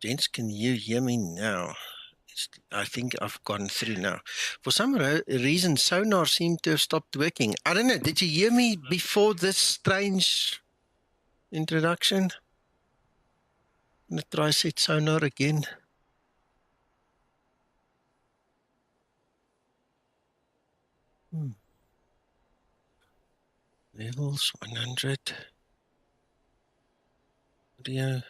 Gents, can you hear me now? I think I've gone through now. For some reason, sonar seemed to have stopped working. I don't know. Did you hear me before this strange introduction? I'm going to try set sonar again. Levels 100. Audio.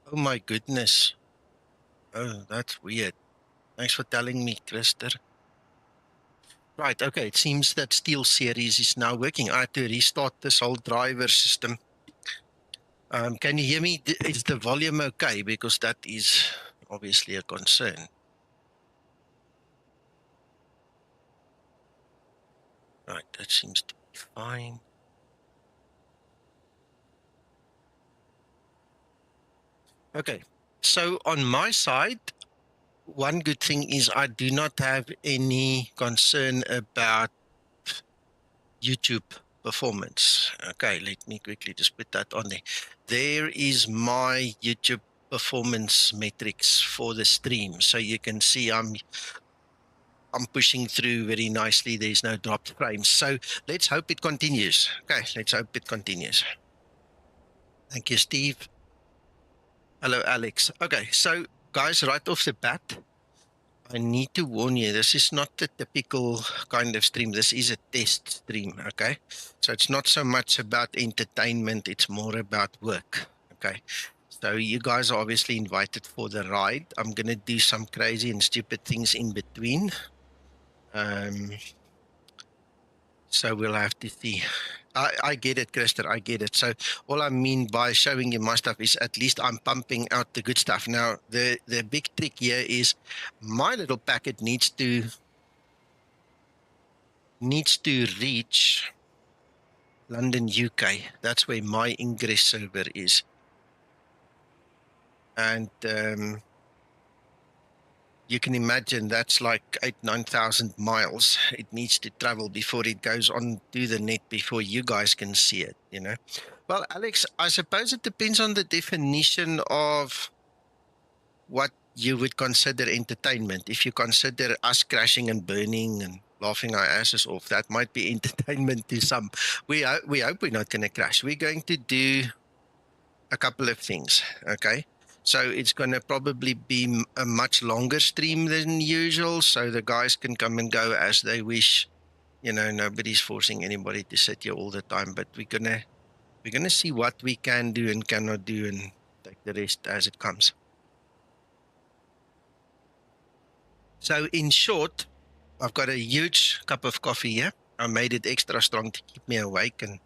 Oh my goodness. Oh, that's weird. Thanks for telling me, Krister. Right, okay, it seems that Steel Series is now working. I had to restart this whole driver system. Can you hear me? Is the volume okay? Because that is obviously a concern. Right, that seems to be fine. Okay, so on my side, one good thing is I do not have any concern about YouTube performance. Okay, let me quickly just put that on there. There is my YouTube performance metrics for the stream. So you can see I'm pushing through very nicely. There's no dropped frames. So let's hope it continues. Okay, let's hope it continues. Thank you, Steve. Hello, Alex. Okay, so guys, right off the bat, I need to warn you, this is not the typical kind of stream. This is a test stream, okay? So it's not so much about entertainment, it's more about work, okay? So you guys are obviously invited for the ride. I'm going to do some crazy and stupid things in between. So we'll have to see. I get it, Krister, I get it. So all I mean by showing you my stuff is at least I'm pumping out the good stuff. Now, the big trick here is my little packet needs to reach London, UK. That's where my ingress server is. And you can imagine that's like 8,000-9,000 miles it needs to travel before it goes on to the net, before you guys can see it, you know. Well, Alex, I suppose it depends on the definition of what you would consider entertainment. If you consider us crashing and burning and laughing our asses off, that might be entertainment to some. We hope we're not going to crash. We're going to do a couple of things, okay? So it's going to probably be a much longer stream than usual, so the guys can come and go as they wish. You know, nobody's forcing anybody to sit here all the time, but we're gonna see what we can do and cannot do, and take the rest as it comes. So in short, I've got a huge cup of coffee here. I made it extra strong to keep me awake and,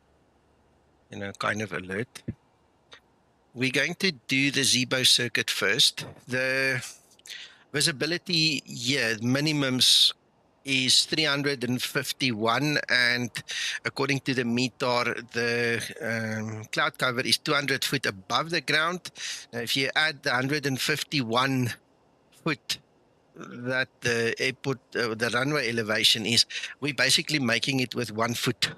you know, kind of alert. We're going to do the Zibomod circuit first. The visibility here, minimums is 351, and according to the METAR, the cloud cover is 200 foot above the ground. Now, if you add the 151 foot that the airport, the runway elevation is, we're basically making it with 1 foot.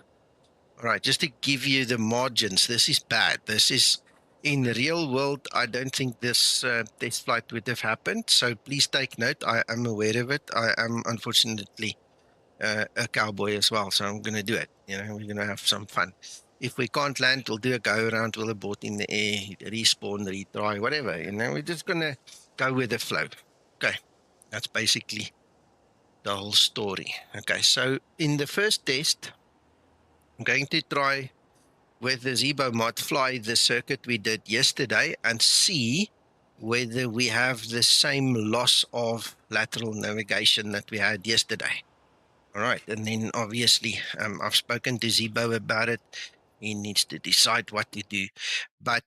All right, just to give you the margins, this is bad. This is, in the real world, I don't think this test flight would have happened. So please take note. I am aware of it. I am unfortunately a cowboy as well, so I'm going to do it. You know, we're going to have some fun. If we can't land, we'll do a go around, we'll abort in the air, respawn, retry, whatever. You know, we're just going to go with the flow. Okay, that's basically the whole story. Okay, so in the first test, I'm going to try with the Zibomod fly the circuit we did yesterday and see whether we have the same loss of lateral navigation that we had yesterday. All right, and then obviously I've spoken to Zibo about it. He needs to decide what to do. But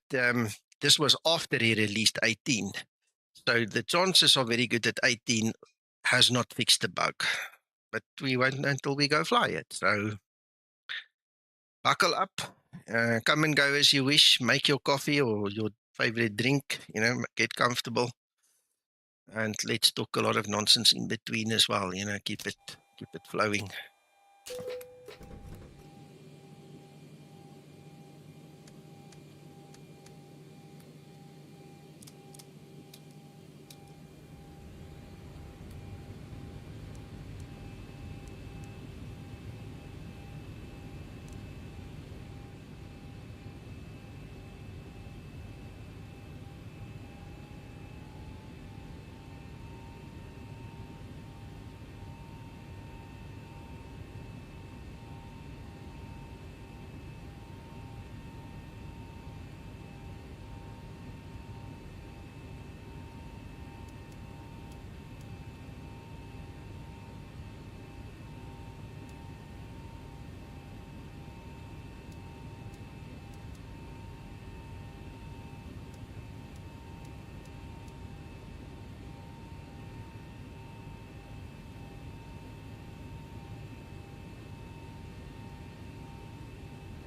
this was after he released 18. So the chances are very good that 18 has not fixed the bug. But we won't until we go fly it. So buckle up, come and go as you wish, make your coffee or your favorite drink, get comfortable. And let's talk a lot of nonsense in between as well, keep it flowing.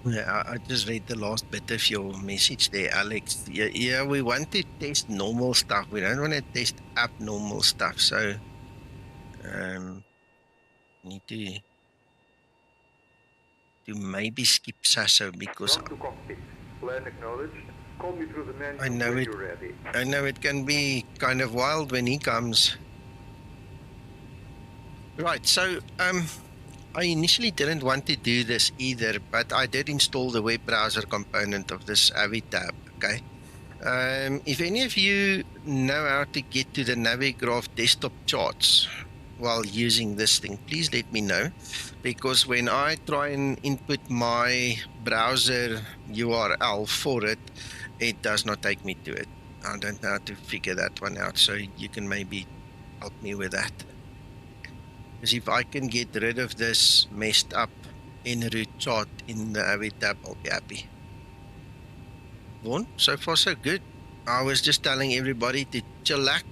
Yeah, I just read the last bit of your message there, Alex. Yeah, we want to test normal stuff. We don't want to test abnormal stuff. So, need to maybe skip Sasso because I know it can be kind of wild when he comes. Right. So, I initially didn't want to do this either, but I did install the web browser component of this Avi tab. Okay. If any of you know how to get to the Navigraph desktop charts while using this thing, please let me know, because when I try and input my browser URL for it, it does not take me to it. I don't know how to figure that one out, so you can maybe help me with that. Because if I can get rid of this messed up en route chart in the Avi tab, I'll be happy. Vaughn, so far so good. I was just telling everybody to chillax,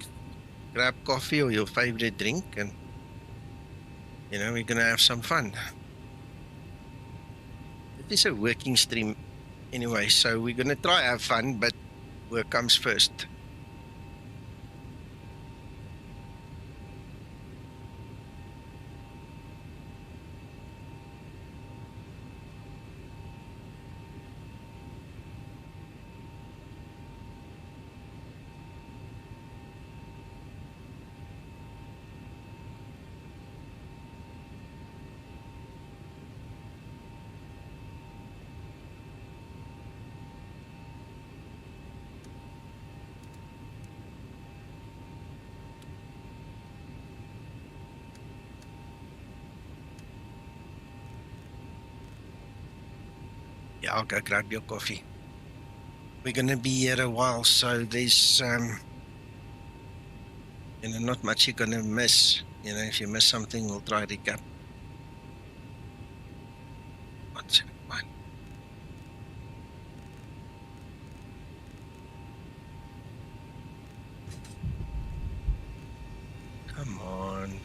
grab coffee or your favorite drink, and we're gonna have some fun. It is a working stream anyway, so we're gonna try have fun, but work comes first. Yeah, I'll go grab your coffee. We're gonna be here a while, so there's not much you're gonna miss. If you miss something, we'll try to recap. 171. Come on.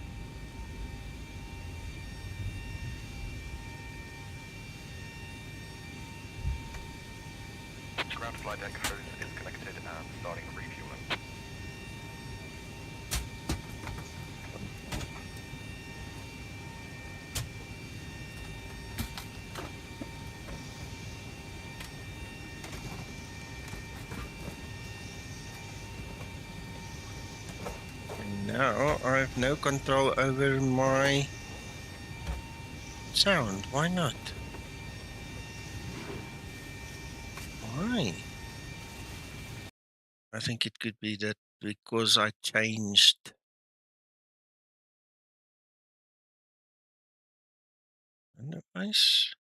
Ground flight deck hose is connected and starting refueling. And now I have no control over my sound. Why not? Why? I think it could be that because I changed interface.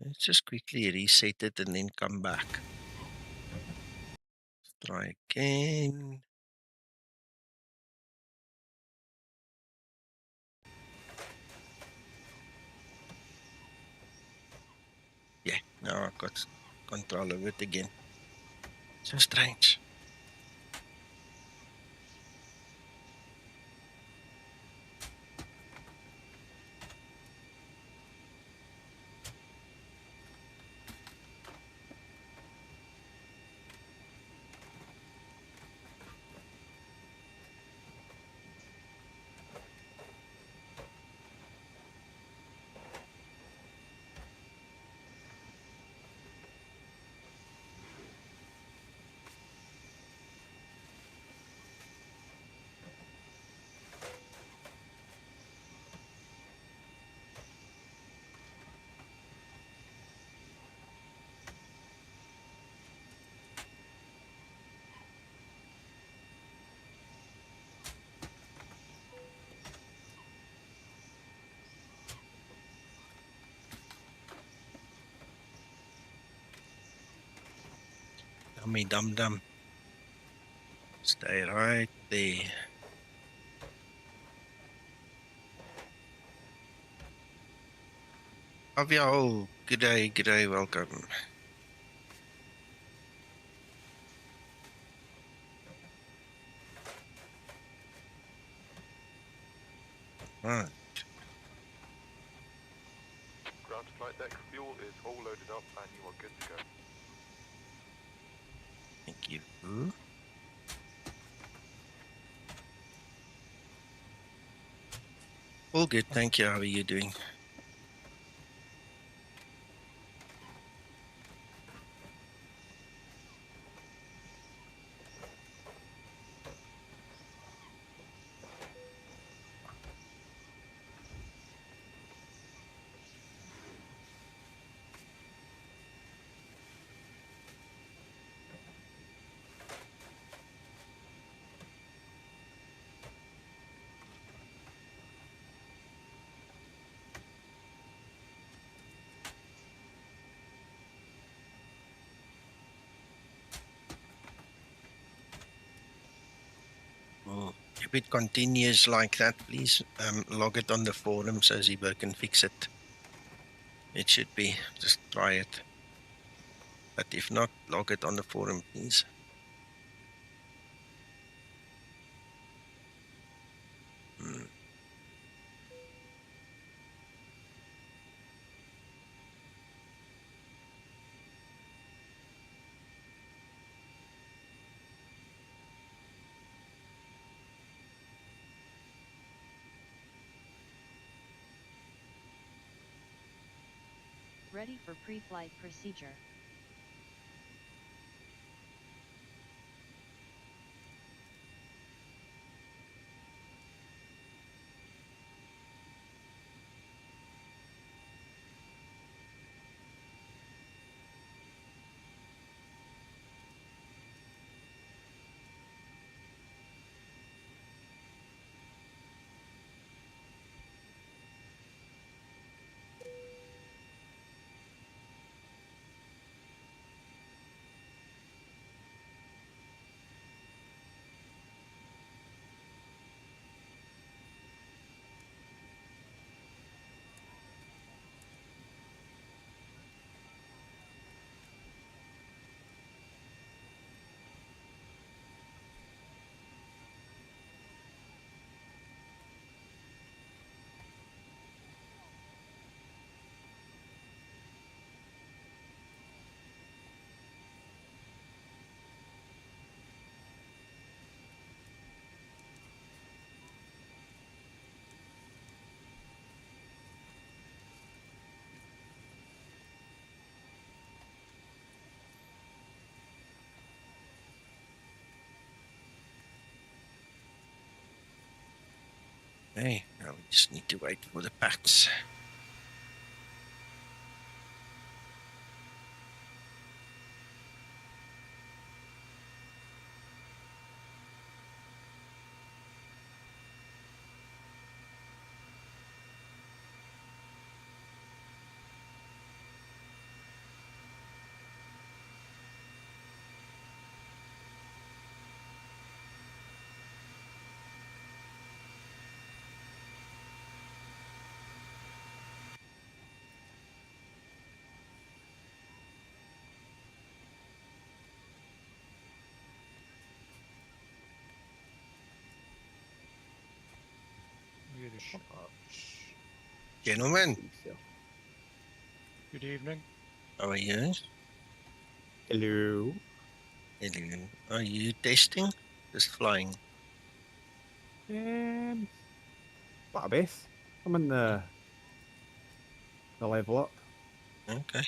Let's just quickly reset it and then come back. Try again. Yeah, now I've got control of it again. So strange. Dummy dum dum. Stay right there. Avia, oh, g'day, welcome. Right. Ground to flight deck, fuel is all loaded up and you are good to go. Thank you. All good, thank you. How are you doing? Oh, if it continues like that, please log it on the forum so Zibo can fix it. It should be. Just try it. But if not, log it on the forum, please. Ready for pre-flight procedure. Hey, now we just need to wait for the packs. Gentlemen, Good evening. how are you? Hello. Hello. Are you testing? Just flying. What a beth. I'm in the level up. Okay.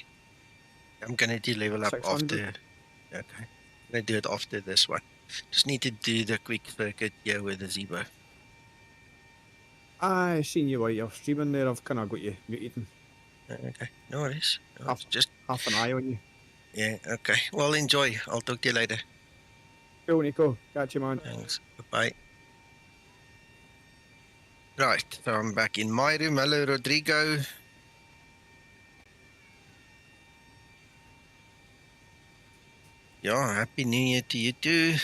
I'm gonna do level up 600. after. Okay. I'm gonna do it after this one. Just need to do the quick circuit here with the Zibo. I seen you while you're streaming there. I've kind of got you muted and Okay. No worries. No, half, just half an eye on you. yeah. Okay. Well, enjoy. I'll talk to you later. Cool, Nico. Catch you, man. Thanks. Bye. Right. So I'm back in my room. Hello, Rodrigo. Yeah. Happy New Year to you too.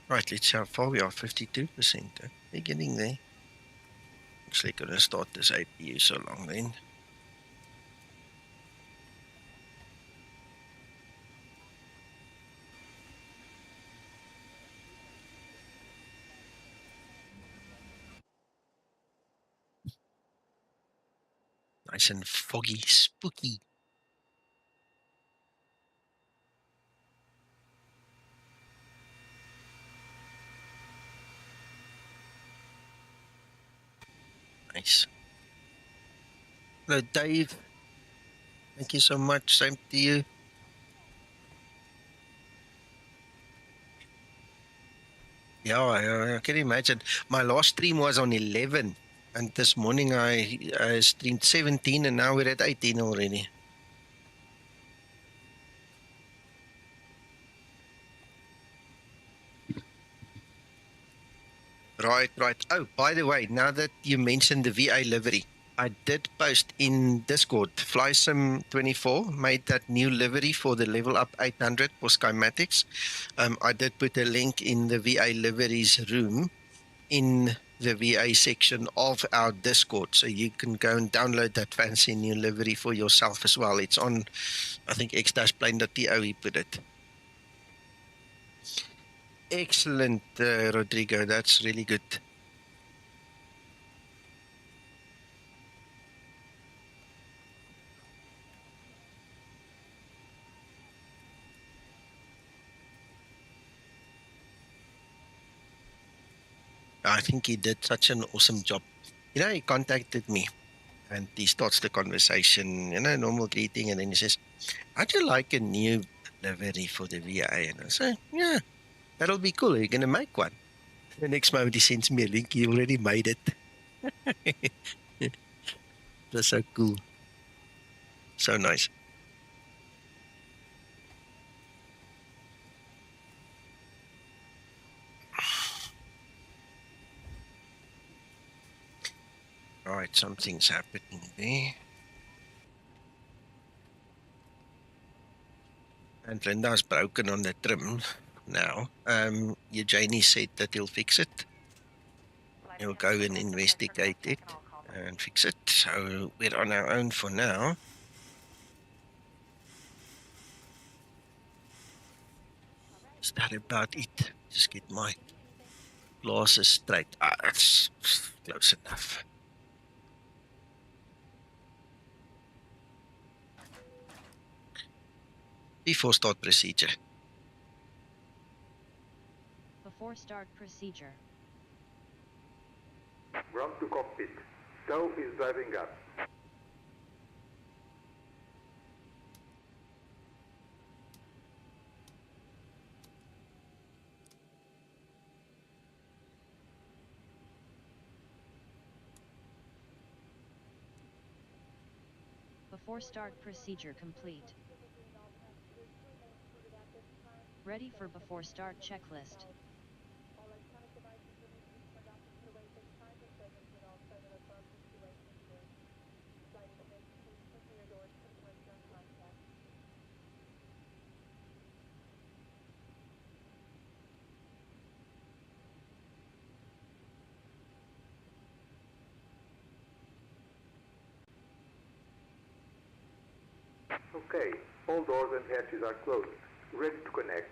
Right. Let's see how far we are. 52%. We're getting there. Actually, gonna start this APU so long then. Nice and foggy, spooky. Nice. Hello, Dave. Thank you so much. Same to you. Yeah, I can imagine. My last stream was on 11, and this morning I streamed 17, and now we're at 18 already. Right. Oh, by the way, now that you mentioned the VA livery, I did post in Discord. FlySim24 made that new livery for the LevelUp 800 for Skymatix. I did put a link in the VA liveries room in the VA section of our Discord, so you can go and download that fancy new livery for yourself as well. It's on, I think, x-plane.to he put it. Excellent, Rodrigo. That's really good. I think he did such an awesome job. You know, he contacted me and he starts the conversation, normal greeting, and then he says, "How'd you like a new livery for the VA?" And I say, "Yeah, that'll be cool. Are you going to make one?" The next moment he sends me a link. He already made it. That's so cool. So nice. All right, something's happening there. And Linda's broken on the trim now. Eugenie said that he'll fix it. He'll go and investigate it and fix it. So we're on our own for now. Is that about it? Just get my glasses straight. That's close enough. Before start procedure. Before start procedure. Ground to cockpit. Stow is driving up. Before start procedure complete. Ready for before start checklist. Okay, all doors and hatches are closed. Ready to connect.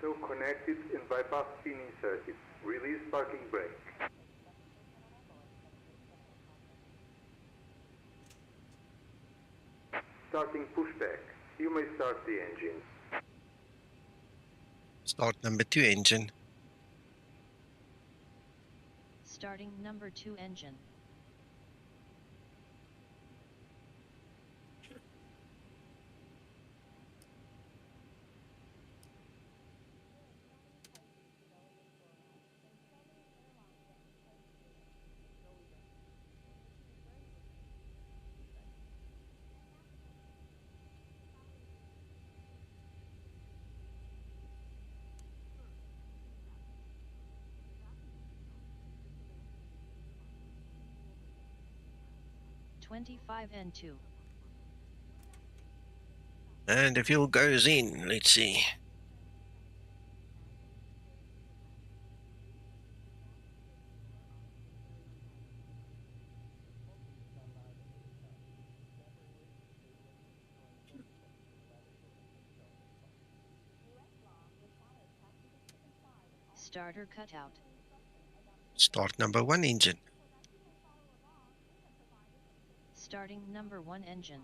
Tow connected and bypass spinning circuit. Release parking brake. Starting pushback. You may start the engine. Start number 2 engine. Starting number 2 engine. (25N2). And the fuel goes in. Let's see. Starter cutout. Start number 1 engine. Starting number 1 engine.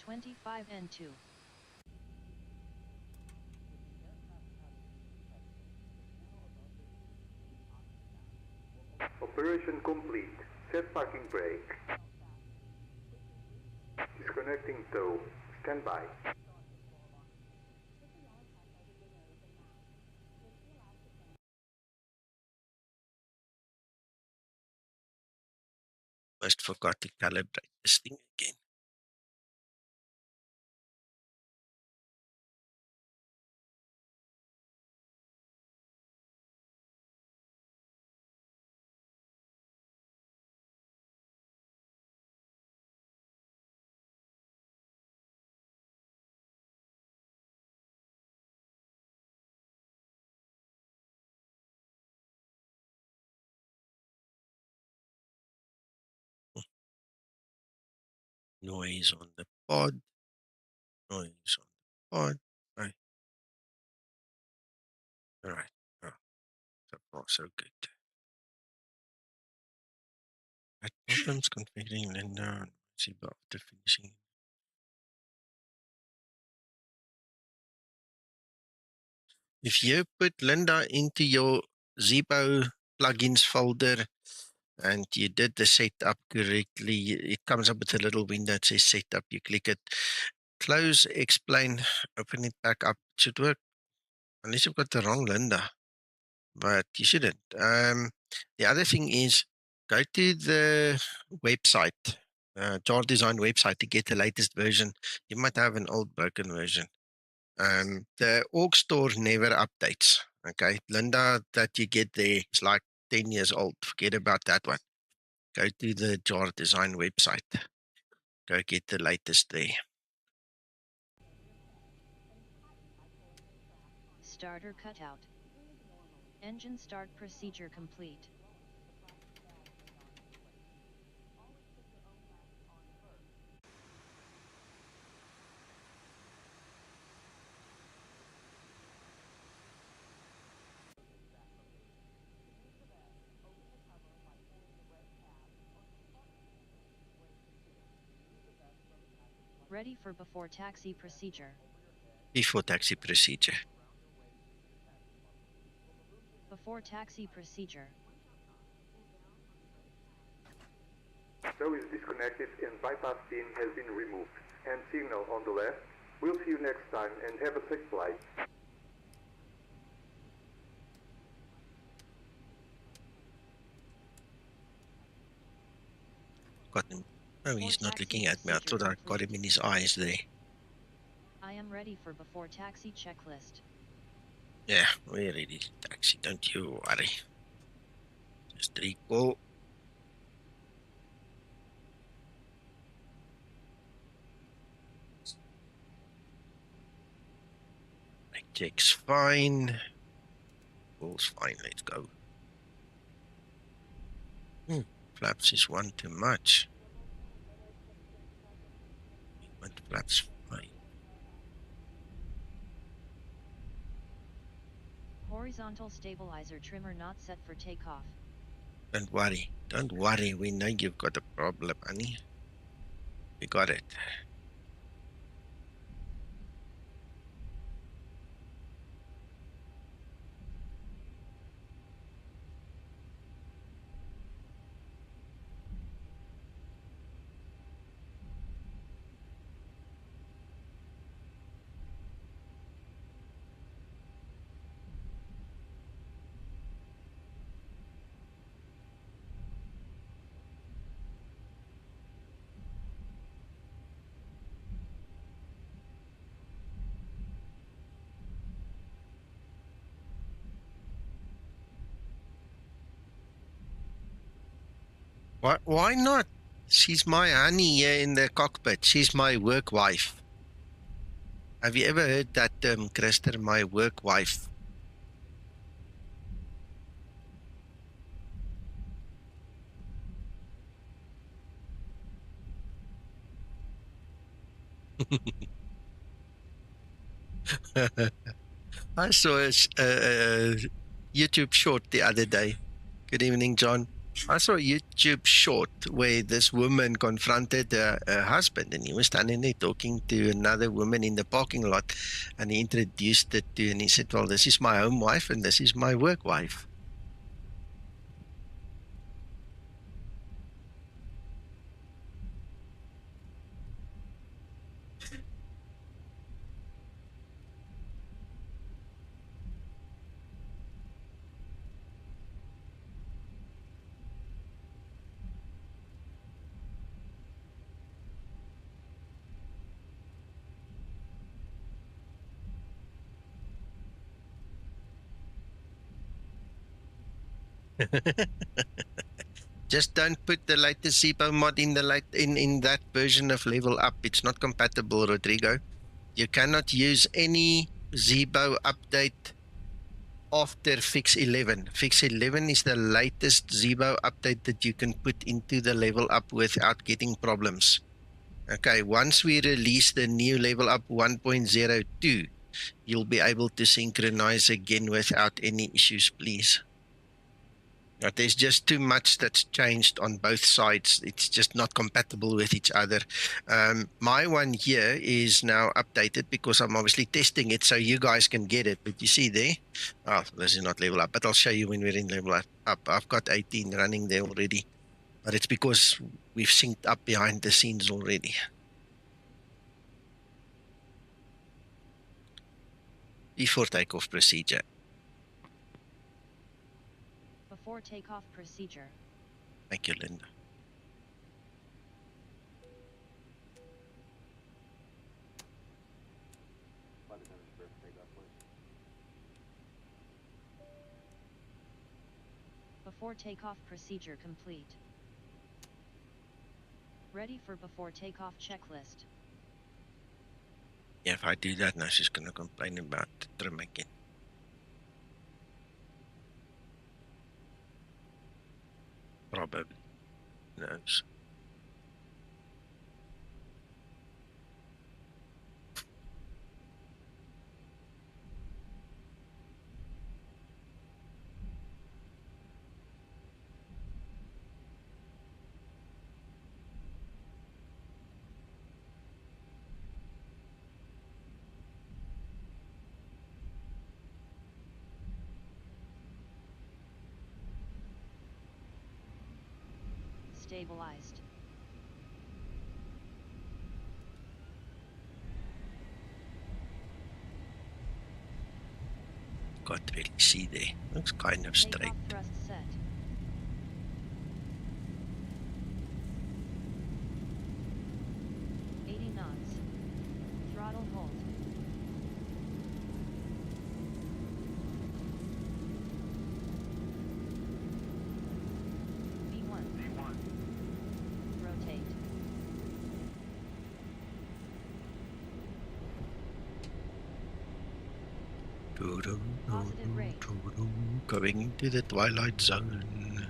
(25N2). Operation complete. Set parking brake. Disconnecting tow. Stand by. First forgot to calibrate this thing again. Noise on the pod. Noise on the pod. Right. All right. Oh, so far, so good. At problems configuring Linda. See after finishing. If you put Linda into your Zibo plugins folder and you did the setup correctly, it comes up with a little window that says setup. You click it, close, explain, open it back up. It should work, unless you've got the wrong Linda, but you shouldn't. The other thing is go to the website, Jar Design website, to get the latest version. You might have an old broken version. The org store never updates. Okay, Linda that you get there is like 10 years old. Forget about that one. Go to the Jar Design website. Go get the latest there. Starter cutout. Engine start procedure complete. Ready for before taxi procedure. Before taxi procedure. Before taxi procedure. Tow is disconnected and bypass pin has been removed. And signal on the left. We'll see you next time and have a safe flight. Got him. Oh, he's not looking at me. I thought I got him in his eyes there. I am ready for before taxi checklist. Yeah, we're ready to taxi. Don't you worry. Just recall. Check's fine. All's fine. Let's go. Flaps is one too much. But flaps fine. Horizontal stabilizer trimmer not set for takeoff. Don't worry. Don't worry. We know you've got a problem, honey. We got it. Why not? She's my honey here in the cockpit. She's my work wife. Have you ever heard that term, Christer, my work wife? I saw a YouTube short the other day. Good evening, John. I saw a YouTube short where this woman confronted her husband, and he was standing there talking to another woman in the parking lot, and he introduced it to, and he said, well, this is my home wife and this is my work wife. Just don't put the latest Zibomod in the in that version of LevelUp. It's not compatible, Rodrigo. You cannot use any Zibo update after fix 11. Fix 11 is the latest Zibo update that you can put into the LevelUp without getting problems. Okay, once we release the new LevelUp 1.0.2, you'll be able to synchronize again without any issues, please. But there's just too much that's changed on both sides. It's just not compatible with each other. My one here is now updated because I'm obviously testing it so you guys can get it. But you see there, oh, this is not LevelUp, but I'll show you when we're in LevelUp. I've got 18 running there already. But it's because we've synced up behind the scenes already. Before takeoff procedure. Before takeoff procedure. Thank you, Linda. Before takeoff procedure complete. Ready for before takeoff checklist. Yeah, if I do that now, she's going to complain about the trim again. Probably. Who knows? Stabilized. Can't really see there. Looks kind of straight. Takeoff thrust set. Throttle hold. Positive rate. Going into the twilight zone.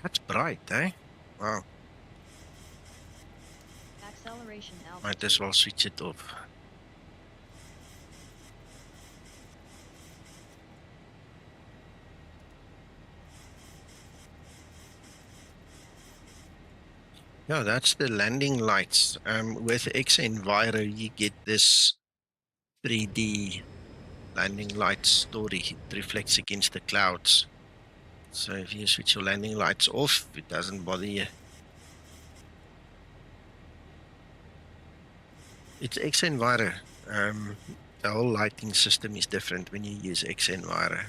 That's bright, eh? Wow. Acceleration altitude. Might as well switch it off. Yeah, that's the landing lights. With xEnviro, you get this 3D landing light story. It reflects against the clouds. So if you switch your landing lights off, it doesn't bother you. It's xEnviro. The whole lighting system is different when you use xEnviro.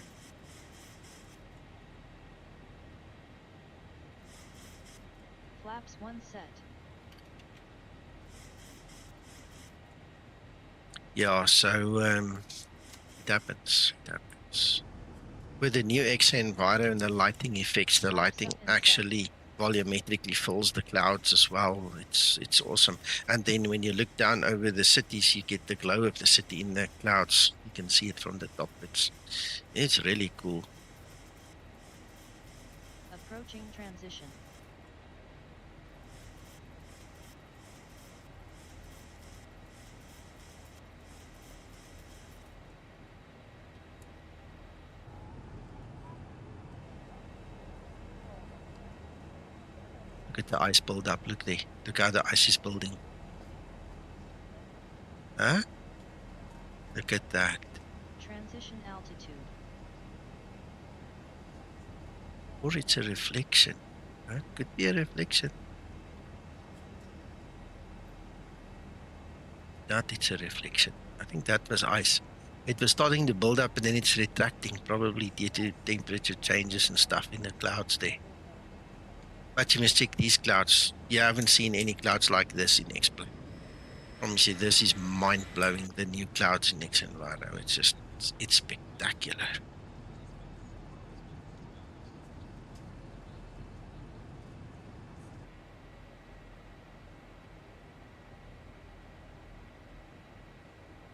Flaps 1 set. Yeah, so it happens. With the new xEnviro and the lighting effects, the lighting actually volumetrically fills the clouds as well. It's awesome. And then when you look down over the cities, you get the glow of the city in the clouds. You can see it from the top. It's really cool. Approaching transition. Look at the ice build up. Look there. Look how the ice is building. Huh? Look at that. Transition altitude. Or it's a reflection. Huh? Could be a reflection. Not it's a reflection. I think that was ice. It was starting to build up and then it's retracting, probably due to temperature changes and stuff in the clouds there. But you must check these clouds. You haven't seen any clouds like this in xSplit. Promise you, this is mind-blowing, the new clouds in xEnviro. It's spectacular.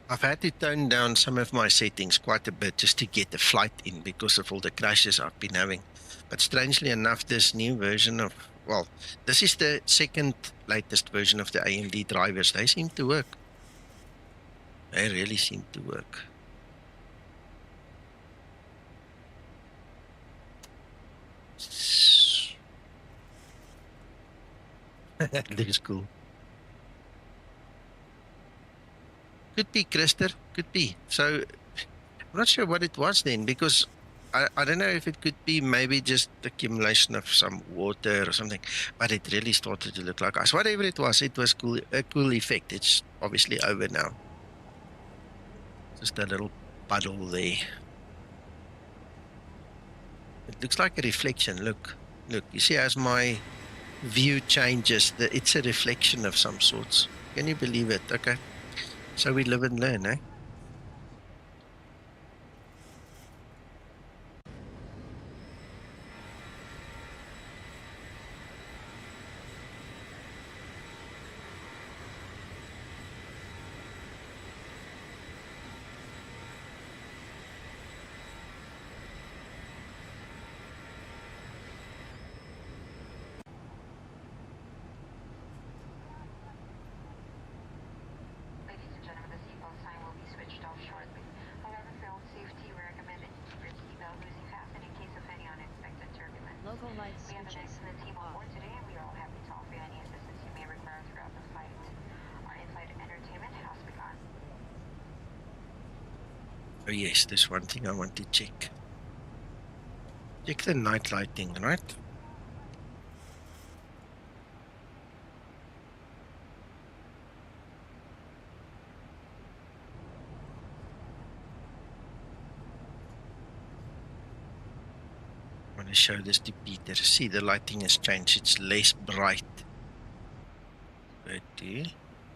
I've had to tone down some of my settings quite a bit just to get the flight in because of all the crashes I've been having. But strangely enough, this new version of, well, this is the second latest version of the AMD drivers. They seem to work. They really seem to work. That looks cool. Could be, Krister, could be. So I'm not sure what it was then, because I don't know if it could be maybe just accumulation of some water or something, but it really started to look like ice. Whatever it was cool, a cool effect. It's obviously over now. Just a little puddle there. It looks like a reflection. Look, you see as my view changes, it's a reflection of some sorts. Can you believe it? Okay. So we live and learn, eh? Local lights switches. Off. Today, and we are all happy to offer any assistance you may require throughout the flight. Our in-flight entertainment has begun. Oh yes, there's one thing I want to check. Check the night lighting, right? I want to show this to Peter. See, the lighting has changed. It's less bright. Go to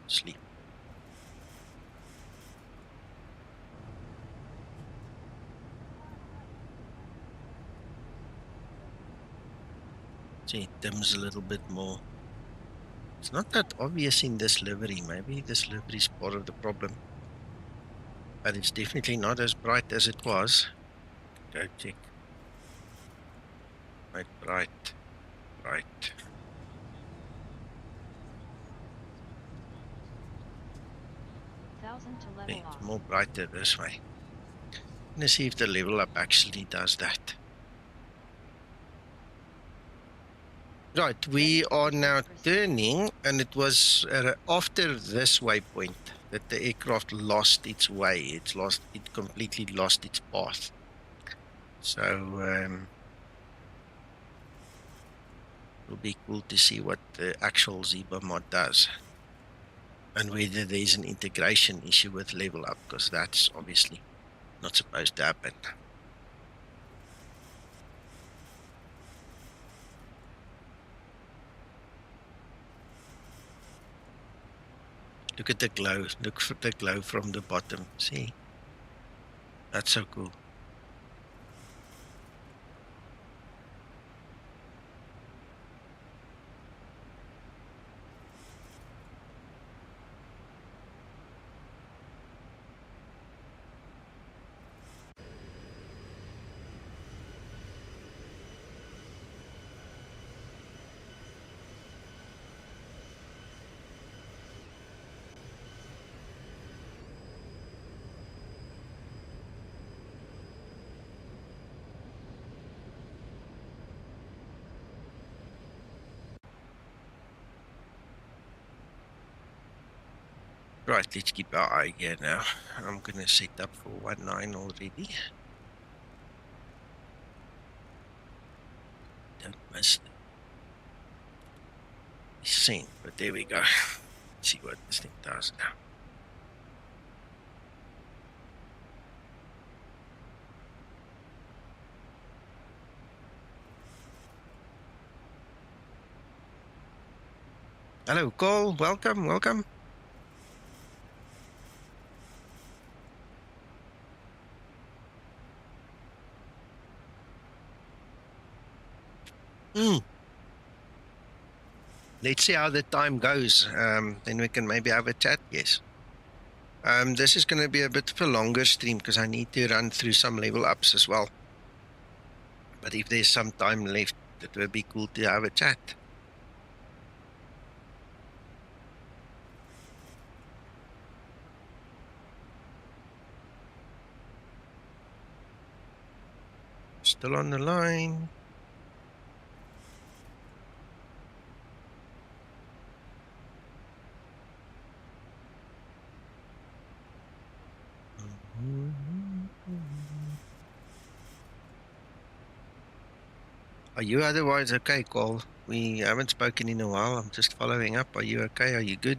sleep. See, it dims a little bit more. It's not that obvious in this livery. Maybe this livery is part of the problem. But it's definitely not as bright as it was. Go check. Right, bright. Bright. 1000 to Okay, level it's off. more brighter this way. I'm gonna see if the level up actually does that. Right, we are now turning, and it was after this waypoint that the aircraft lost its way. It completely lost its path. So it'll be cool to see what the actual Zibomod does, and whether there's an integration issue with LevelUp, because that's obviously not supposed to happen. Look at the glow. Look for the glow from the bottom. See? That's so cool. Right, let's keep our eye here now. I'm going to set up for 1.9 already. Don't miss the scene, but there we go. Let's see what this thing does now. Hello, Cole. Welcome, welcome. Let's see how the time goes. Then we can maybe have a chat. Yes. This is going to be a bit of a longer stream because I need to run through some level ups as well. But if there's some time left, it would be cool to have a chat. Still on the line. Are you otherwise okay, Cole? We haven't spoken in a while. I'm just following up. Are you okay? Are you good?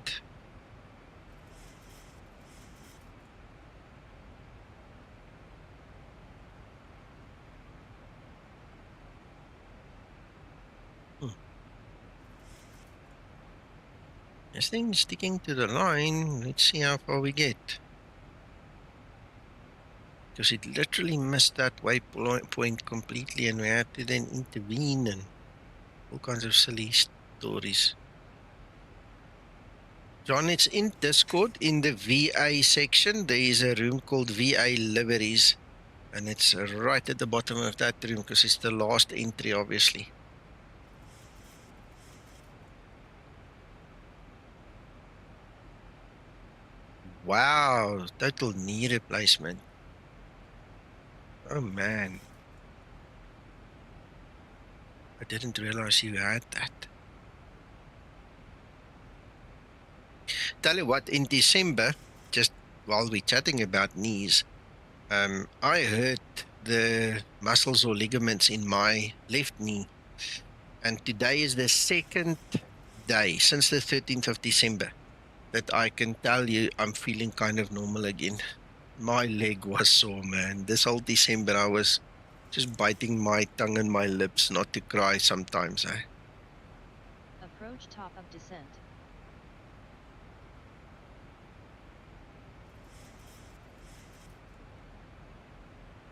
This thing's sticking to the line. Let's see how far we get. Because it literally missed that waypoint completely, and we had to then intervene and all kinds of silly stories. John, it's in Discord in the VA section. There is a room called VA Liveries, and it's right at the bottom of that room because it's the last entry, obviously. Wow, total knee replacement. Oh man. I didn't realize you had that. Tell you what, in December, just while we're chatting about knees, I hurt the muscles or ligaments in my left knee. And today is the second day since the 13th of December that I can tell you I'm feeling kind of normal again. My leg was sore, man. This whole December I was just biting my tongue and my lips not to cry sometimes. Approach top of descent.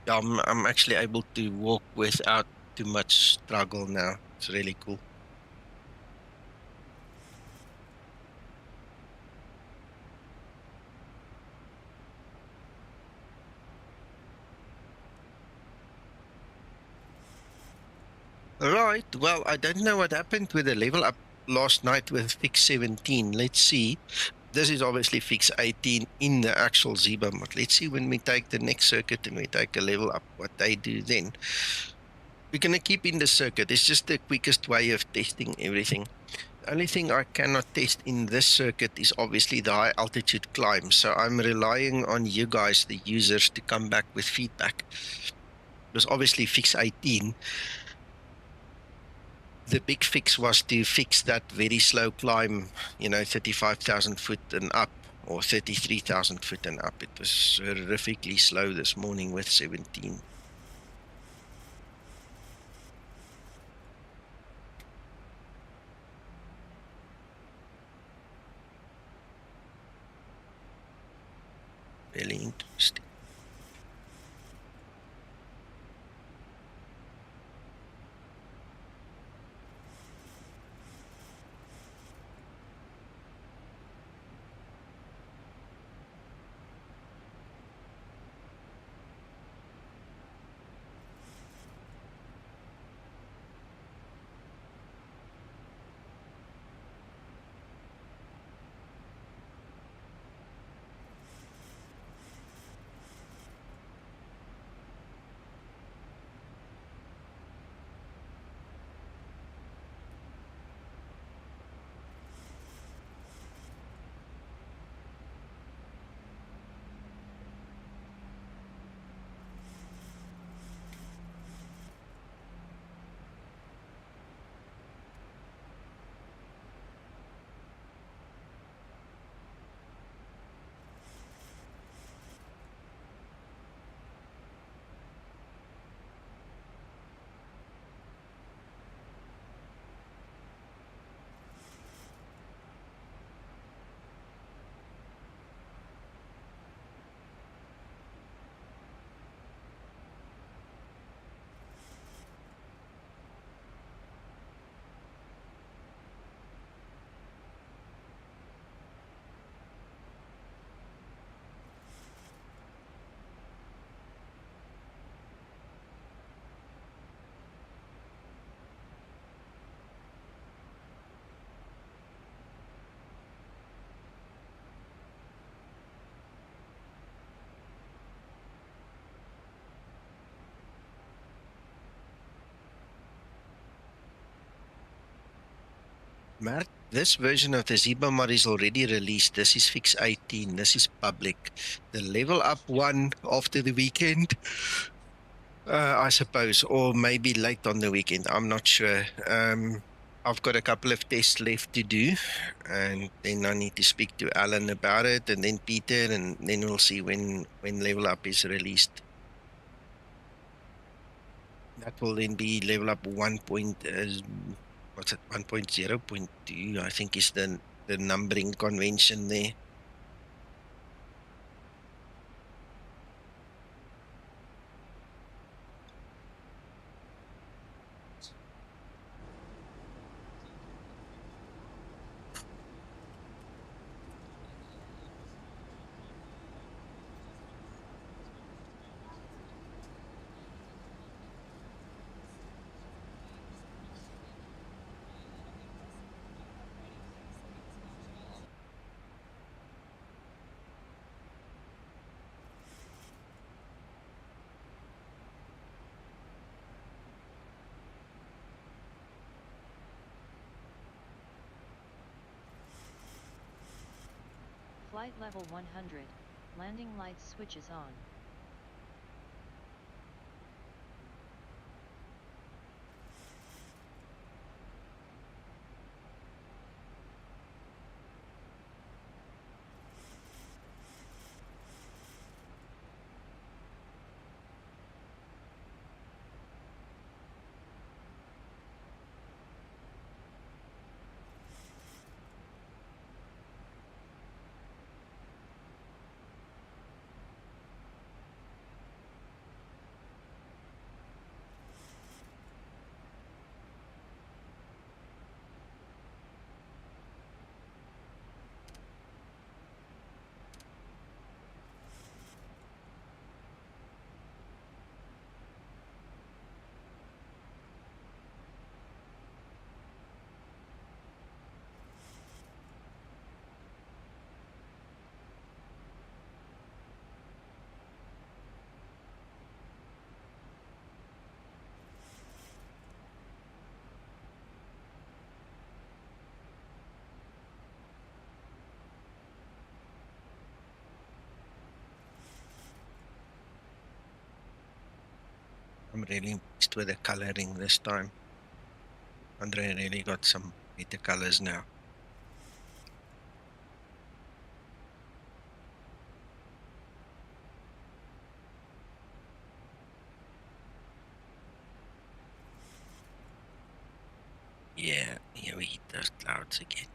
I'm actually able to walk without too much struggle now. It's really cool. Right. Well, I don't know what happened with the level up last night with fix 17. Let's see. This is obviously fix 18 in the actual Zibomod. Let's see when we take the next circuit and we take a level up, what they do then. We're going to keep in the circuit. It's just the quickest way of testing everything. The only thing I cannot test in this circuit is obviously the high altitude climb. So I'm relying on you guys, the users, to come back with feedback. Because obviously fix 18, the big fix was to fix that very slow climb, 35,000 foot and up, or 33,000 foot and up. It was horrifically slow this morning with 17. Really interesting. Mert, this version of the Zibomod is already released. This is fix 18. This is public. The level up one after the weekend, I suppose, or maybe late on the weekend. I'm not sure. I've got a couple of tests left to do, and then I need to speak to Alan about it, and then Peter, and then we'll see when level up is released. That will then be level up 1.0.2, I think is the numbering convention there. Flight level 100, landing lights switches on. I'm really pleased with the coloring this time. Andre really got some better colors now. Yeah, here we hit those clouds again.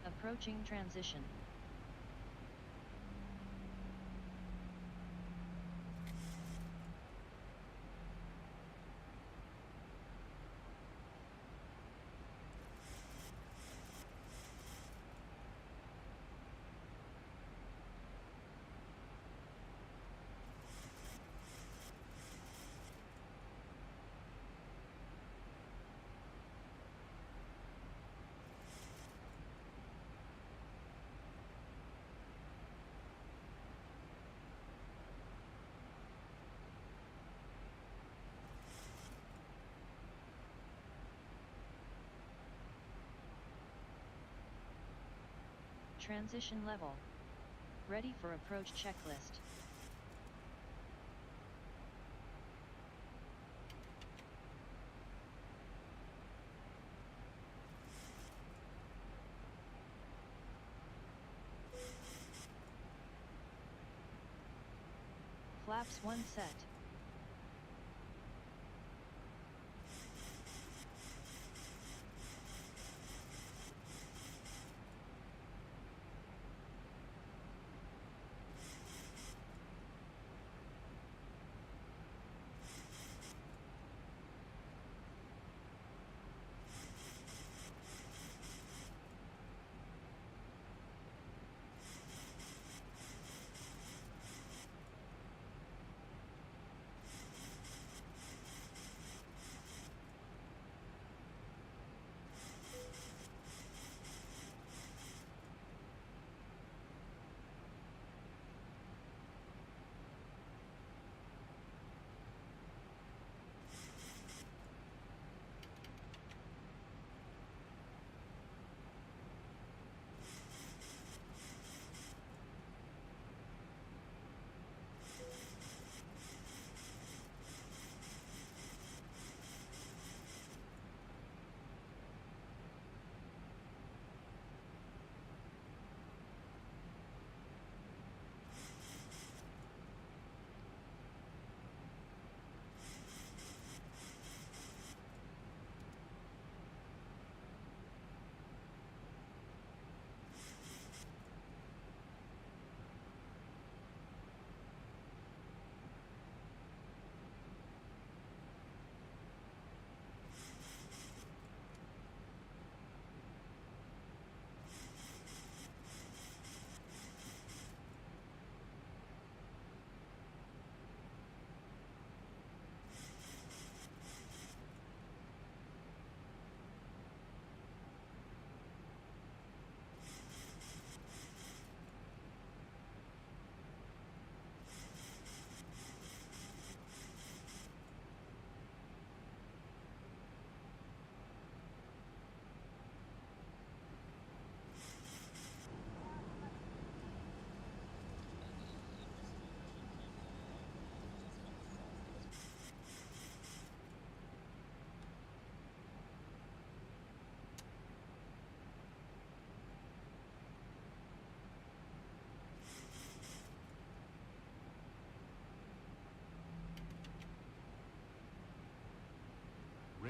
Approaching transition. Transition level. Ready for approach checklist. Flaps 1 set.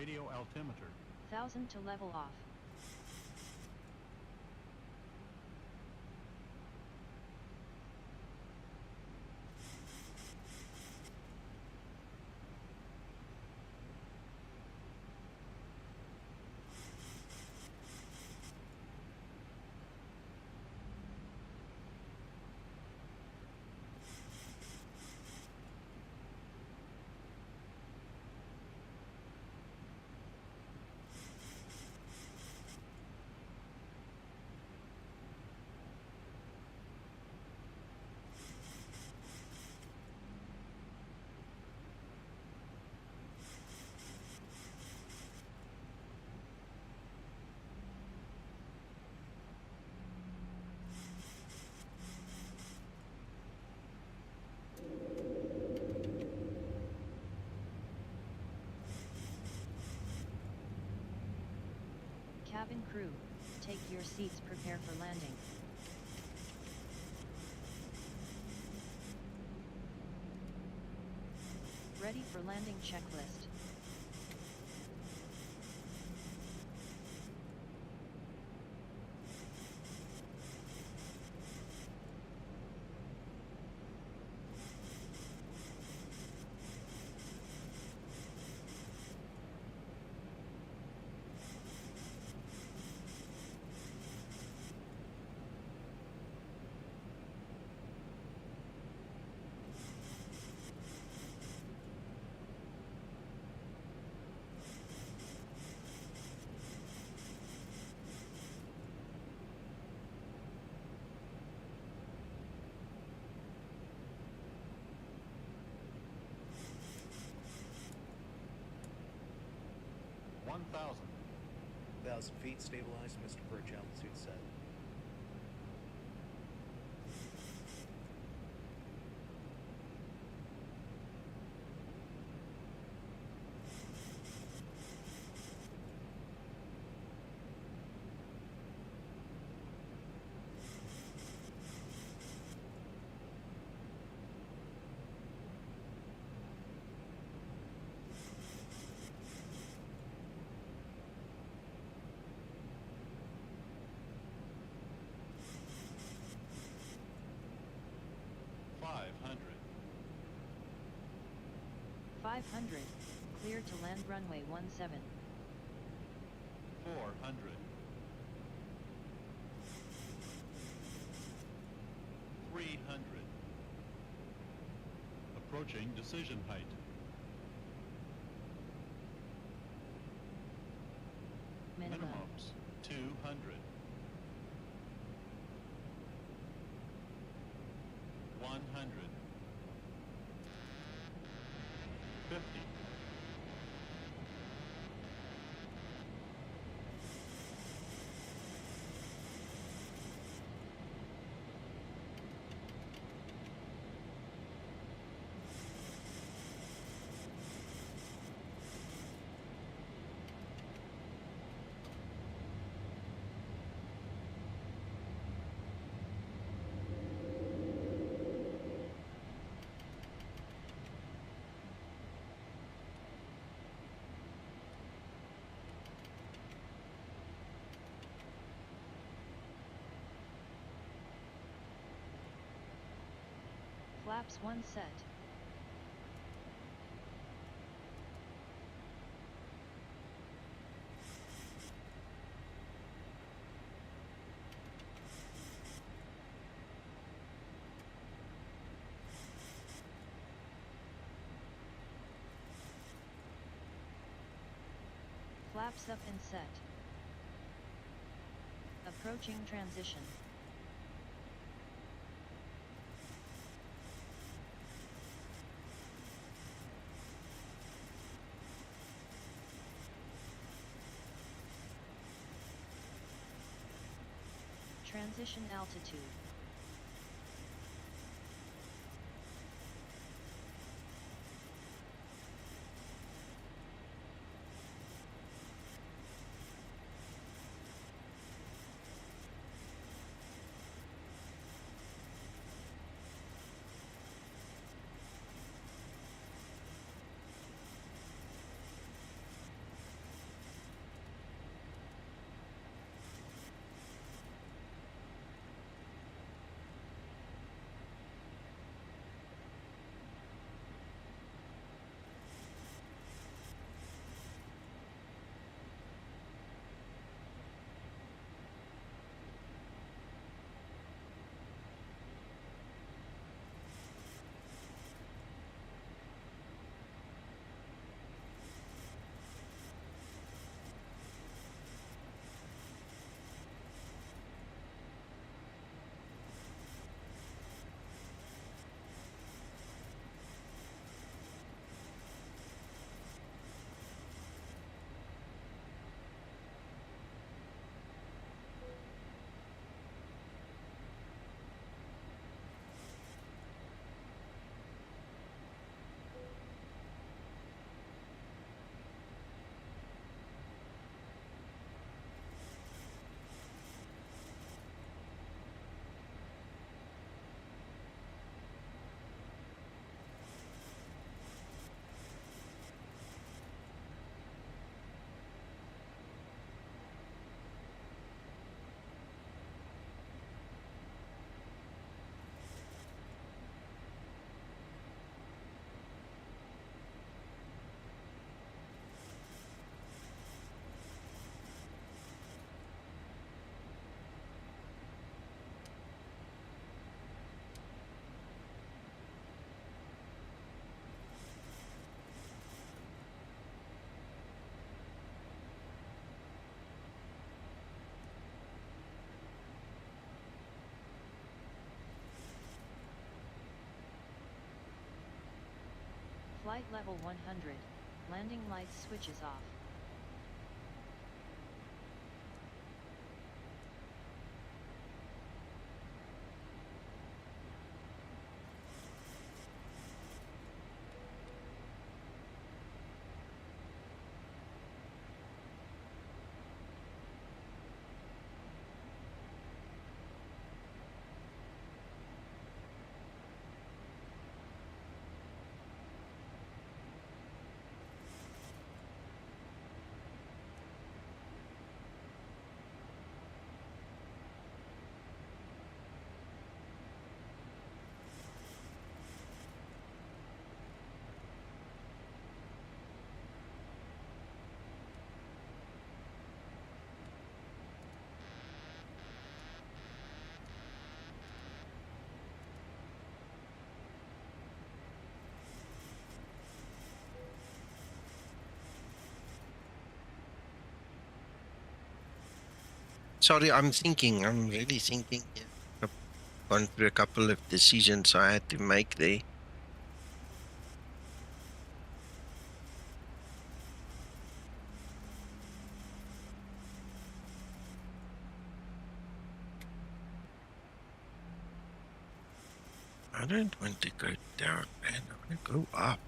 Radio altimeter. 1000 to level off. Cabin crew, take your seats, prepare for landing. Ready for landing checklist. Thousand feet, stabilized, Mr. Perch, altitude set. Five hundred, clear to land runway 17. 400. 300. Approaching decision height. Minimums 200. 100. 50. Flaps 1 set. Flaps up and set. Approaching transition. Transition altitude. Flight level 100, landing lights switches off. Sorry, I'm thinking. I'm really thinking. Yeah. I've gone through a couple of decisions I had to make there. I don't want to go down, man. I want to go up.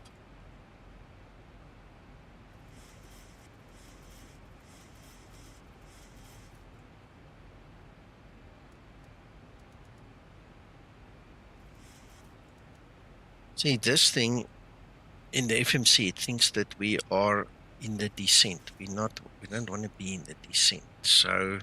See, this thing in the FMC, it thinks that we are in the descent. We don't want to be in the descent. So,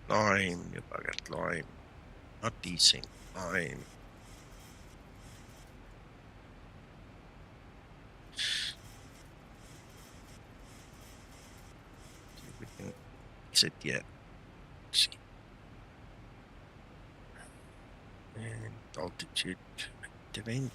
climb, you bugger, climb. Not descent, climb. See if we can exit yet. See. And altitude, event.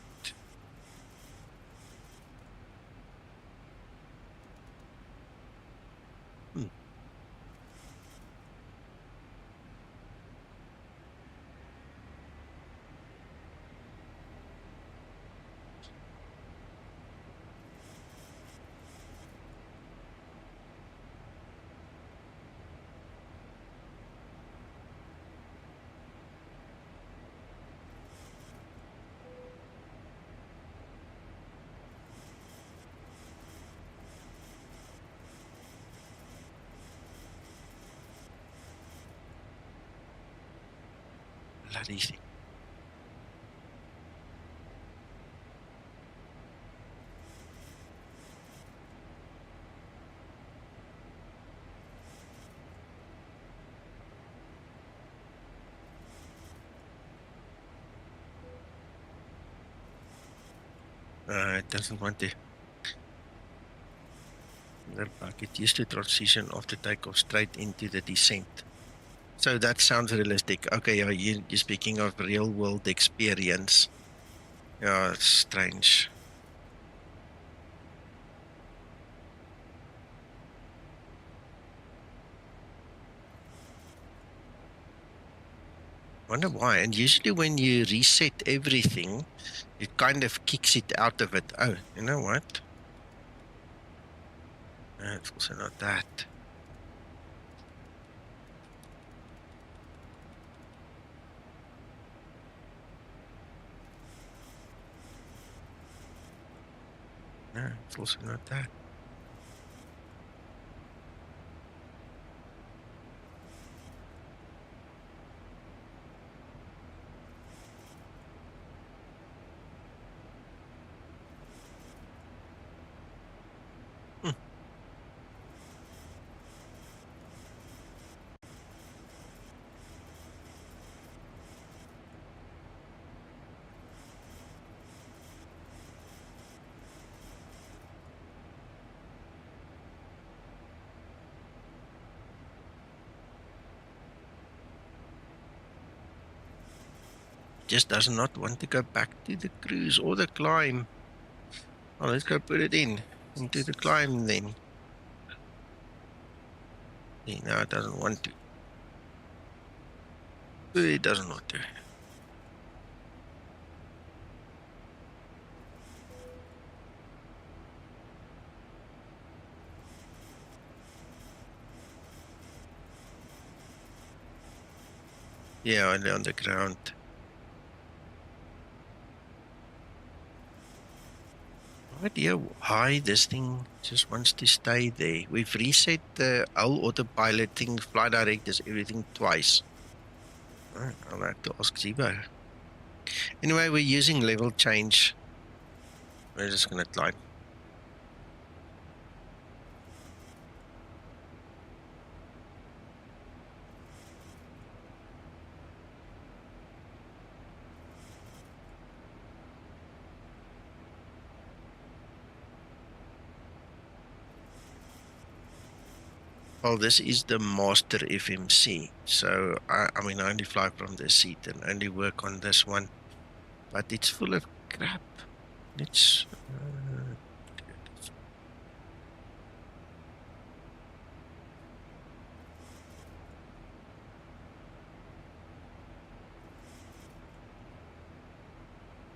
Bloody thing. It doesn't want to. It used to transition after takeoff straight into the descent. So that sounds realistic. Okay, you're speaking of real world experience. Yeah, it's strange. Wonder why. And usually when you reset everything, it kind of kicks it out of it. Oh, you know what? It's also not that. No, it's also not that. just does not want to go back to the cruise or the climb. Oh, let's go put it into the climb then. See, now it doesn't want to. It doesn't want to. Yeah, only on the ground. No idea why this thing just wants to stay there. We've reset the whole autopilot thing, flight directors, everything twice. I'll have to ask Zibo. Anyway, we're using level change. We're just going to climb. Well, this is the master FMC. So, I mean, I only fly from this seat and only work on this one. But it's full of crap. It's...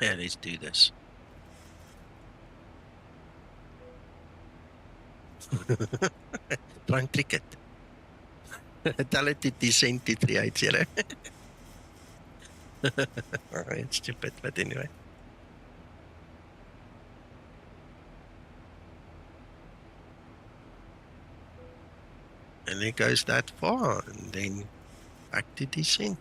yeah, let's do this. Try and trick it. Tell it to descend to 380. It's stupid, but anyway. And it goes that far, and then back to descent.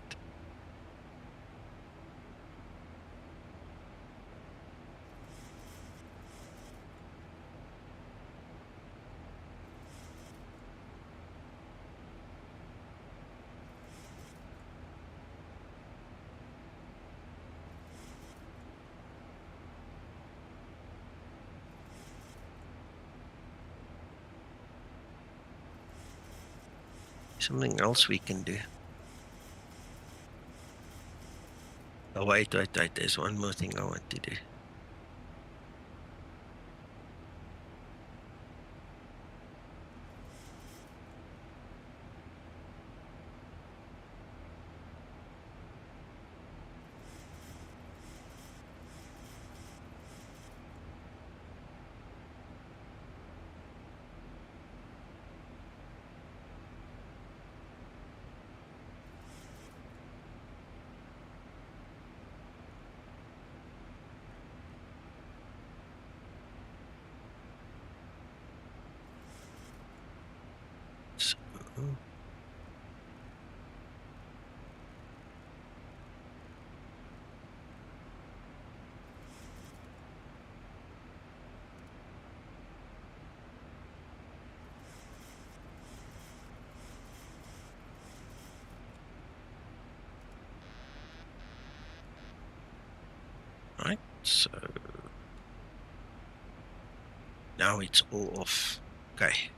Something else we can do. Oh, wait. There's one more thing I want to do. Right, so now it's all off. Okay.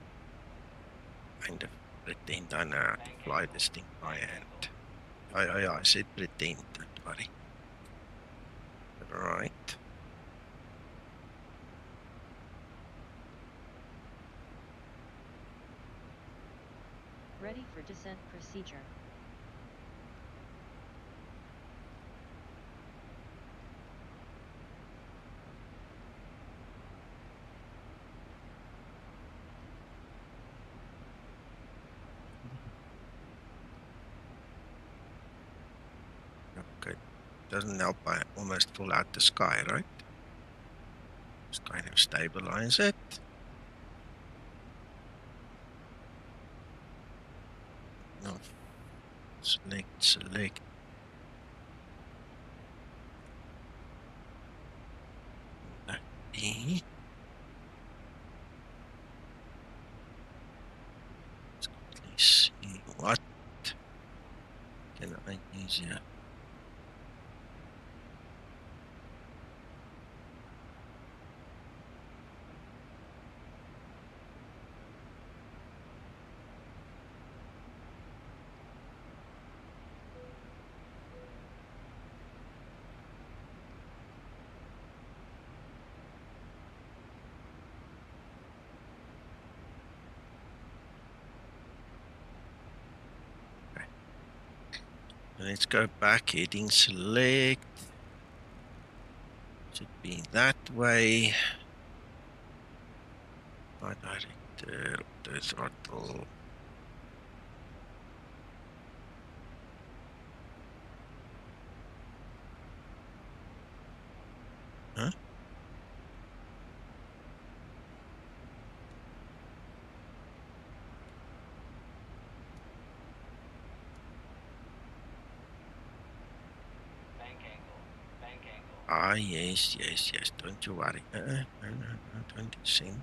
Kind of pretend I know how to fly this thing by hand. I said pretend, don't worry. Right. Ready for descent procedure. Okay. Doesn't help I almost fall out the sky, right? Just kind of stabilize it. No. Select. E. Let's quickly see what can I use here. Let's go back, heading select. Should be that way. My director, auto throttle. Huh? Ah, yes, yes, yes. Don't you worry. No, no, no, don't descend.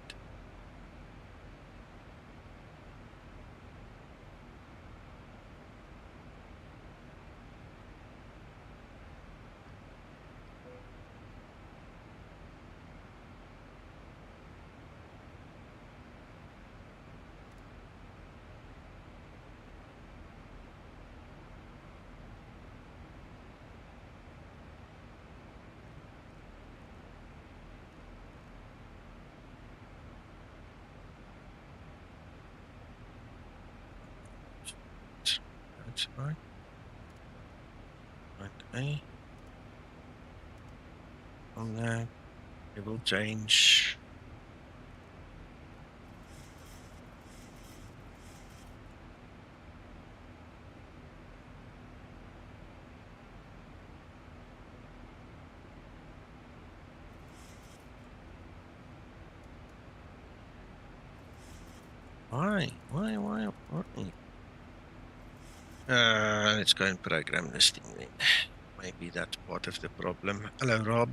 That's right. Okay. On that, it will change. Why? Let's go and program this thing then. Maybe that's part of the problem. Hello, Rob.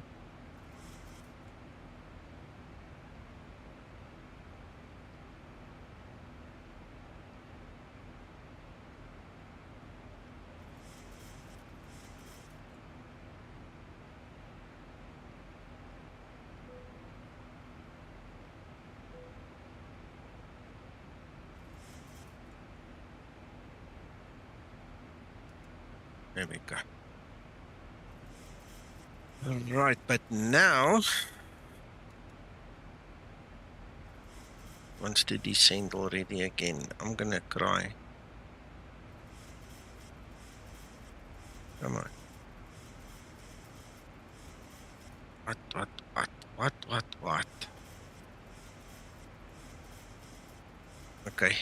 There we go. All right, but now wants to descend already again. I'm gonna cry. Come on. What? Okay.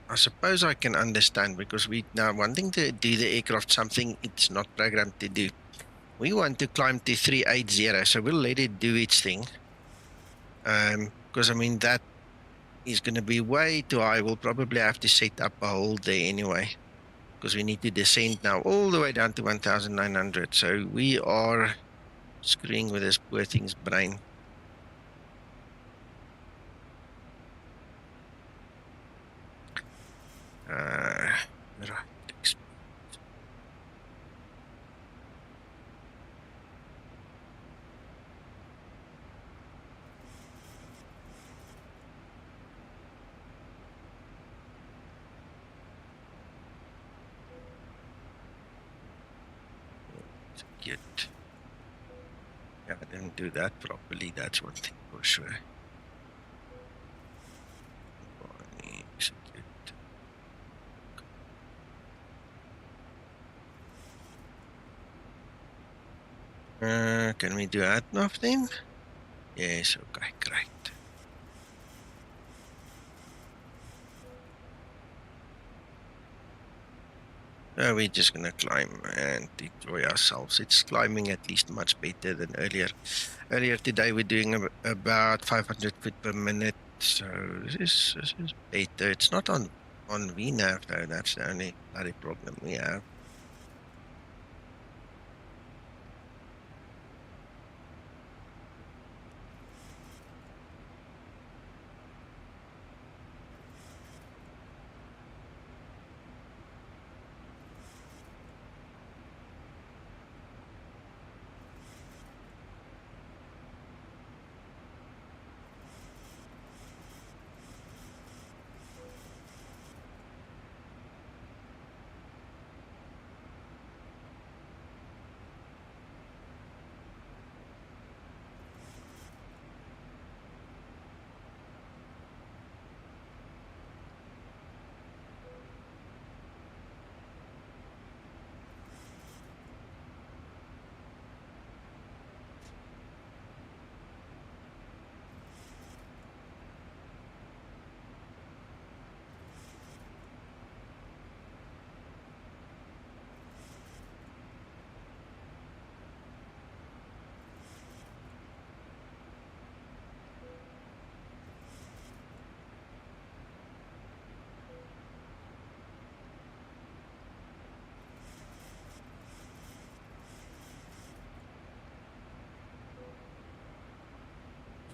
I suppose I can understand, because we now wanting to do the aircraft something it's not programmed to do. We want to climb to 380, so we'll let it do its thing. Because I mean that is going to be way too high. We'll probably have to set up a hole there anyway, because we need to descend now all the way down to 1,900. So we are screwing with this poor thing's brain. Right. Execute. Yeah, I didn't do that properly. That's one thing for sure. Execute. Can we do AdNav then? Yes, okay, great. We're just gonna climb and enjoy ourselves. It's climbing at least much better than earlier. Earlier today we're doing about 500 feet per minute, so this is better. It's not on VNAV though. That's the only bloody problem we have.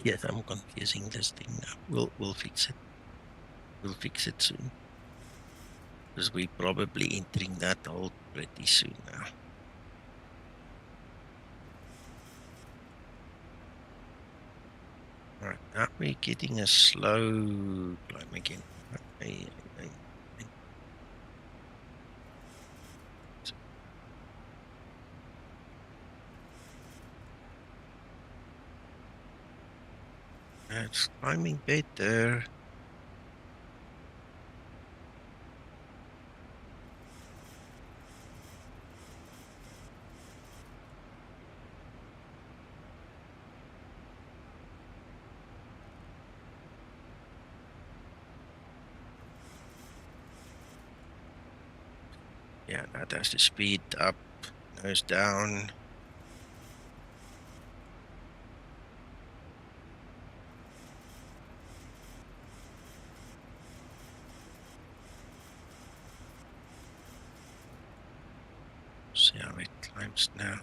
Yes, I'm confusing this thing now. We'll fix it. We'll fix it soon. Because we're probably entering that hole pretty soon now. All right, now we're getting a slow climb again. Okay, it's climbing better. Yeah, now that's the speed up, nose down. See how it climbs now.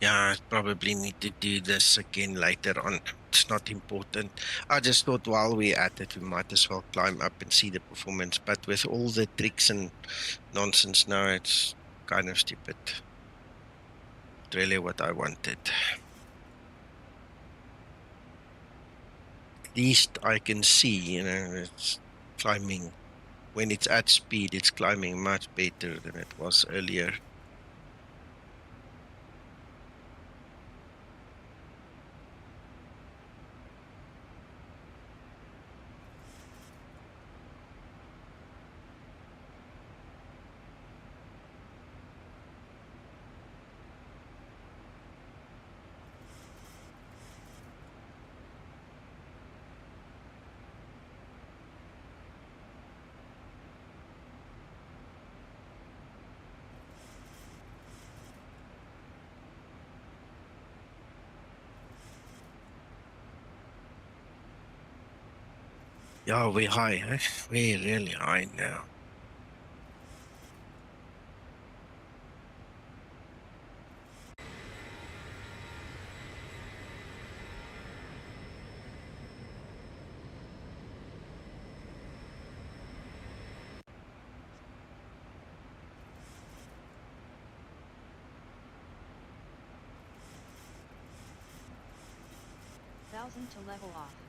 Yeah, I probably need to do this again later on. It's not important. I just thought while we're at it, we might as well climb up and see the performance. But with all the tricks and nonsense now, it's kind of stupid. Not really what I wanted. At least I can see, it's climbing. When it's at speed, it's climbing much better than it was earlier. Yeah, we're high, huh? We're really high now. Thousand to level off.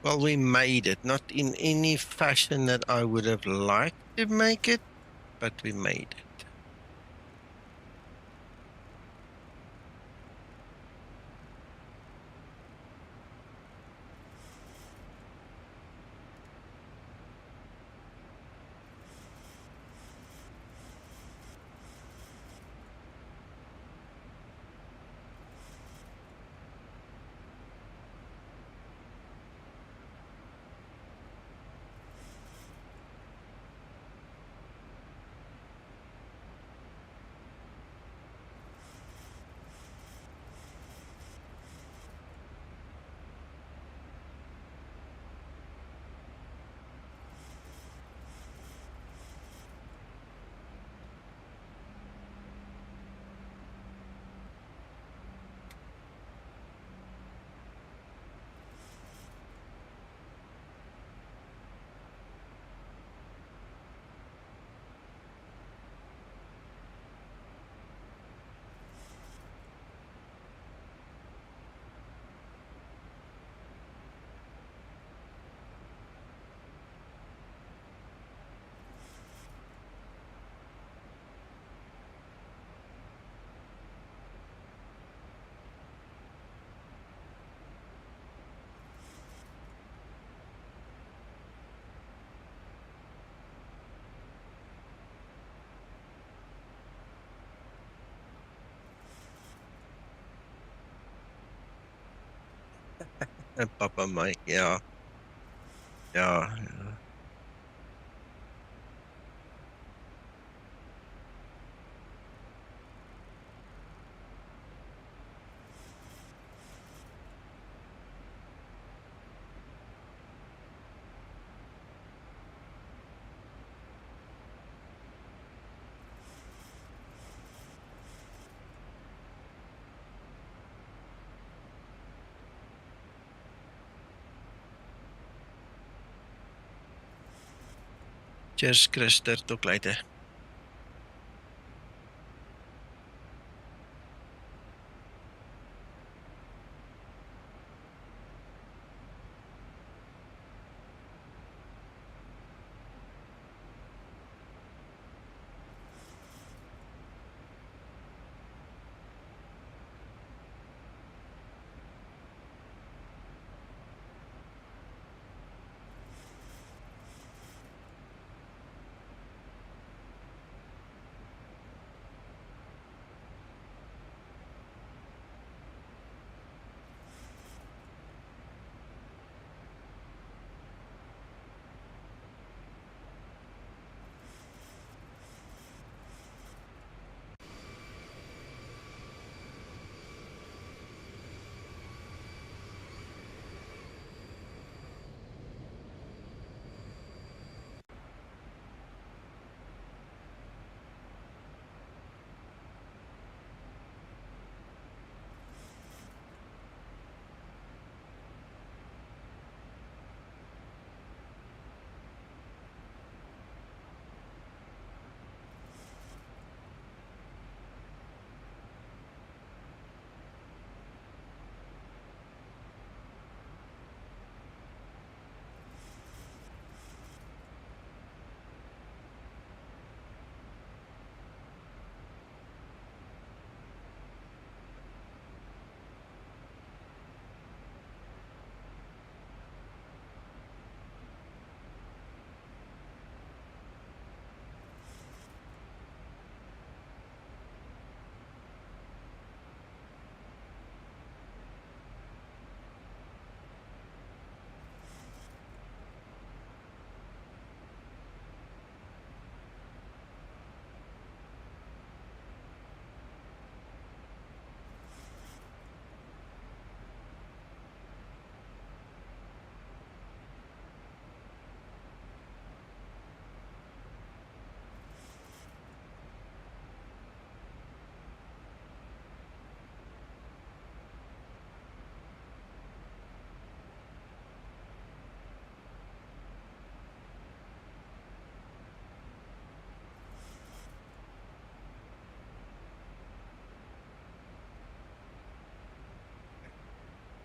Well, we made it, not in any fashion that I would have liked to make it, but we made it. Papa Mike, yeah. Yeah. Cheers, Christer. Tot later.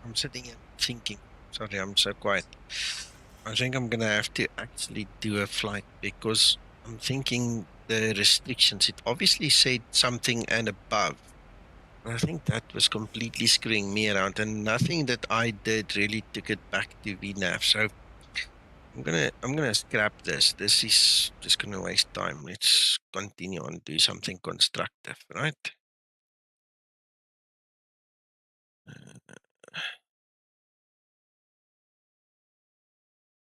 I'm sitting here thinking. Sorry, I'm so quiet. I think I'm gonna have to actually do a flight because I'm thinking the restrictions. It obviously said something and above. I think that was completely screwing me around, and nothing that I did really took it back to VNAV. So I'm gonna scrap this. This is just gonna waste time. Let's continue on, do something constructive, right?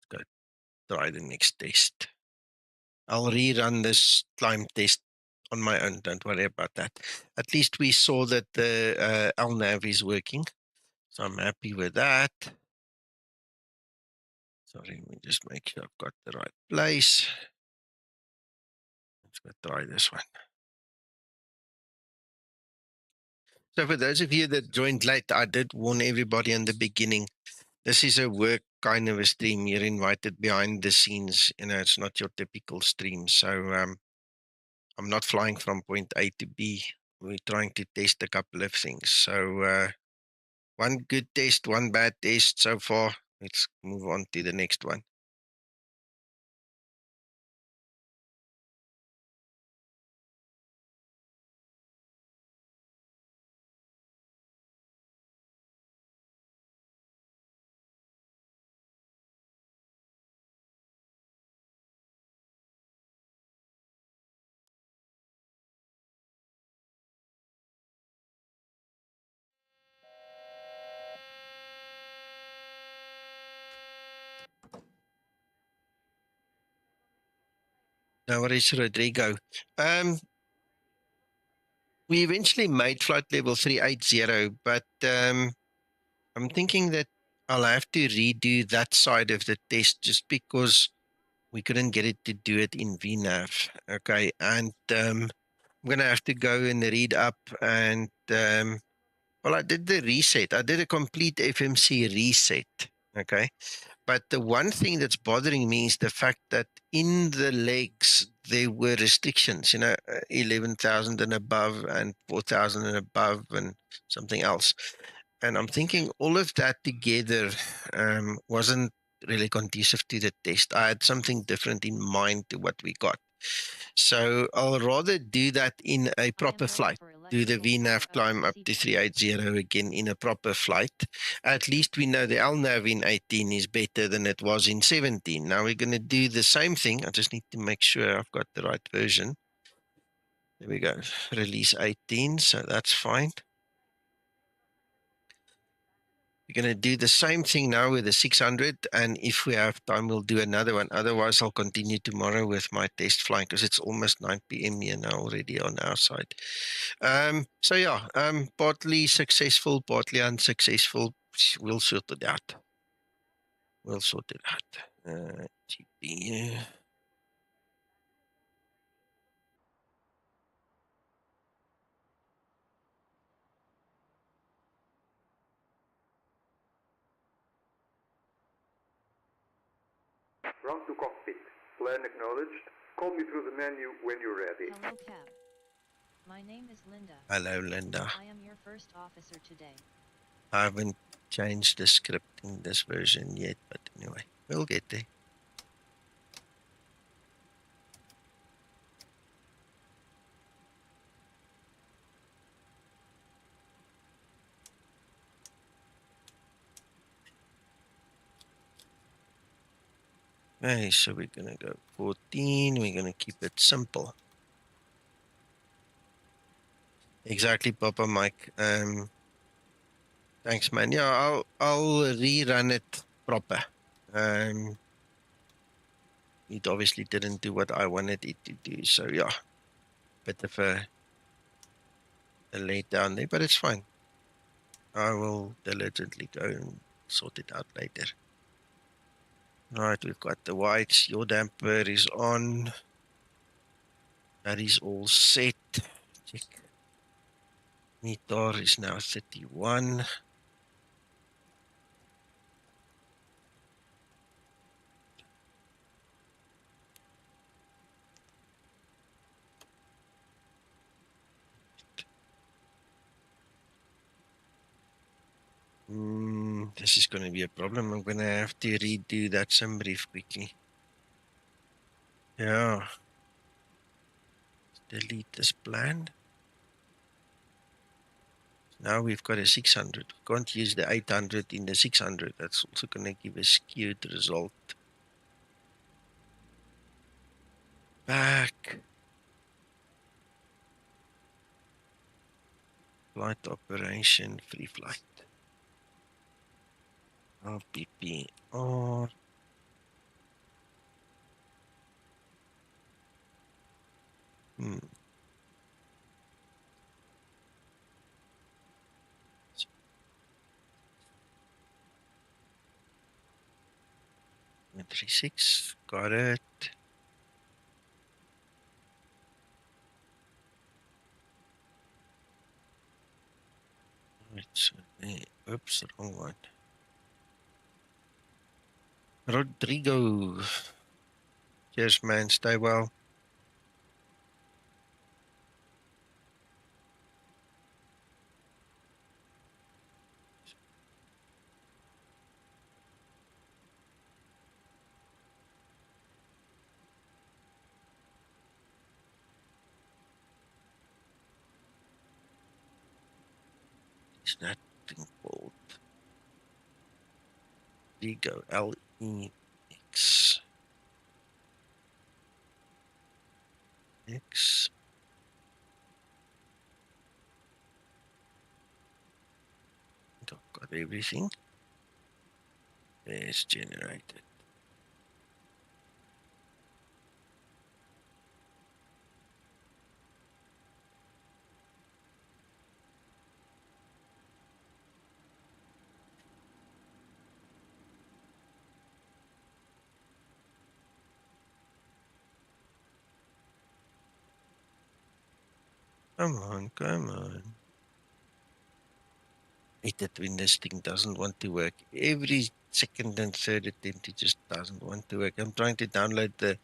Go try the next test. I'll rerun this climb test on my own. Don't worry about that. At least we saw that the LNAV is working, so I'm happy with that. Sorry, let me just make sure I've got the right place. Let's go try this one. So for those of you that joined late, I did warn everybody in the beginning. This is a work kind of a stream. You're invited behind the scenes. You know, it's not your typical stream. So I'm not flying from point A to B. We're trying to test a couple of things. So one good test, one bad test so far. Let's move on to the next one. No worries, Rodrigo. We eventually made flight level 380, but I'm thinking that I'll have to redo that side of the test just because we couldn't get it to do it in VNAV. Okay, and I'm going to have to go and read up and, well, I did the reset. I did a complete FMC reset. Okay. But the one thing that's bothering me is the fact that in the legs, there were restrictions, 11,000 and above and 4,000 and above and something else. And I'm thinking all of that together wasn't really conducive to the test. I had something different in mind to what we got. So I'll rather do that in a proper flight. Do the VNAV climb up to 380 again in a proper flight. At least we know the LNAV in 18 is better than it was in 17. Now we're going to do the same thing. I just need to make sure I've got the right version. There we go. Release 18, so that's fine. We're going to do the same thing now with the 600, and if we have time, we'll do another one. Otherwise, I'll continue tomorrow with my test flying because it's almost 9 p.m. here now already on our side. So yeah, partly successful, partly unsuccessful. We'll sort it out. We'll sort it out. GPU. Round to cockpit. Plan acknowledged. Call me through the menu when you're ready. Hello, Cap. My name is Linda. Hello, Linda. I am your first officer today. I haven't changed the script in this version yet, but anyway, we'll get there. Okay, so we're going to go 14. We're going to keep it simple. Exactly, Papa Mike. Thanks, man. Yeah, I'll rerun it proper. It obviously didn't do what I wanted it to do. So yeah, bit of a letdown there, but it's fine. I will diligently go and sort it out later. All right, we've got the whites. Your damper is on. That is all set. Check. Meter is now 31. This is going to be a problem. I'm going to have to redo that sim brief quickly. Yeah. Delete this plan. Now we've got a 600. We can't use the 800 in the 600. That's also going to give a skewed result. Back. Flight operation, free flight. LPPR. Three six, got it. Oops, wrong one. Rodrigo. Cheers, man. Stay well. Is that thing called Rodrigo? LEX. X. I've got everything. It's generated. Come on, come on. Hate it when this thing doesn't want to work. Every second and third attempt, it just doesn't want to work. I'm trying to download the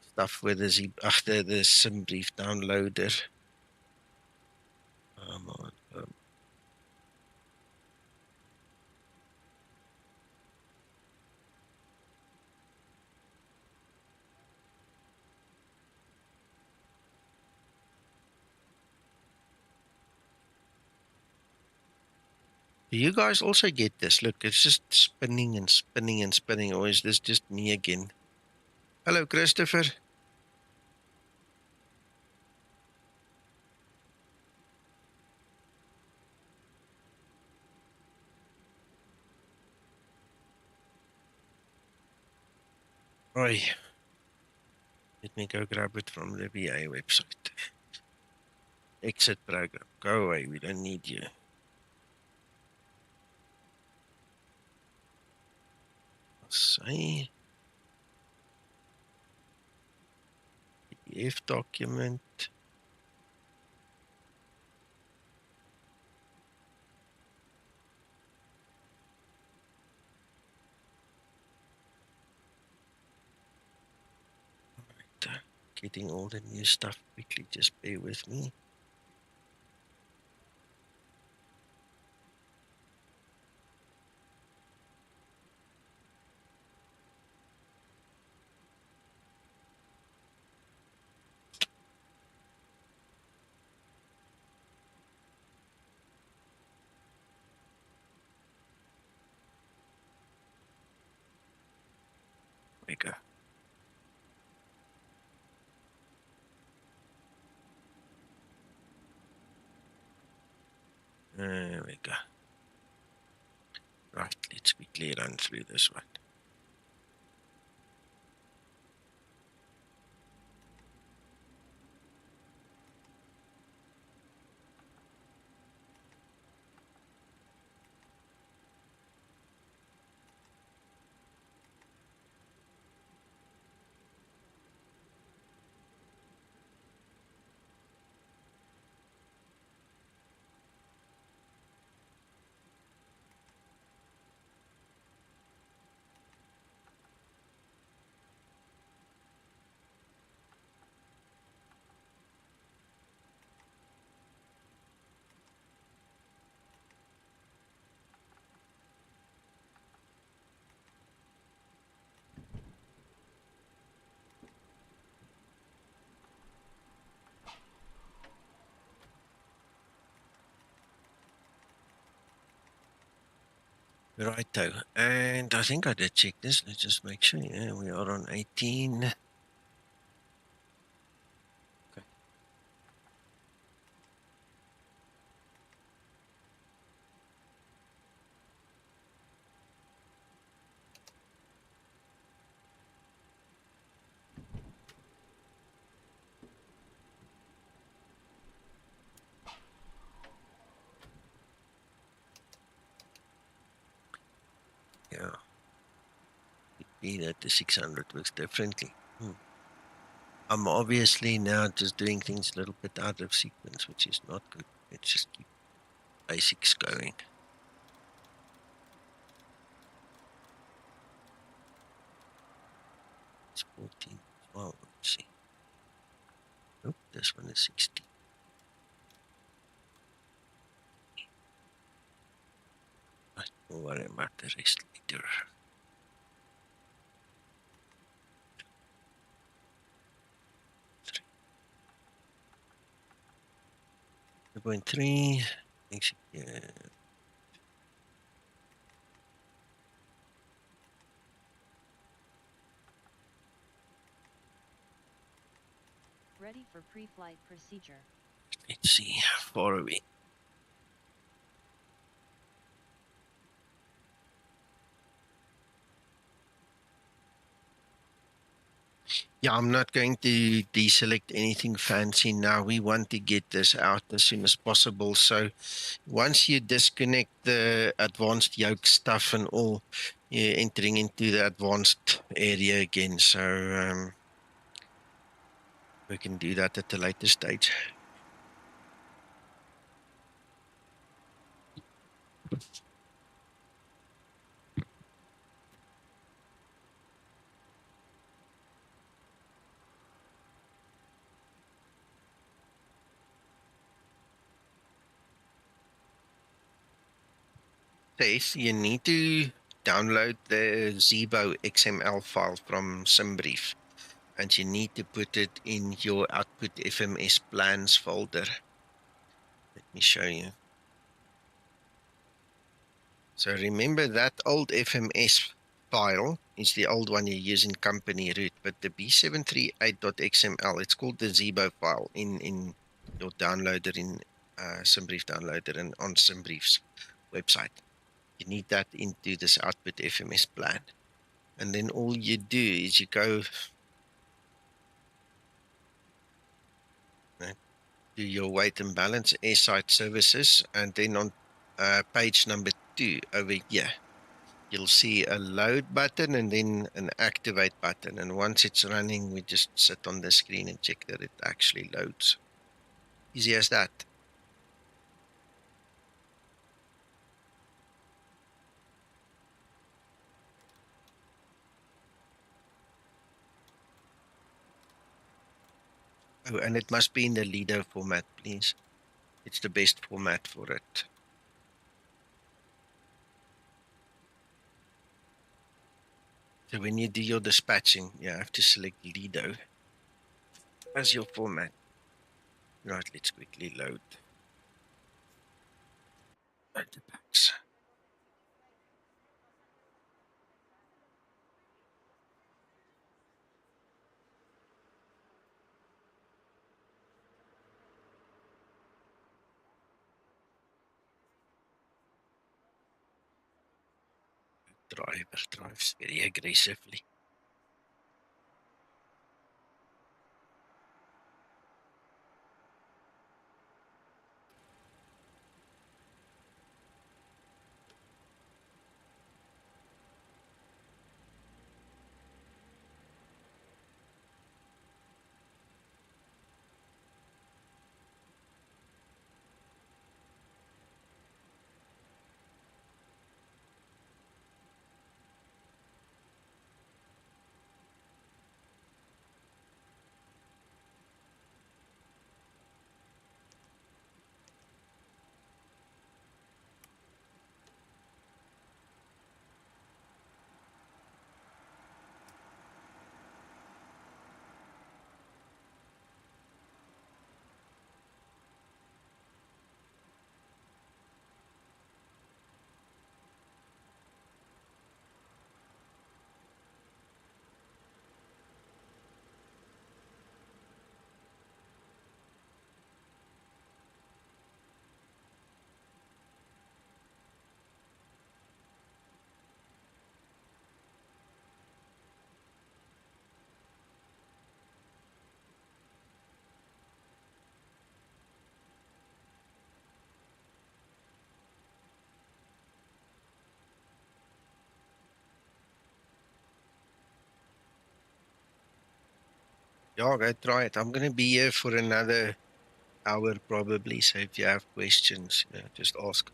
stuff with the the SimBrief downloader. Come on, come. Do you guys also get this? Look, it's just spinning and spinning and spinning. Or is this just me again? Hello, Christopher. Oi. Let me go grab it from the VA website. Exit program. Go away. We don't need you. Say. PDF document. Right. Getting all the new stuff quickly. Just bear with me. There we go. There we go. Right, let's quickly run through this one. Righto, and I think I did check this. Let's just make sure. Yeah, we are on 18. Okay. Yeah. Be that the 600 works differently. I'm obviously now just doing things a little bit out of sequence, which is not good. Let's just keep basics going. It's 14 as well. Let's see. Nope, this one is 16. Right, don't worry about the rest later. 2.3. Ready for pre-flight procedure. Let's see, how far are we? Yeah, I'm not going to deselect anything fancy now. We want to get this out as soon as possible. So once you disconnect the advanced yoke stuff and all, you're entering into the advanced area again. So we can do that at a later stage. Says you need to download the Zibo XML file from Simbrief, and you need to put it in your output FMS plans folder. Let me show you. So remember that old FMS file is the old one you use in company root, but the b738.xml, it's called the Zibo file in your downloader in Simbrief downloader and on Simbrief's website. You need that into this output FMS plan. And then all you do is you go do your weight and balance airside services, and then on page number 2 over here, you'll see a load button and then an activate button. And once it's running, we just sit on the screen and check that it actually loads. Easy as that. Oh, and it must be in the Lido format, please. It's the best format for it. So when you do your dispatching, you have to select Lido as your format. Right, let's quickly load the packs. Driver drives very aggressively. Yeah, go try it. I'm going to be here for another hour probably. So if you have questions, just ask.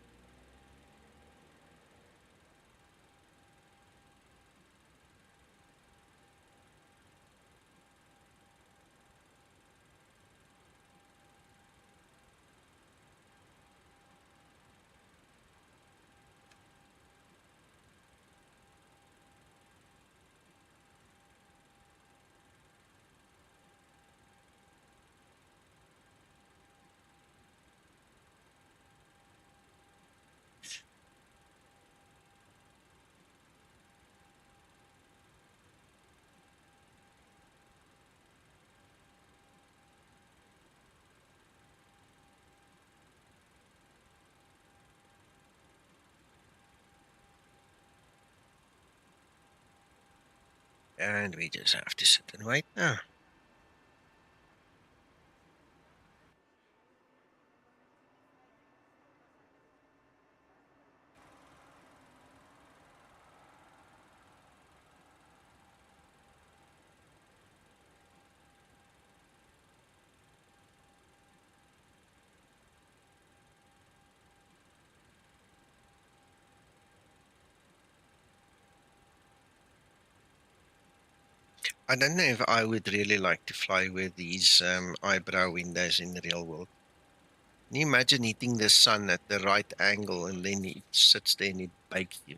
And we just have to sit and wait now. I don't know if I would really like to fly with these eyebrow windows in the real world. Can you imagine hitting the sun at the right angle and then it sits there and it bakes you?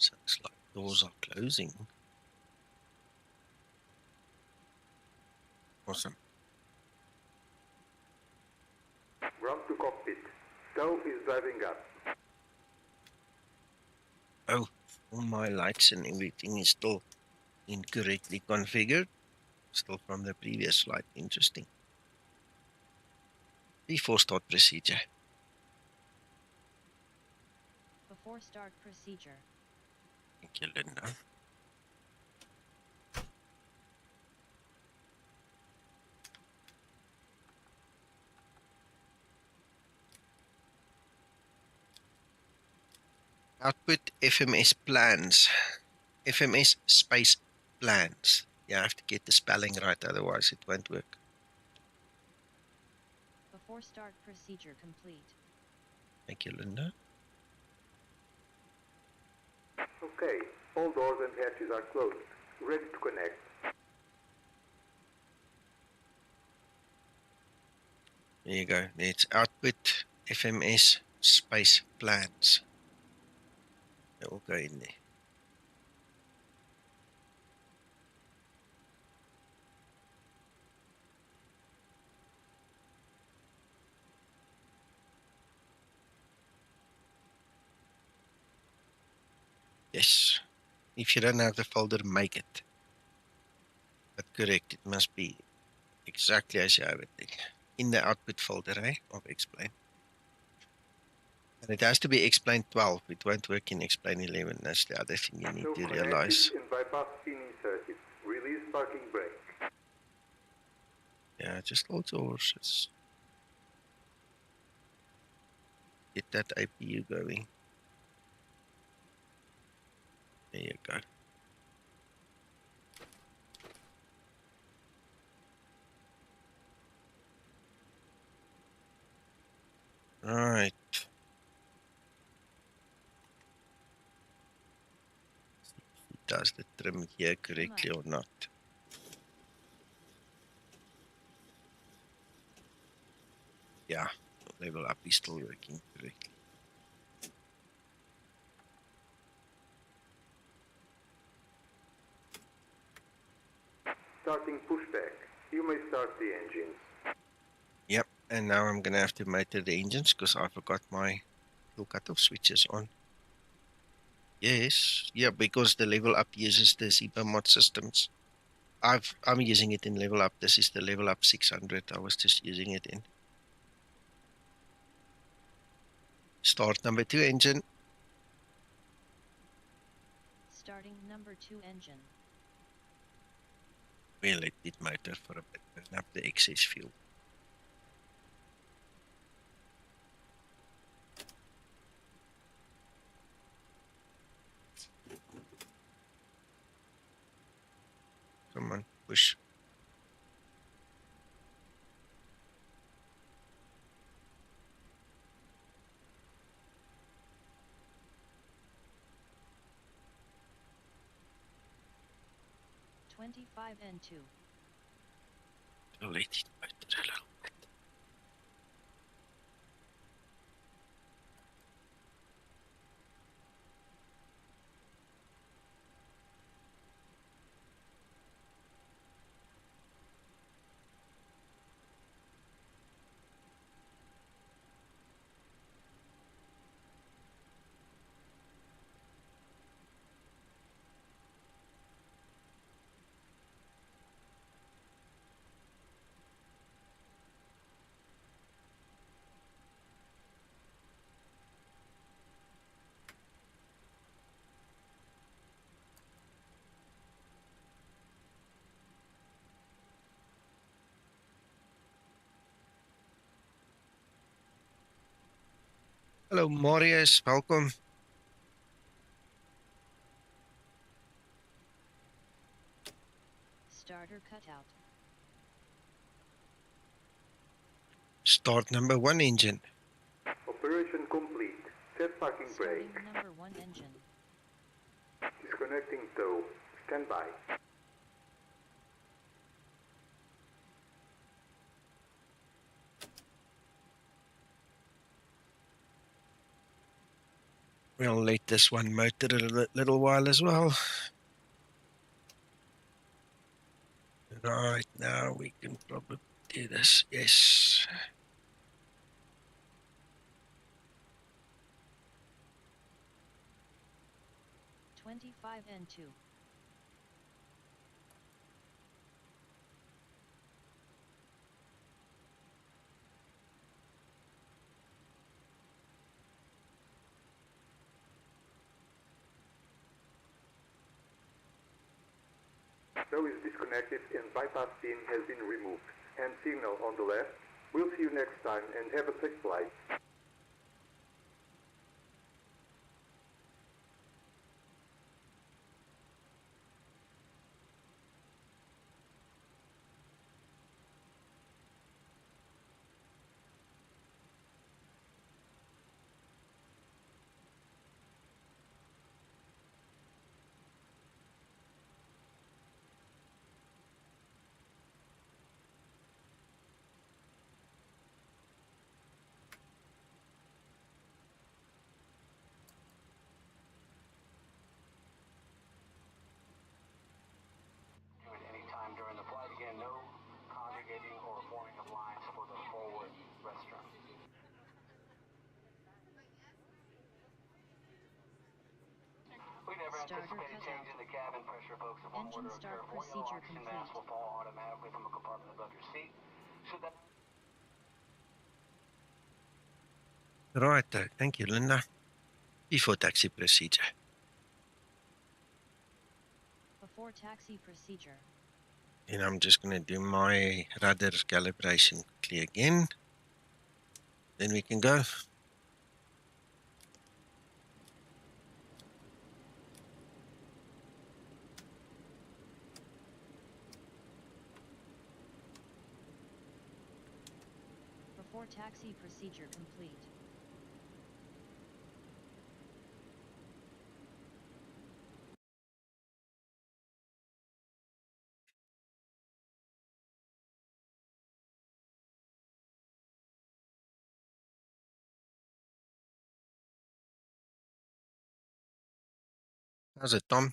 Sounds like doors are closing. Awesome. Ground to cockpit. Stow is driving up. Oh, all my lights and everything is still incorrectly configured. Still from the previous slide. Interesting. Before start procedure. Before start procedure. Thank you, Linda. Output FMS plans. FMS space plans. You have to get the spelling right, otherwise it won't work. Before start procedure complete. Thank you, Linda. Okay, all doors and hatches are closed. Ready to connect. There you go. It's output FMS space plans. It will go in there. Yes. If you don't have the folder, make it. But correct, it must be exactly as you have it there. In the output folder, of explain. And it has to be explain 12. It won't work in explain 11. That's the other thing you need So to connected realize. and bypass spinning circuit. Release parking brake. Yeah, just hold your horses. Get that APU going. There you go. All right. Does the trim here correctly or not? Yeah, level up is still working correctly. Starting pushback. You may start the engines. Yep, and now I'm gonna have to motor the engines because I forgot my fuel cutoff switches on. Yes, yeah, because the level up uses the Zibomod systems. I'm using it in level up. This is the level up 600. I was just using it in. Start number 2 engine. Starting number 2 engine. We'll let it motor for a bit, burn up the excess fuel. Come on, push. and 2. Let it motor a little bit. Hallo Marius, welkom. Starter cutout. Start number 1 engine. Operation complete. Set parking Starting brake. number 1 engine. Disconnecting tow. Stand by. We'll let this one motor a little while as well. Right, now we can probably do this. Yes. 25 N2. Tow is disconnected and bypass pin has been removed. And signal on the left. We'll see you next time and have a safe flight. At any time during the flight, again, no congregating or forming of lines for the forward restroom. We never Starter anticipated cutout. changing the cabin pressure, folks. If one were Engine to start occur, your procedure oxygen complete. mask will fall automatically from a compartment above your seat. Should that Right, thank you, Linda. Before taxi procedure. Before taxi procedure. And I'm just going to do my rudder calibration quickly again. Then we can go. Before taxi procedure complete. How's it, Tom?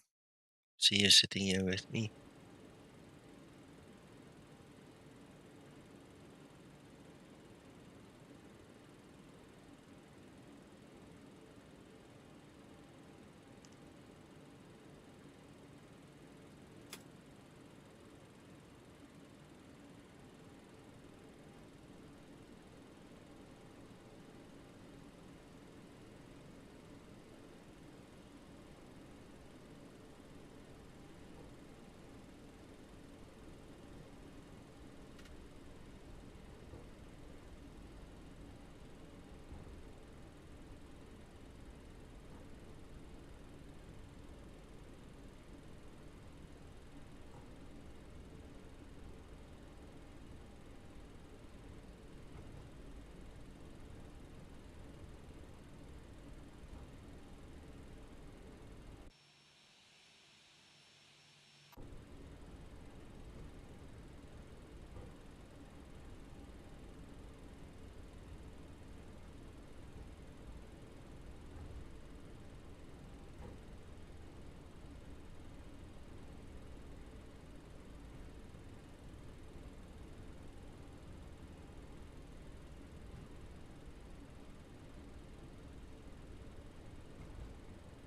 See you sitting here with me.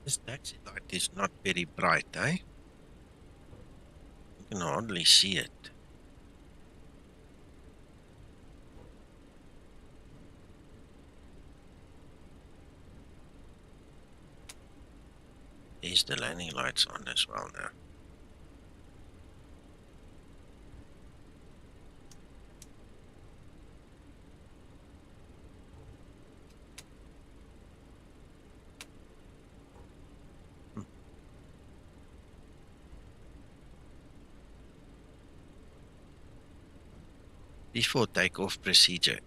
This taxi light is not very bright, eh? You can hardly see it. There's the landing lights on as well now. Before takeoff procedure.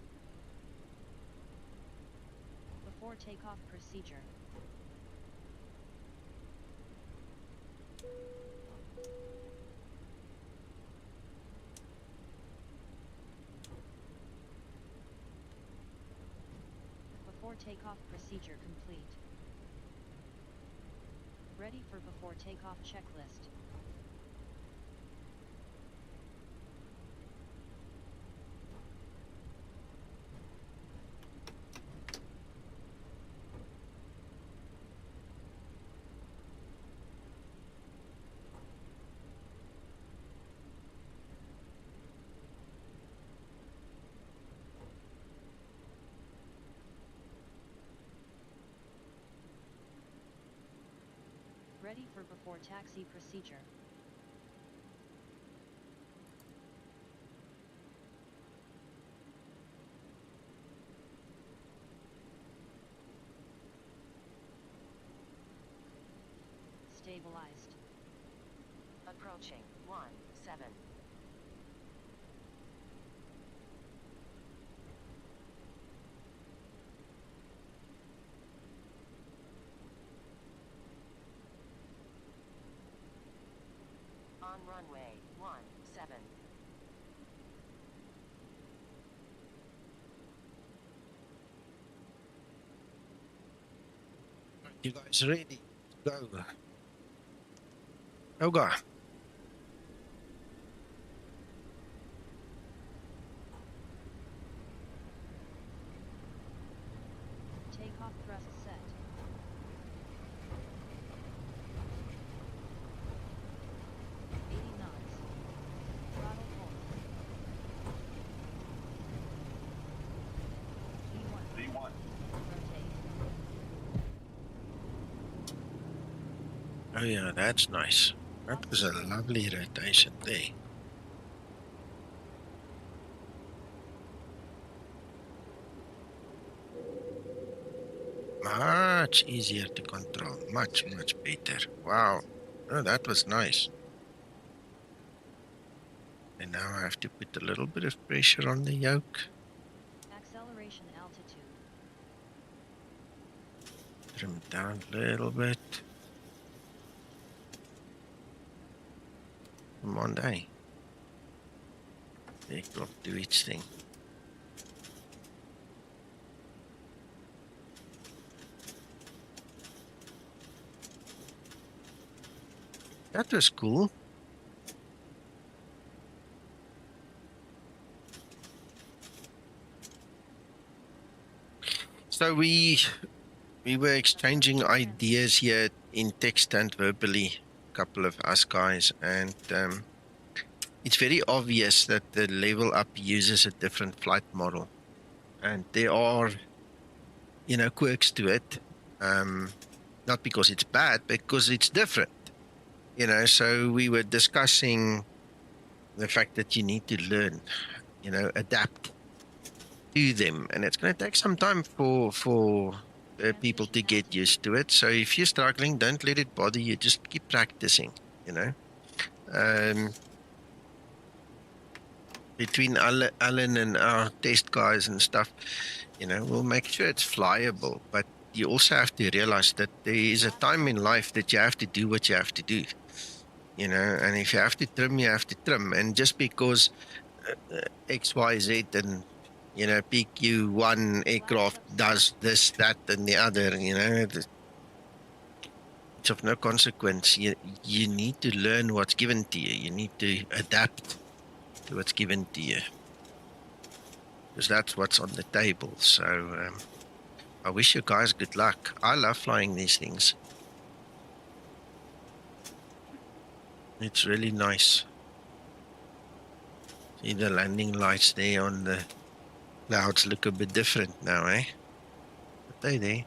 Before takeoff procedure. Before takeoff procedure complete. Ready for before takeoff checklist. Ready for before taxi procedure. Stabilized. Approaching 1-7. On runway 17. You guys ready? Go. Oh God. Takeoff thrust set. Throttle hold. V1. Rotate. Oh yeah, that's nice. That was a lovely rotation there. Much easier to control. Much better. Wow. Oh, that was nice. And now I have to put a little bit of pressure on the yoke. Acceleration altitude. Trim it down a little bit. Come on, day. Aircraft do its thing. That was cool. So we were exchanging ideas here in text and verbally, a couple of us guys, and it's very obvious that the LevelUp uses a different flight model, and there are, you know, quirks to it. Not because it's bad, because it's different. You know, so we were discussing the fact that you need to learn, you know, adapt to them, and it's going to take some time for people to get used to it. So if you're struggling, don't let it bother you. Just keep practicing, you know. Between Alan and our test guys and stuff, you know, we'll make sure it's flyable, but you also have to realize that there is a time in life that you have to do what you have to do, you know, and if you have to trim, you have to trim. And just because XYZ and, you know, PQ1 aircraft does this, that, and the other, you know, it's of no consequence. You need to learn what's given to you. You need to adapt to what's given to you, because that's what's on the table. So I wish you guys good luck. I love flying these things. It's really nice. See the landing lights there on the clouds look a bit different now, eh? But they there.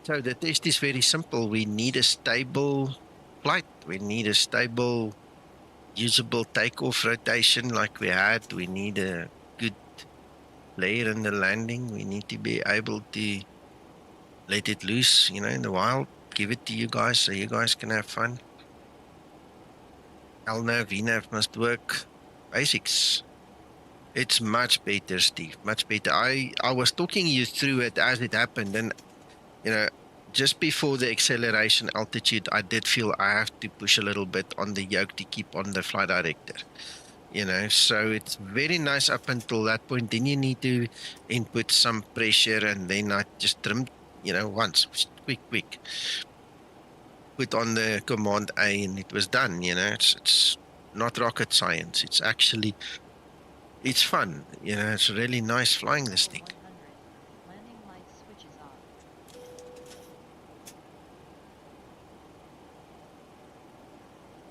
So the test is very simple. We need a stable flight. We need a stable, usable takeoff rotation like we had. We need a good layer in the landing. We need to be able to let it loose, you know, in the wild, give it to you guys so you guys can have fun. LNAV, VNAV must work. Basics. It's much better, Steve. Much better. I was talking you through it as it happened, and you know, just before the acceleration altitude, I did feel I have to push a little bit on the yoke to keep on the flight director. You know, so it's very nice up until that point. Then you need to input some pressure, and then I just trimmed, you know, once, quick. Put on the command A, and it was done. You know, it's not rocket science. It's actually, it's fun. You know, it's really nice flying this thing. 100. Landing lights switches off.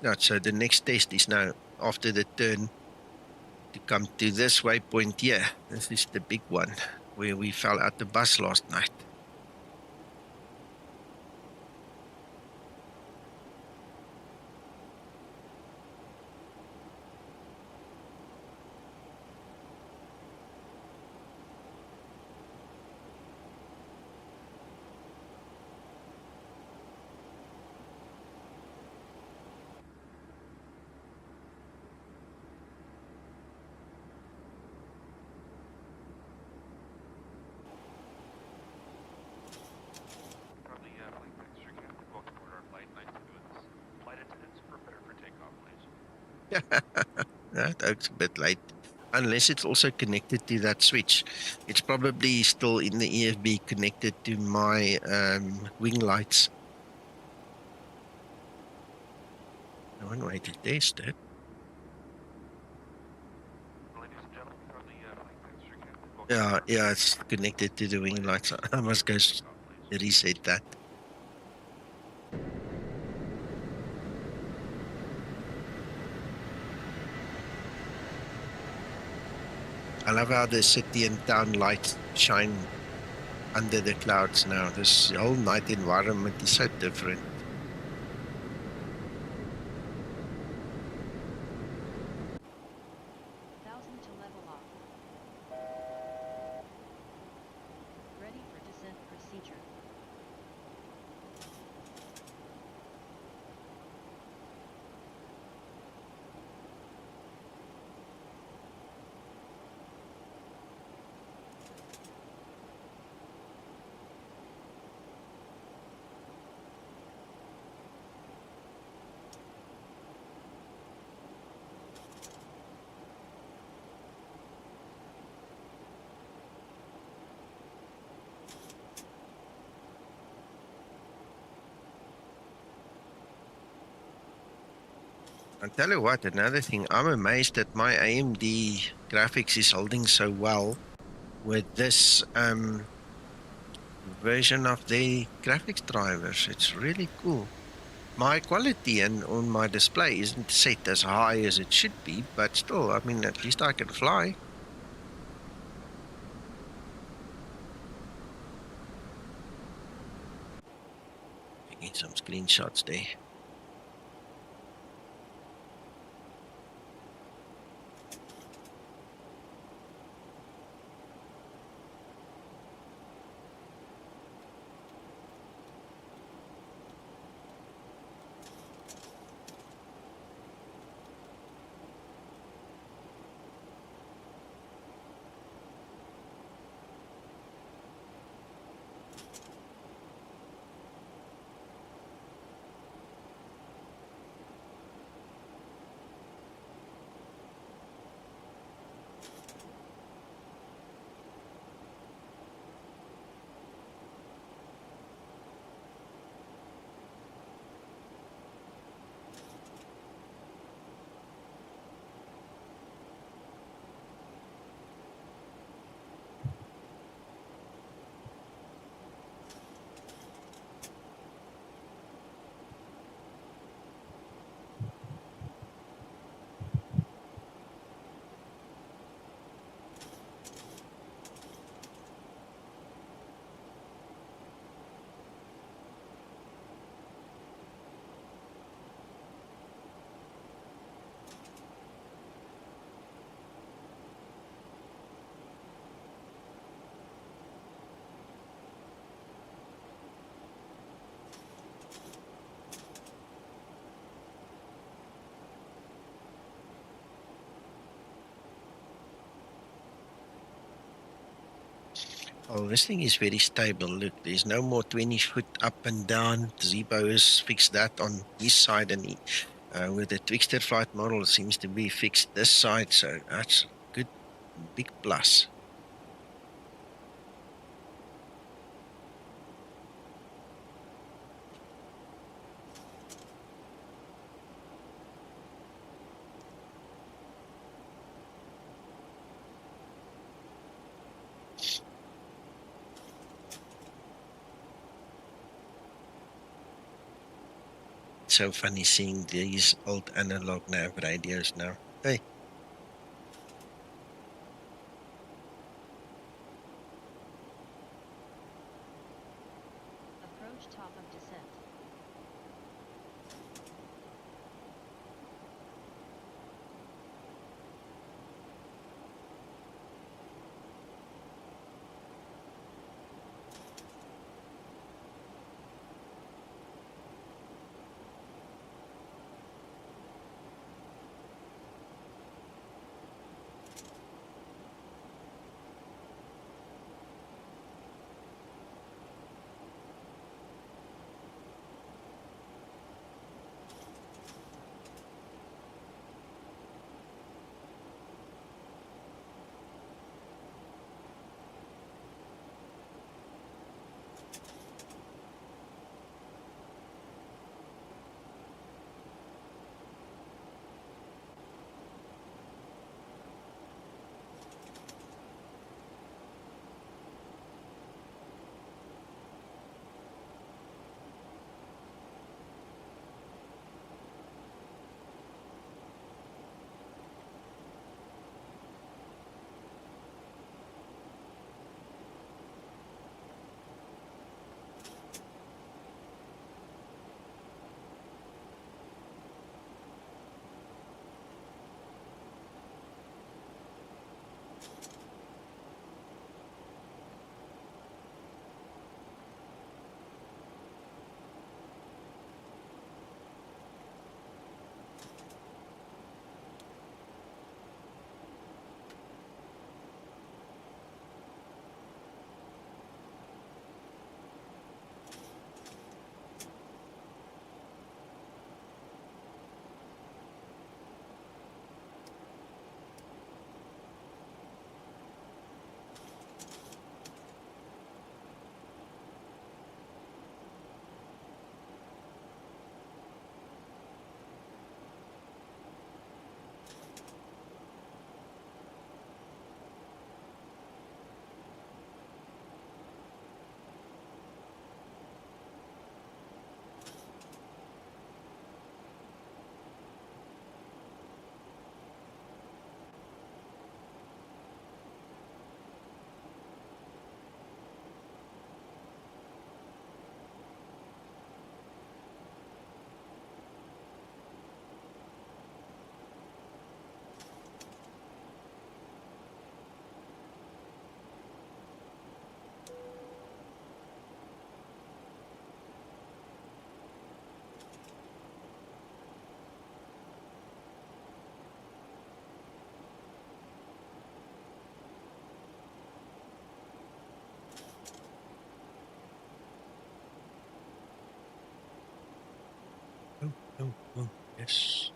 Yeah, so the next test is now after the turn to come to this waypoint here. This is the big one where we fell out the bus last night. That looks a bit late. Unless it's also connected to that switch. It's probably still in the EFB connected to my wing lights. One way to test it. Yeah, it's connected to the wing lights. I must go reset that. I love how the city and town lights shine under the clouds now. This whole night environment is so different. 1000 to level off. Ready for descent procedure. I'll tell you what, another thing, I'm amazed that my AMD graphics is holding so well with this version of the graphics drivers. It's really cool. My quality and on my display isn't set as high as it should be, but still, I mean, at least I can fly. Taking some screenshots there. Oh, this thing is very stable. Look, there's no more 20 foot up and down. Zibo has fixed that on his side, and he, with the Twixter flight model, it seems to be fixed this side. So that's a good, big plus. So funny seeing these old analog nav radios now. Hey. Approach top of descent. Oh, yes.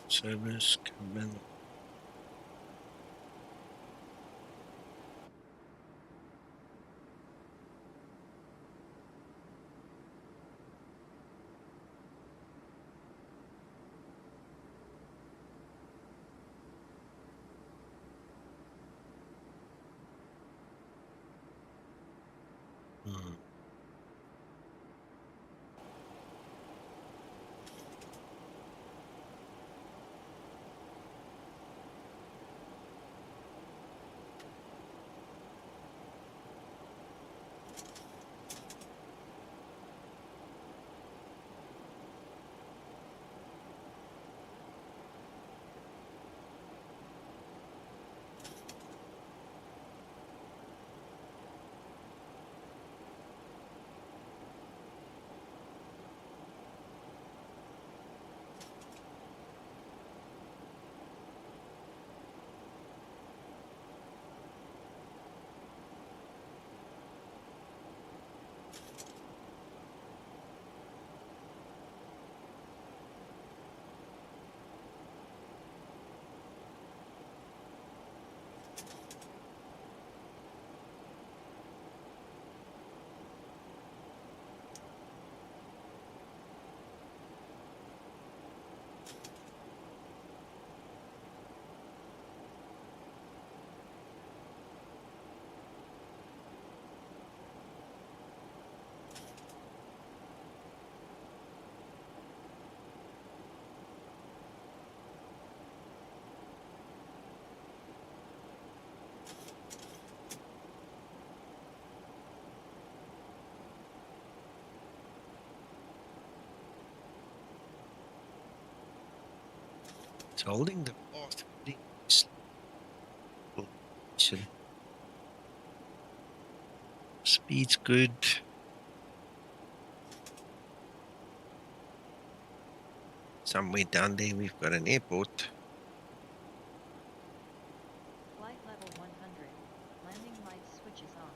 Service command. holding the path pretty nicely. Speed's good. Somewhere down there we've got an airport. Flight level 100. Landing lights switches on.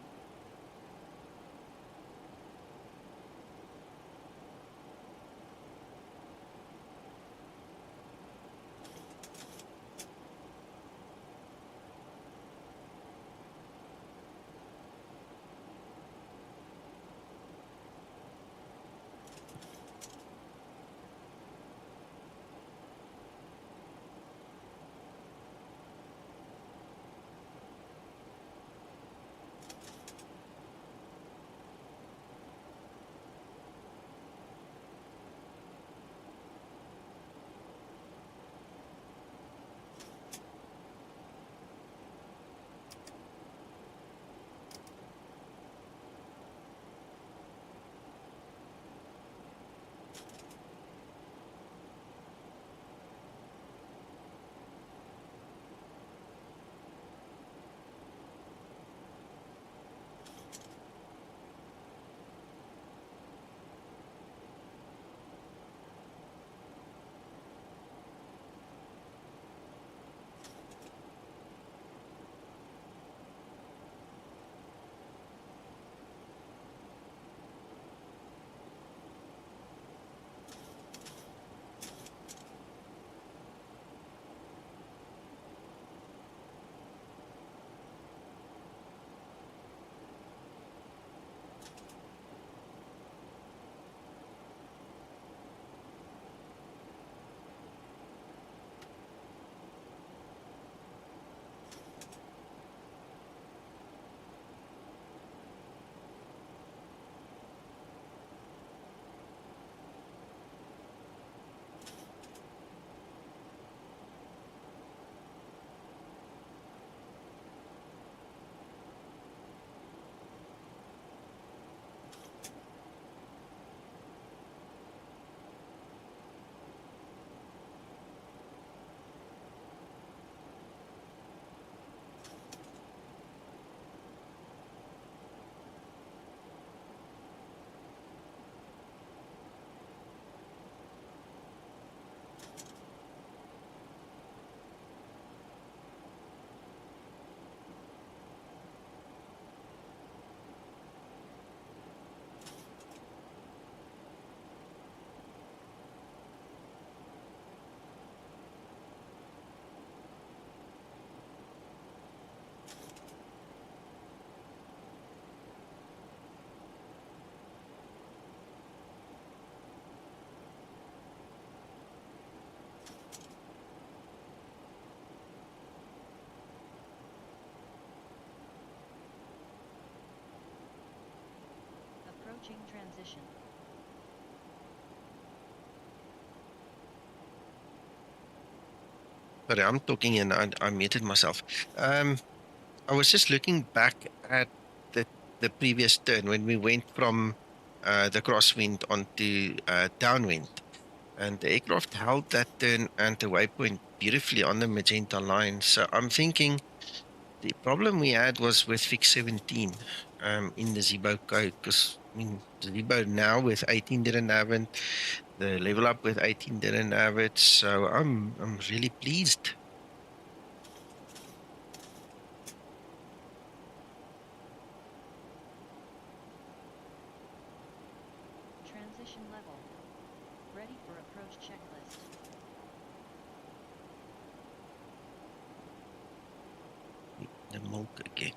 Approaching transition. Sorry, I'm talking and I muted myself. I was just looking back at the previous turn when we went from the crosswind onto downwind. And the aircraft held that turn and the waypoint beautifully on the magenta line. So I'm thinking the problem we had was with fix 17 in the Zibo code, because I mean the Zibo now with 18 didn't have it, the level up with 18 didn't have it. So I'm really pleased. Transition level. Ready for approach checklist. The milk again.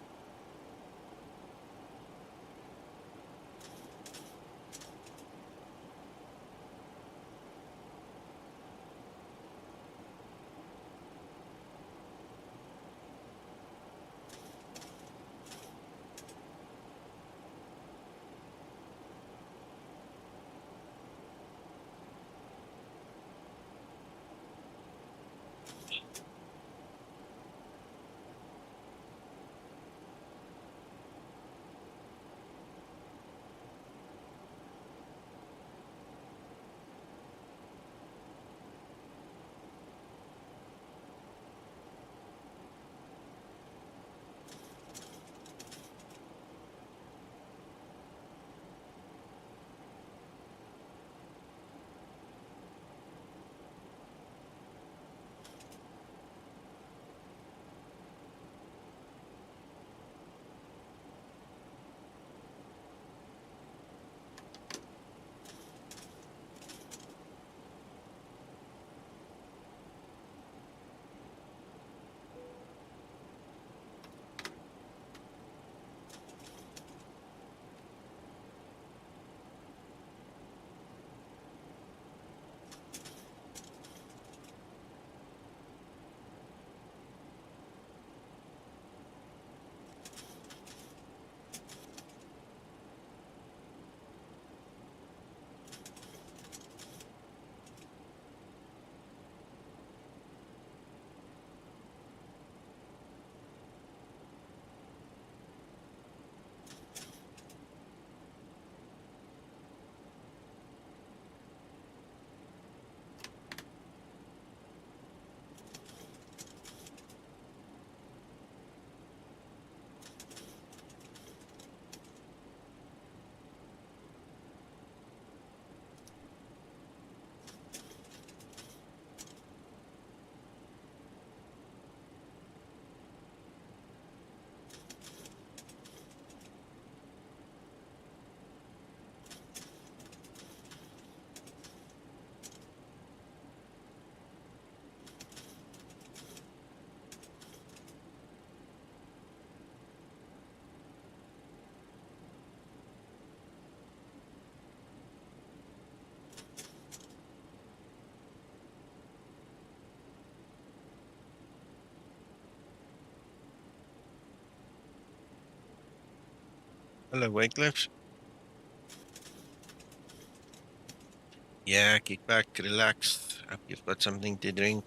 Hello, Wycliffe. Yeah, kick back, relax. Hope you've got something to drink.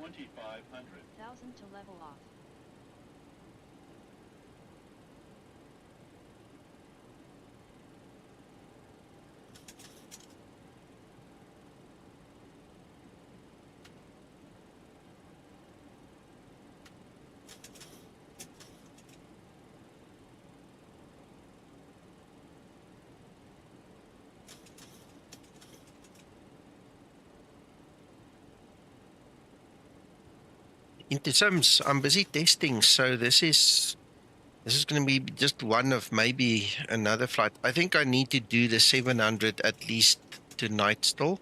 $2,500. 1,000 to level off. Into Sims, I'm busy testing, so this is going to be just one of maybe another flight. I think I need to do the 700 at least tonight still.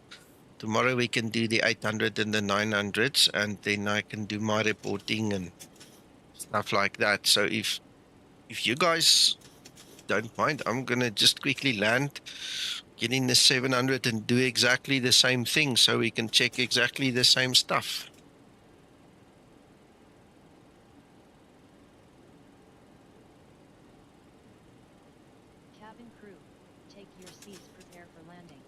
Tomorrow we can do the 800 and the 900s, and then I can do my reporting and stuff like that. So if you guys don't mind, I'm gonna just quickly land, get in the 700 and do exactly the same thing, so we can check exactly the same stuff. Cabin crew, take your seats, prepare for landing.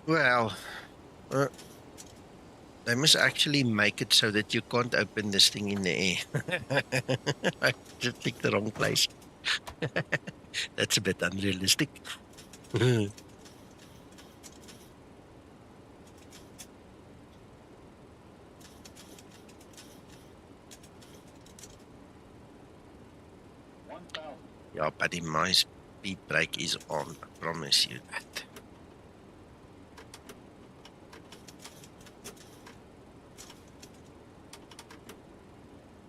Well, they must actually make it so that you can't open this thing in the air. I just clicked the wrong place. That's a bit unrealistic. Yeah, buddy, my speed brake is on. I promise you that.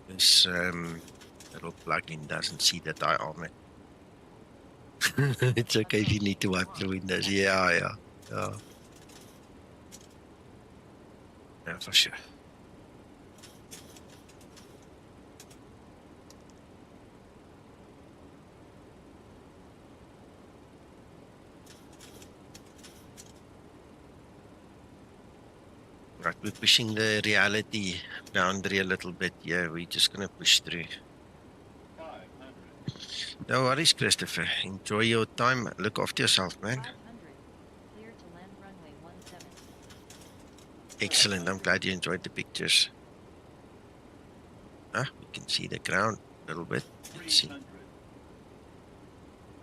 This little plugin doesn't see that I on it. It's okay if you need to wipe the windows. Yeah, for sure. Right, we're pushing the reality boundary a little bit. Yeah, we're just gonna push through. 500. No worries, Christopher. Enjoy your time. Look after yourself, man. 500. Clear to land runway 17. Excellent. I'm glad you enjoyed the pictures. We can see the ground a little bit. Let's see.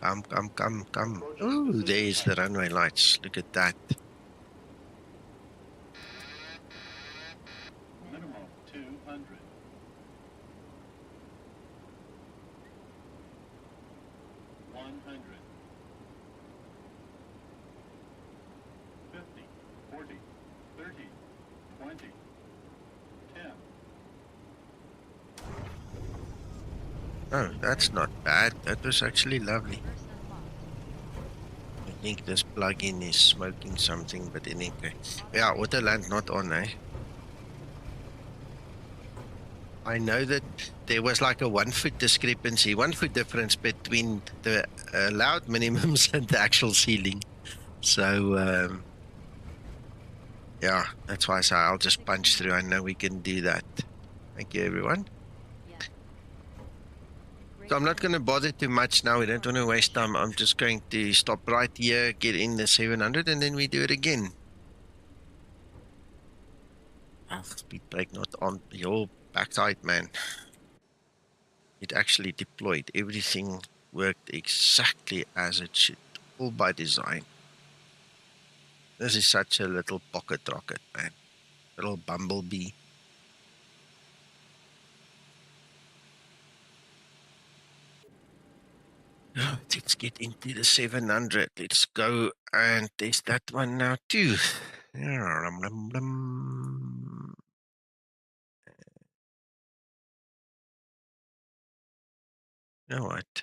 300. Come. Oh, there's the runway lights. Look at that. Minimum 200. 100. 50, 40, 30, 20, 10. Oh, that's not bad. That was actually lovely. Reverse unlocked. I think this plugin is smoking something, but anyway. Yeah, Autoland not on, eh? I know that there was like a 1 foot discrepancy, 1 foot difference between the allowed minimums and the actual ceiling. So, yeah, that's why I say I'll just punch through. I know we can do that. Thank you, everyone. So I'm not going to bother too much now. We don't want to waste time. I'm just going to stop right here, get in the 700, and then we do it again. Speed brake not on your backside, man. It actually deployed. Everything worked exactly as it should, all by design. This is such a little pocket rocket, man. Little bumblebee. Let's get into the 700. Let's go and test that one now too. You know what?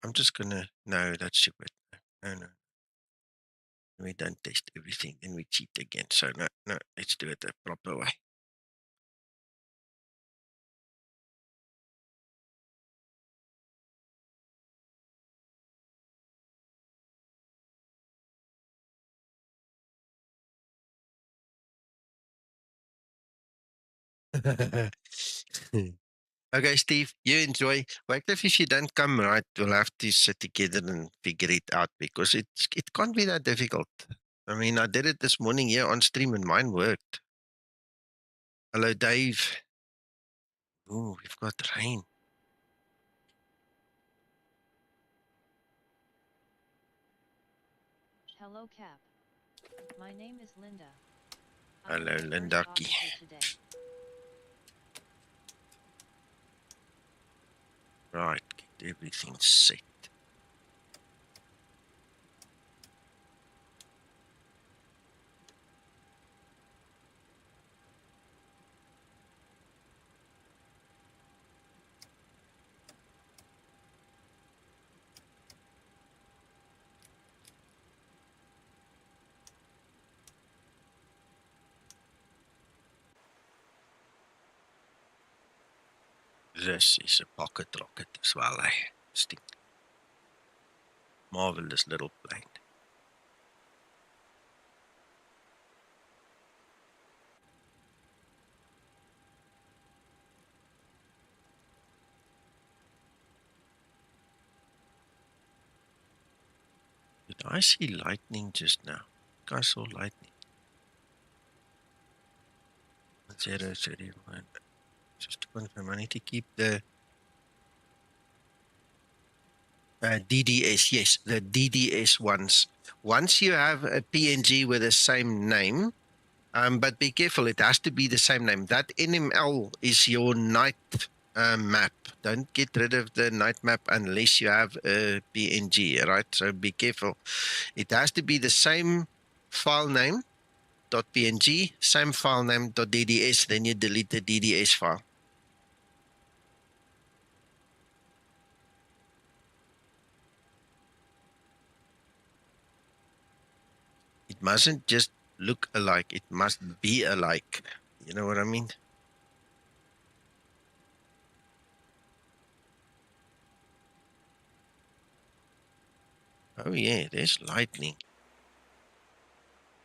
I'm just gonna, no, that's stupid. No. We don't test everything, then we cheat again. So no, let's do it the proper way. Okay, Steve, you enjoy. Wait, if you don't come right, we'll have to sit together and figure it out because it can't be that difficult. I mean, I did it this morning here on stream and mine worked. Hello, Dave. Oh, we've got rain. Hello, Cap. My name is Linda. Hello, Lindaki. Right, get everything set. This is a pocket rocket as well, eh? Stink. Marvelous little plane. Did I see lightning just now? I think I saw lightning. 031. Just to confirm, I need to keep the DDS. Yes, the DDS ones. Once you have a PNG with the same name, but be careful, it has to be the same name. That NML is your night map. Don't get rid of the night map unless you have a PNG, right? So be careful. It has to be the same file name .png, same file name .dds, then you delete the DDS file. It mustn't just look alike, it must be alike. You know what I mean? Oh yeah, there's lightning.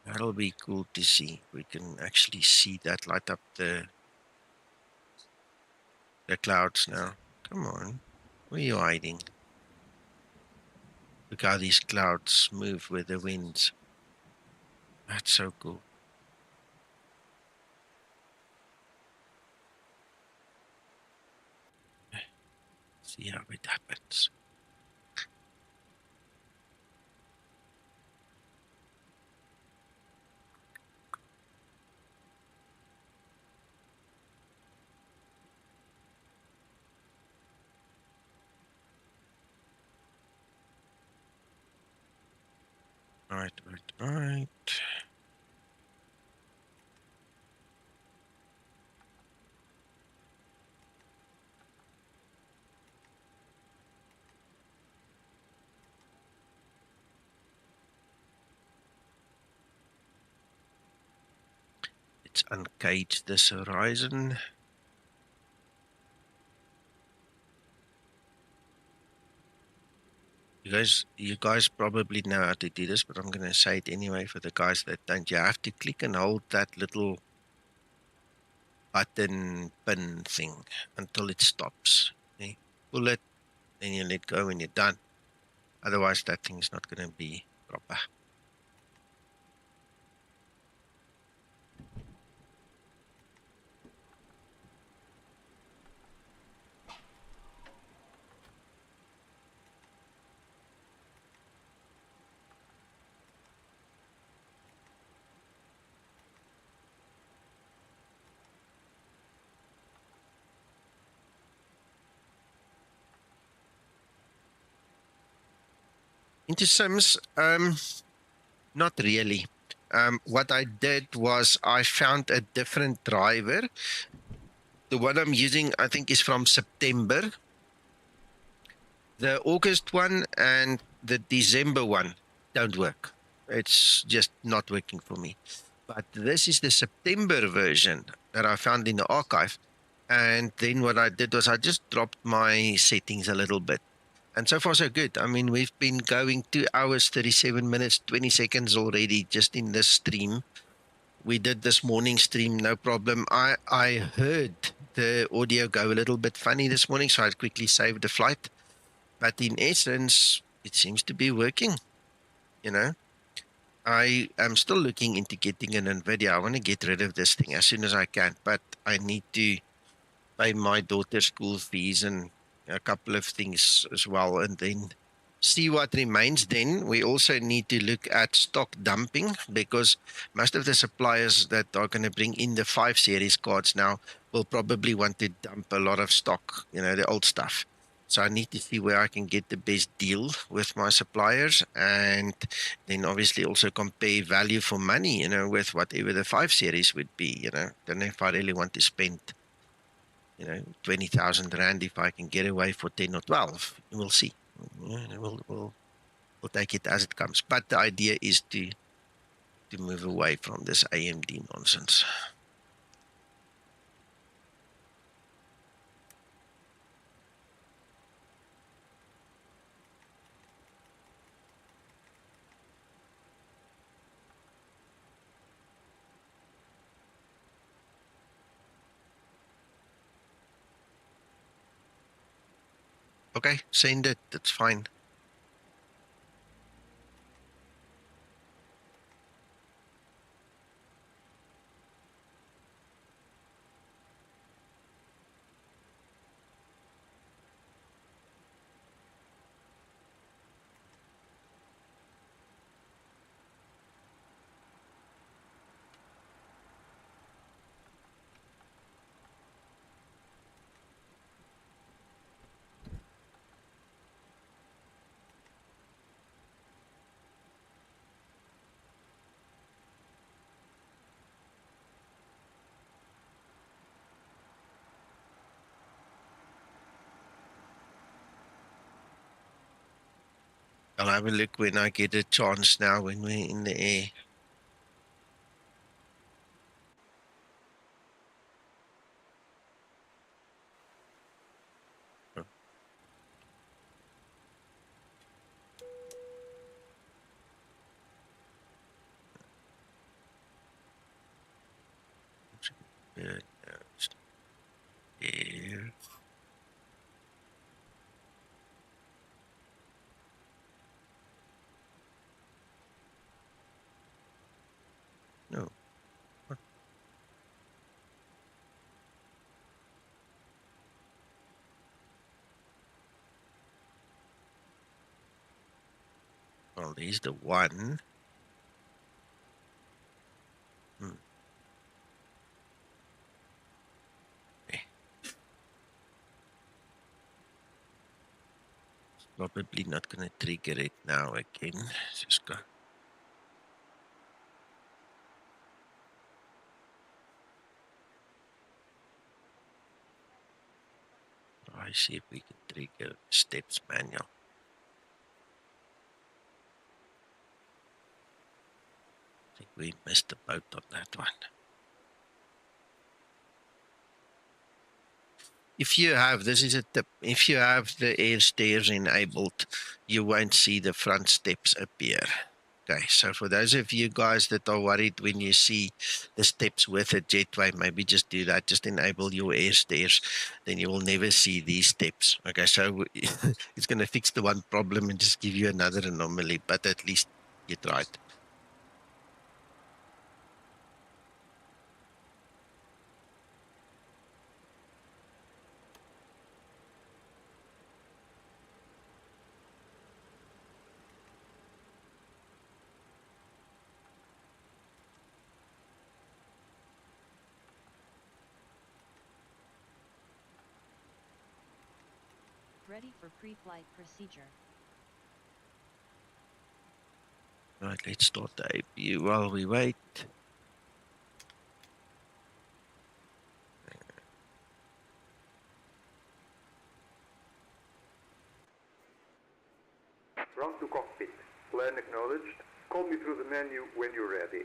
That'll be cool to see. We can actually see that light up the clouds now. Come on, where are you hiding? Look how these clouds move with the winds. That's so cool. See how it happens. Right. Let's uncage this horizon. You guys probably know how to do this, but I'm going to say it anyway for the guys that don't. You have to click and hold that little button pin thing until it stops. Okay? Pull it, then you let go when you're done. Otherwise, that thing's not going to be proper. Into Sims, not really. What I did was I found a different driver. The one I'm using, I think, is from September. The August one and the December one don't work. It's just not working for me. But this is the September version that I found in the archive. And then what I did was I just dropped my settings a little bit. And so far, so good. I mean, we've been going 2 hours, 37 minutes, 20 seconds already just in this stream. We did this morning stream, no problem. I heard the audio go a little bit funny this morning, so I quickly saved the flight. But in essence, it seems to be working, you know. I am still looking into getting an NVIDIA. I want to get rid of this thing as soon as I can, but I need to pay my daughter's school fees and a couple of things as well, and then see what remains. Then we also need to look at stock dumping, because most of the suppliers that are going to bring in the 5 series cards now will probably want to dump a lot of stock, you know, the old stuff. So I need to see where I can get the best deal with my suppliers, and then obviously also compare value for money, you know, with whatever the 5 series would be, you know. Don't know if I really want to spend, you know, 20,000 Rand if I can get away for 10 or 12. We'll see. We'll take it as it comes. But the idea is to move away from this AMD nonsense. Okay, send it. That's fine. I'll have a look when I get a chance now when we're in the air. Here. No. Well, there's the one. Probably not going to trigger it now again. Just go. I see if we can trigger steps manual. I think we missed the boat on that one. If you have, this is a tip, if you have the air stairs enabled, you won't see the front steps appear. Okay, so for those of you guys that are worried when you see the steps with a jetway, maybe just do that, just enable your air stairs, then you will never see these steps. Okay, so it's going to fix the one problem and just give you another anomaly, but at least you tried. Ready for pre-flight procedure. Right, let's start the APU while we wait. Round to cockpit. Plan acknowledged. Call me through the menu when you're ready.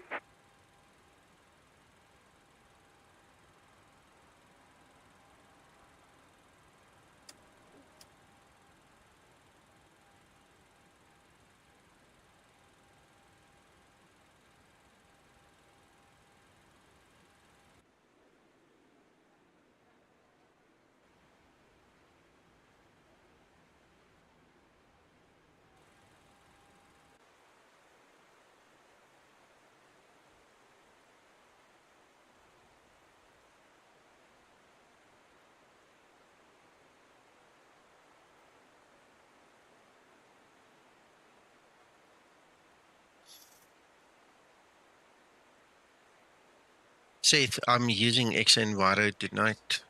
Seth, I'm using xEnviro tonight.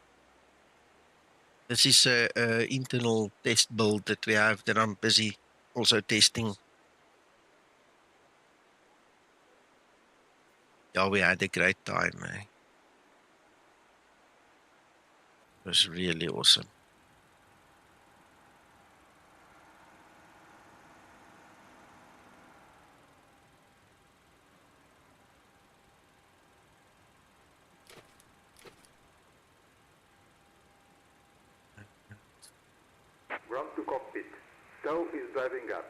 This is a internal test build that we have that I'm busy also testing. Yeah, we had a great time, eh? It was really awesome. Round to cockpit. Stow is driving up.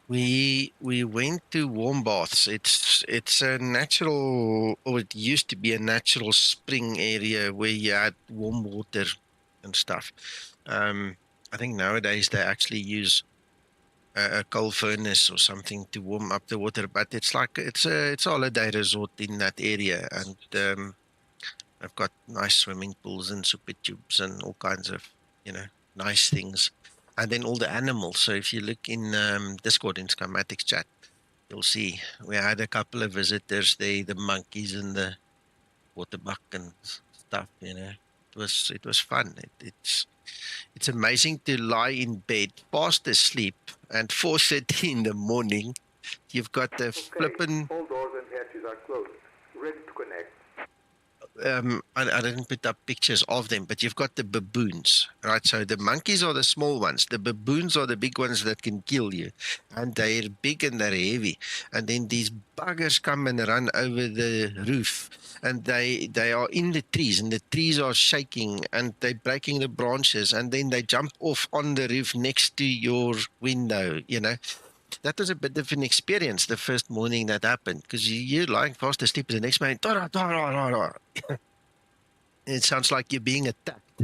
We went to warm baths. It's a natural, or it used to be a natural spring area where you had warm water and stuff. I think nowadays they actually use a coal furnace or something to warm up the water, but it's like it's a holiday resort in that area, and I've got nice swimming pools and super tubes and all kinds of nice things. And then all the animals. So if you look in Discord in Skymatix chat, you'll see we had a couple of visitors there, the monkeys and the waterbuck and stuff. It was fun. It's amazing to lie in bed, fast asleep, and 4:30 in the morning. You've got the flippin'. All doors and hatches are closed. Ready to connect. I didn't put up pictures of them, but you've got the baboons, right? So the monkeys are the small ones. The baboons are the big ones that can kill you. And they're big and they're heavy. And then these buggers come and run over the roof. And they are in the trees, and the trees are shaking, and they're breaking the branches. And then they jump off on the roof next to your window, That was a bit of an experience the first morning that happened, because you're lying fast asleep, the next morning, it sounds like you're being attacked,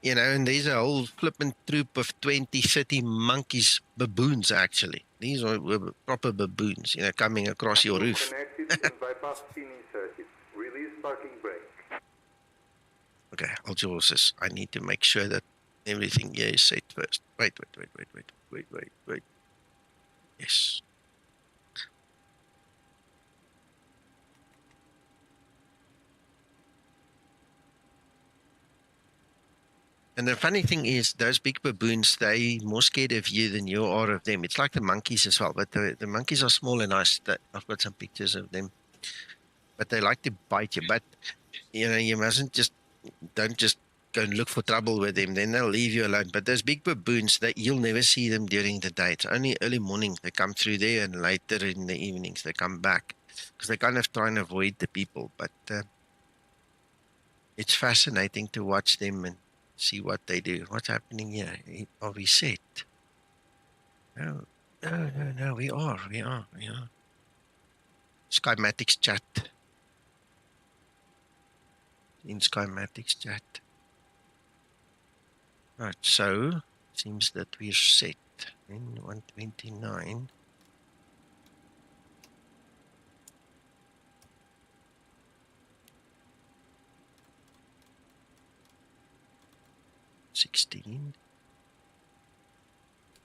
and there's a whole flippant troop of 20, 30 monkeys, baboons actually. These are proper baboons, coming across your roof. Connected and bypass spinning circuit. Release parking brake. Okay, hold your horses. I need to make sure that everything here is set first. Wait. Yes. And the funny thing is, those big baboons, they're more scared of you than you are of them. It's like the monkeys as well, but the monkeys are small and nice. I've got some pictures of them. But they like to bite you. But, you mustn't don't just go and look for trouble with them. Then they'll leave you alone. But those big baboons, you'll never see them during the day. It's only early morning they come through there, and later in the evenings they come back. Because they kind of try and avoid the people. But It's fascinating to watch them and see what they do. What's happening here? Are we set? No, no, we are. Skymatix chat. In Skymatix chat. Right, so seems that we're set in 129. $16.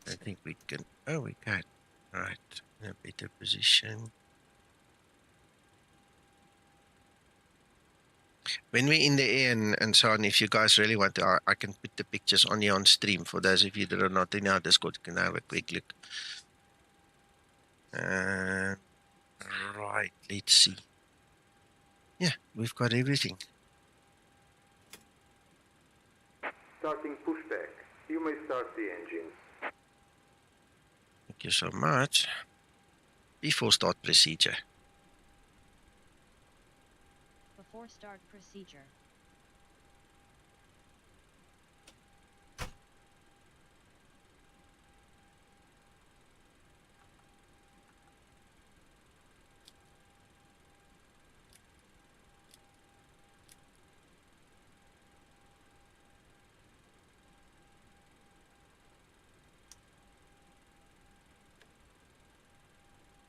I think we can. Oh, we can. Right, in a better position. When we're in the air and so on, if you guys really want to, I can put the pictures on here on stream. For those of you that are not in our Discord, can have a quick look. Right, let's see. Yeah, we've got everything. Starting pushback. You may start the engines. Thank you so much. Before start procedure. Before start procedure.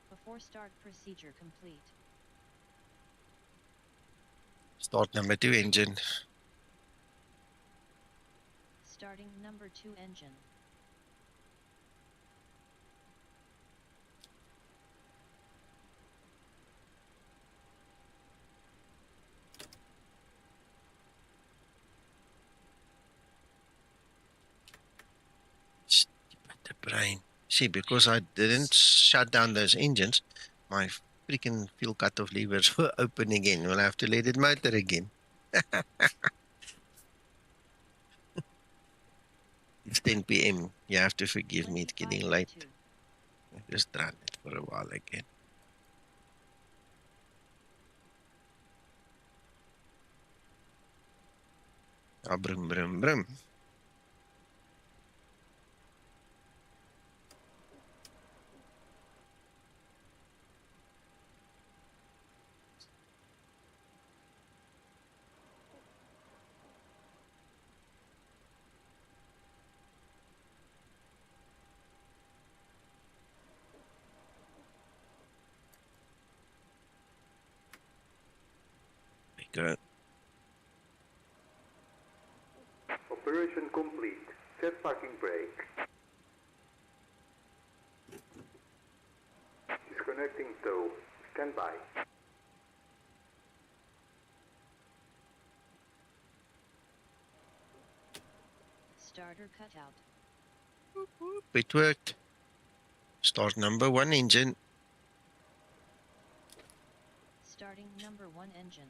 Before start procedure complete. Start number 2 engine. Starting number 2 engine. The brain. See, because I didn't shut down those engines, my freaking fuel cutoff levers were open again. We'll have to let it motor again. It's 10 p.m. You have to forgive me, it's getting late. I just ran it for a while again. Ah, brum, brum, brum. Go. Operation complete. Set parking brake. Disconnecting tow. Stand by. Starter cutout. It worked. Start number 1 engine. Starting number 1 engine.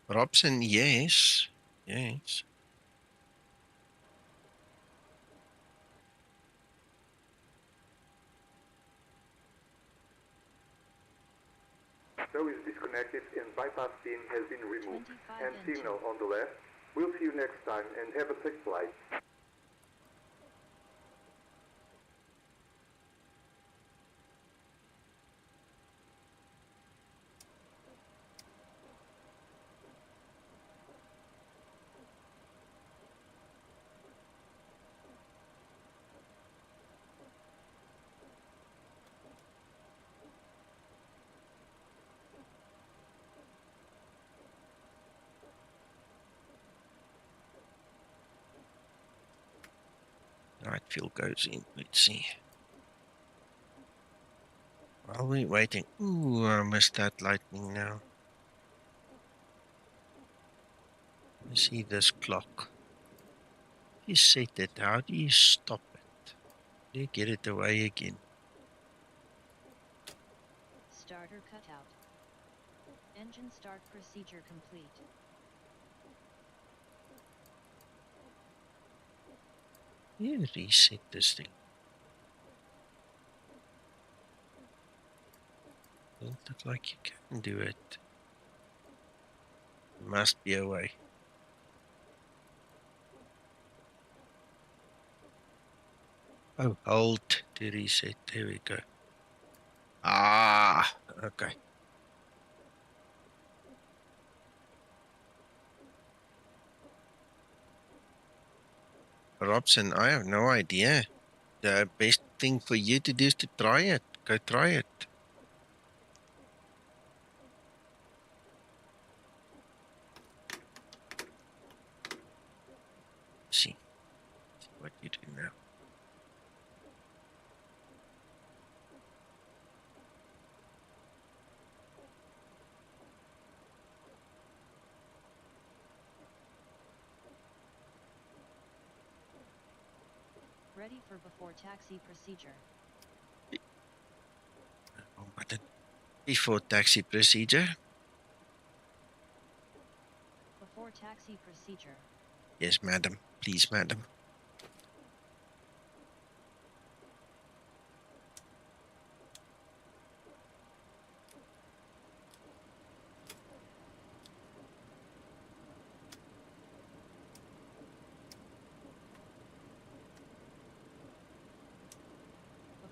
Robson, yes. Yes. Tow is disconnected and bypass pin has been removed. And signal on the left. We'll see you next time and have a safe flight. Right, fuel goes in. Let's see. While we're waiting. Ooh, I missed that lightning now. Let me see this clock. You set it. How do you stop it? Do you get it away again? Starter cutout. Engine start procedure complete. you reset this thing? Doesn't look like you can do it. Must be a way. Oh, hold to reset. There we go. Ah, okay. Robson, I have no idea. The best thing for you to do is to try it. Go try it. See what you do now. Ready for before taxi procedure. Oh, button. Before taxi procedure. Before taxi procedure. Yes, madam. Please, madam.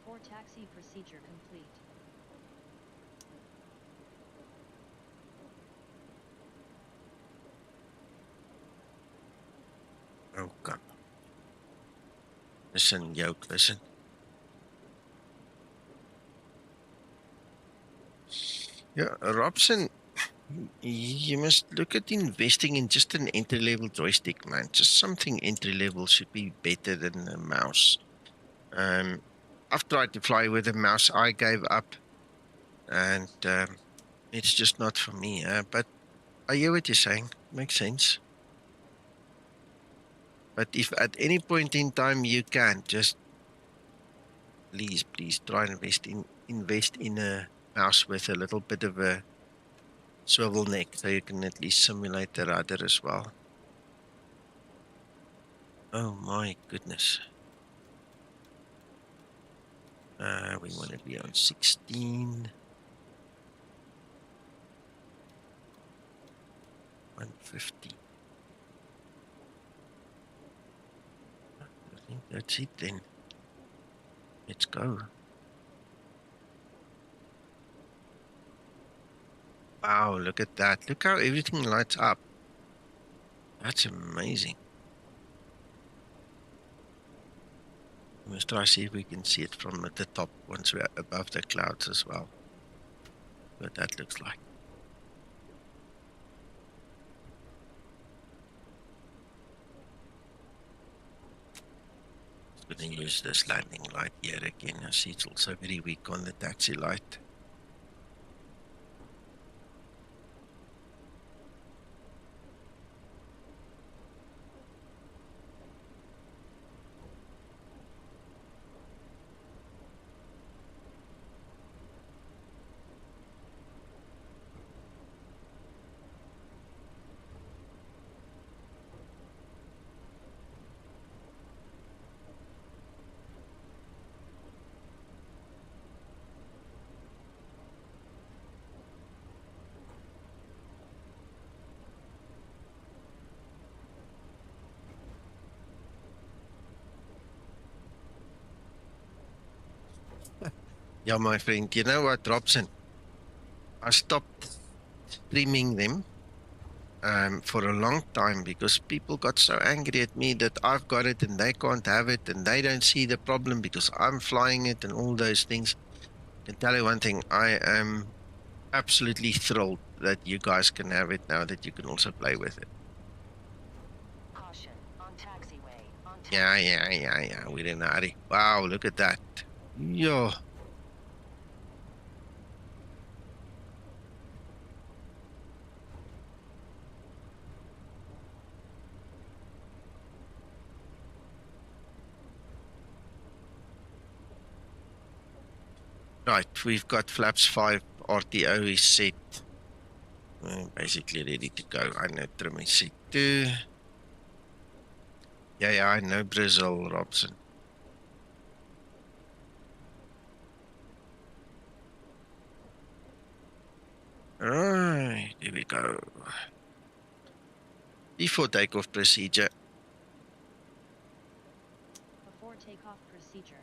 Before taxi procedure complete. Oh, come. Listen, yoke, listen. Yeah, Robson, you must look at investing in just an entry-level joystick, man. Just something entry-level should be better than a mouse. I've tried to fly with a mouse. I gave up, and it's just not for me. But I hear what you're saying. Makes sense. But if at any point in time you can, just please try and invest in a mouse with a little bit of a swivel neck, so you can at least simulate the rudder as well. Oh my goodness. We want to be on 16. 150. I think that's it then. Let's go. Wow, look at that. Look how everything lights up. That's amazing. Let's try to see if we can see it from the top once we're above the clouds as well. What that looks like. Just going to use this landing light here again. I see it's also very weak on the taxi light. Yeah, my friend, you know what, Robson? I stopped streaming them for a long time because people got so angry at me that I've got it and they can't have it and they don't see the problem because I'm flying it and all those things. I can tell you one thing, I am absolutely thrilled that you guys can have it now, that you can also play with it. Caution on taxiway. On Yeah, we're in a hurry. Wow, look at that. Yo. Right, we've got flaps 5, RTO is set. Basically ready to go. I know trim is set too. Yeah, I know Brazil, Robson. Alright, here we go. Before takeoff procedure. Before takeoff procedure.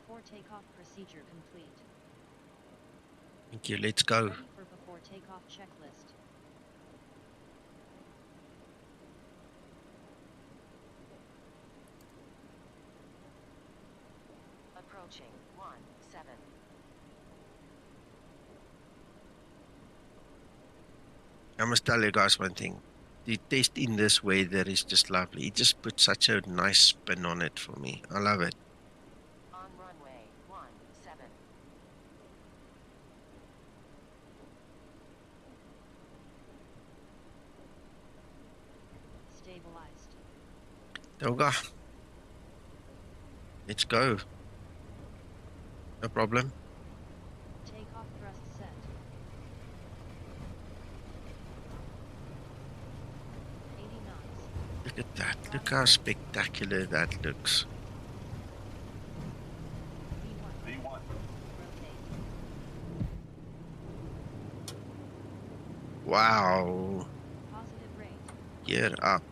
Before takeoff procedure complete. Thank you, let's go. Ready for before takeoff checklist. Approaching 17. I must tell you guys one thing. The test in this weather is just lovely. It just puts such a nice spin on it for me. I love it. On runway 17. Stabilized. Toga. Let's go. No problem. Takeoff thrust set. 80 knots. Look at that. Look how spectacular that looks. V1. V1. Rotate. Wow. Positive rate. Gear up.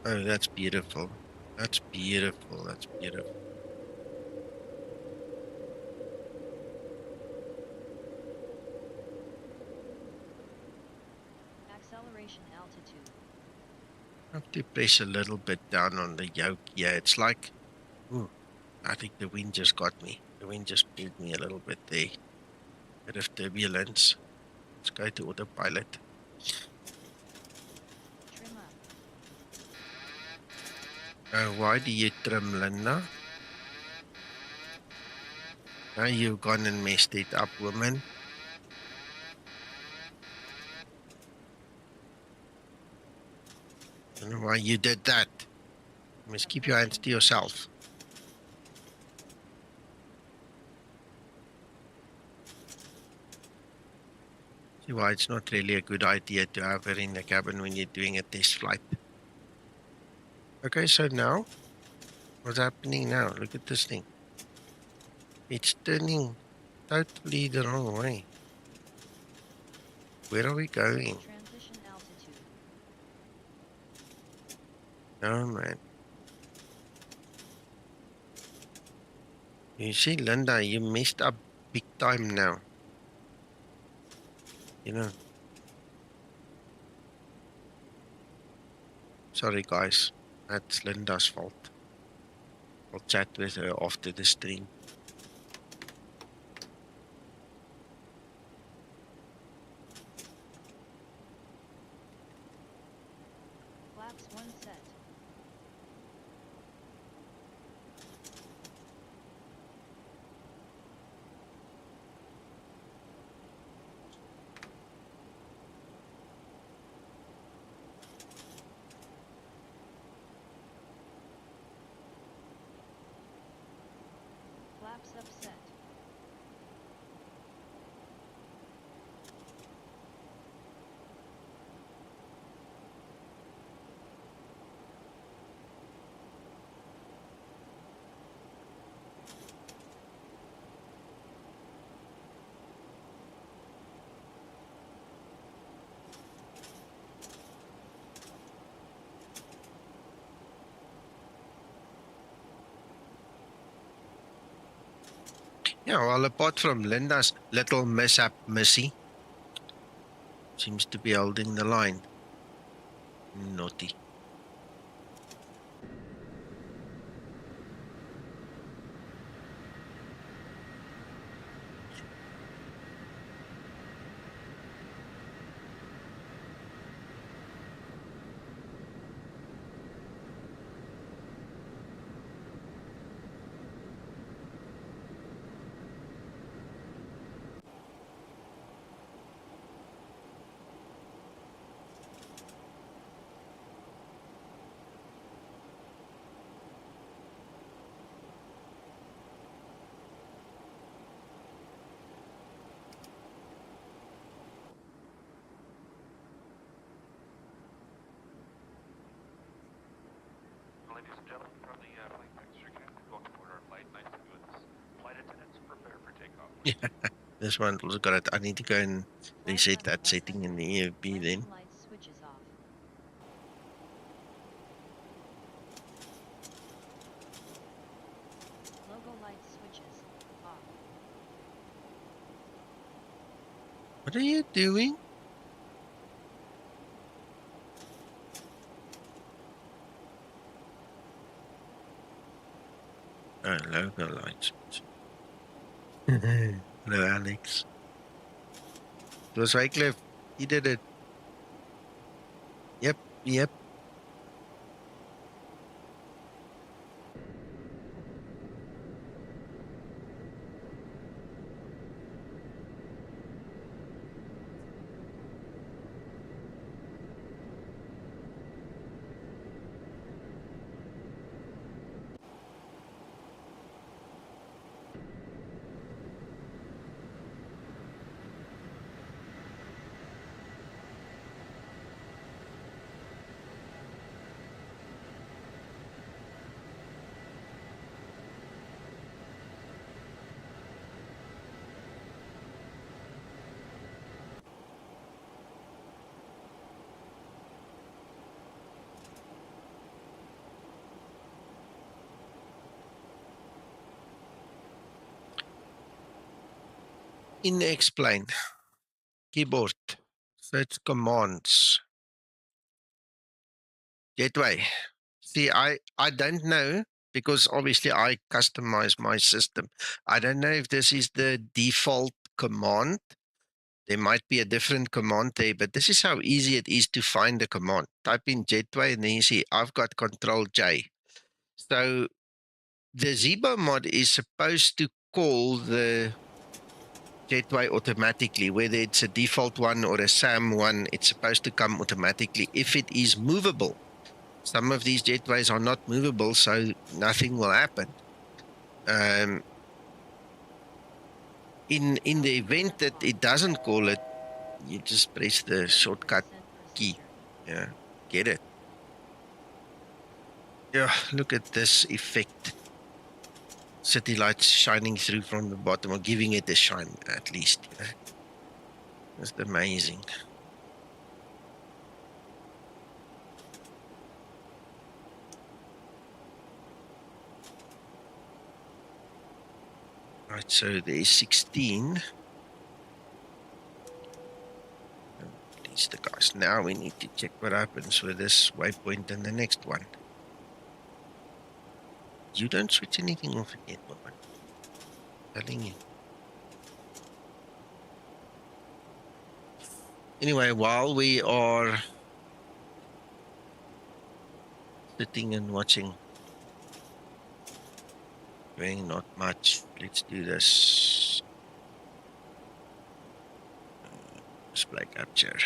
Oh, that's beautiful. That's beautiful. That's beautiful. Acceleration altitude. I have to press a little bit down on the yoke. Yeah, it's like, ooh, I think the wind just got me. The wind just pulled me a little bit there. Bit of turbulence. Let's go to autopilot. Trim up. Why do you trim, Linda? Now you've gone and messed it up, woman. I don't know why you did that. You must keep your hands to yourself. See why it's not really a good idea to have her in the cabin when you're doing a test flight. Okay, so now, what's happening now? Look at this thing. It's turning totally the wrong way. Where are we going? Transition altitude. Oh, man. You see, Linda, you messed up big time now. You know. Sorry, guys. That's Linda's fault. I'll chat with her after the stream. Flaps 1 set. Flaps upset. Yeah, well, apart from Linda's little mishap, Missy seems to be holding the line. Naughty. This one also got it. I need to go and reset that setting in the EFB then. Light switches off. Logo light switches off. What are you doing? Oh, logo lights. Hello, Alex. It was Wycliffe. He did it. Yep, yep. In explain. Keyboard. Search commands. Gateway. See, I don't know because obviously I customize my system. I don't know if this is the default command. There might be a different command there, but this is how easy it is to find the command. Type in Gateway and then you see I've got Control J. So the Zibomod is supposed to call the Gateway automatically, whether it's a default one or a SAM one, it's supposed to come automatically if it is movable. Some of these gateways are not movable, so nothing will happen. In the event that it doesn't call it, you just press the shortcut key. Yeah, get it. Yeah, look at this effect. City lights shining through from the bottom, or giving it a shine at least. You know? That's amazing. Right, so there's 16. Release the guys. Now we need to check what happens with this waypoint and the next one. You don't switch anything off again, woman. Telling you. Anyway, while we are sitting and watching, doing not much, let's do this. Display capture.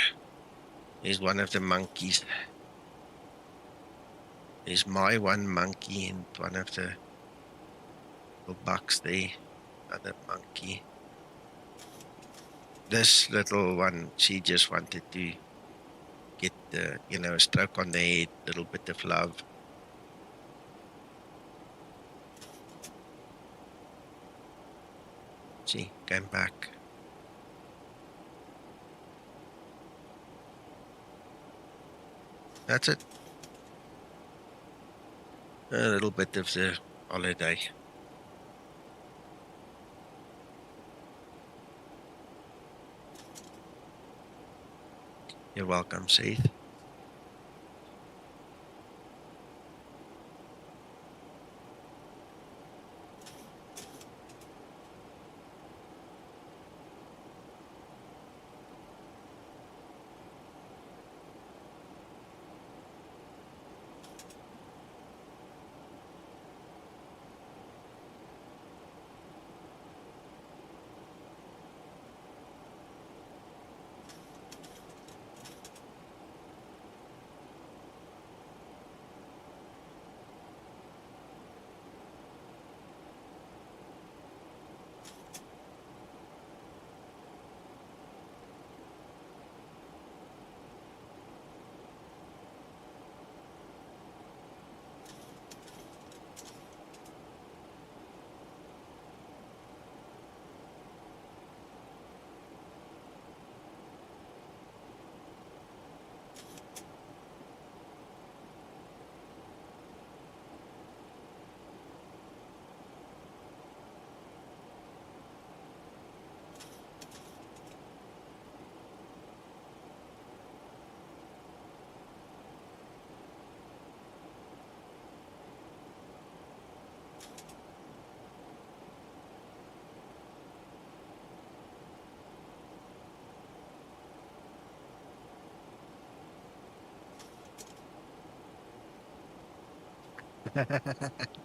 Here's one of the monkeys. There's my one monkey and one of the little bucks there. Another monkey. This little one, she just wanted to get the, a stroke on the head, little bit of love. She came back. That's it. A little bit of the holiday. You're welcome, Seth.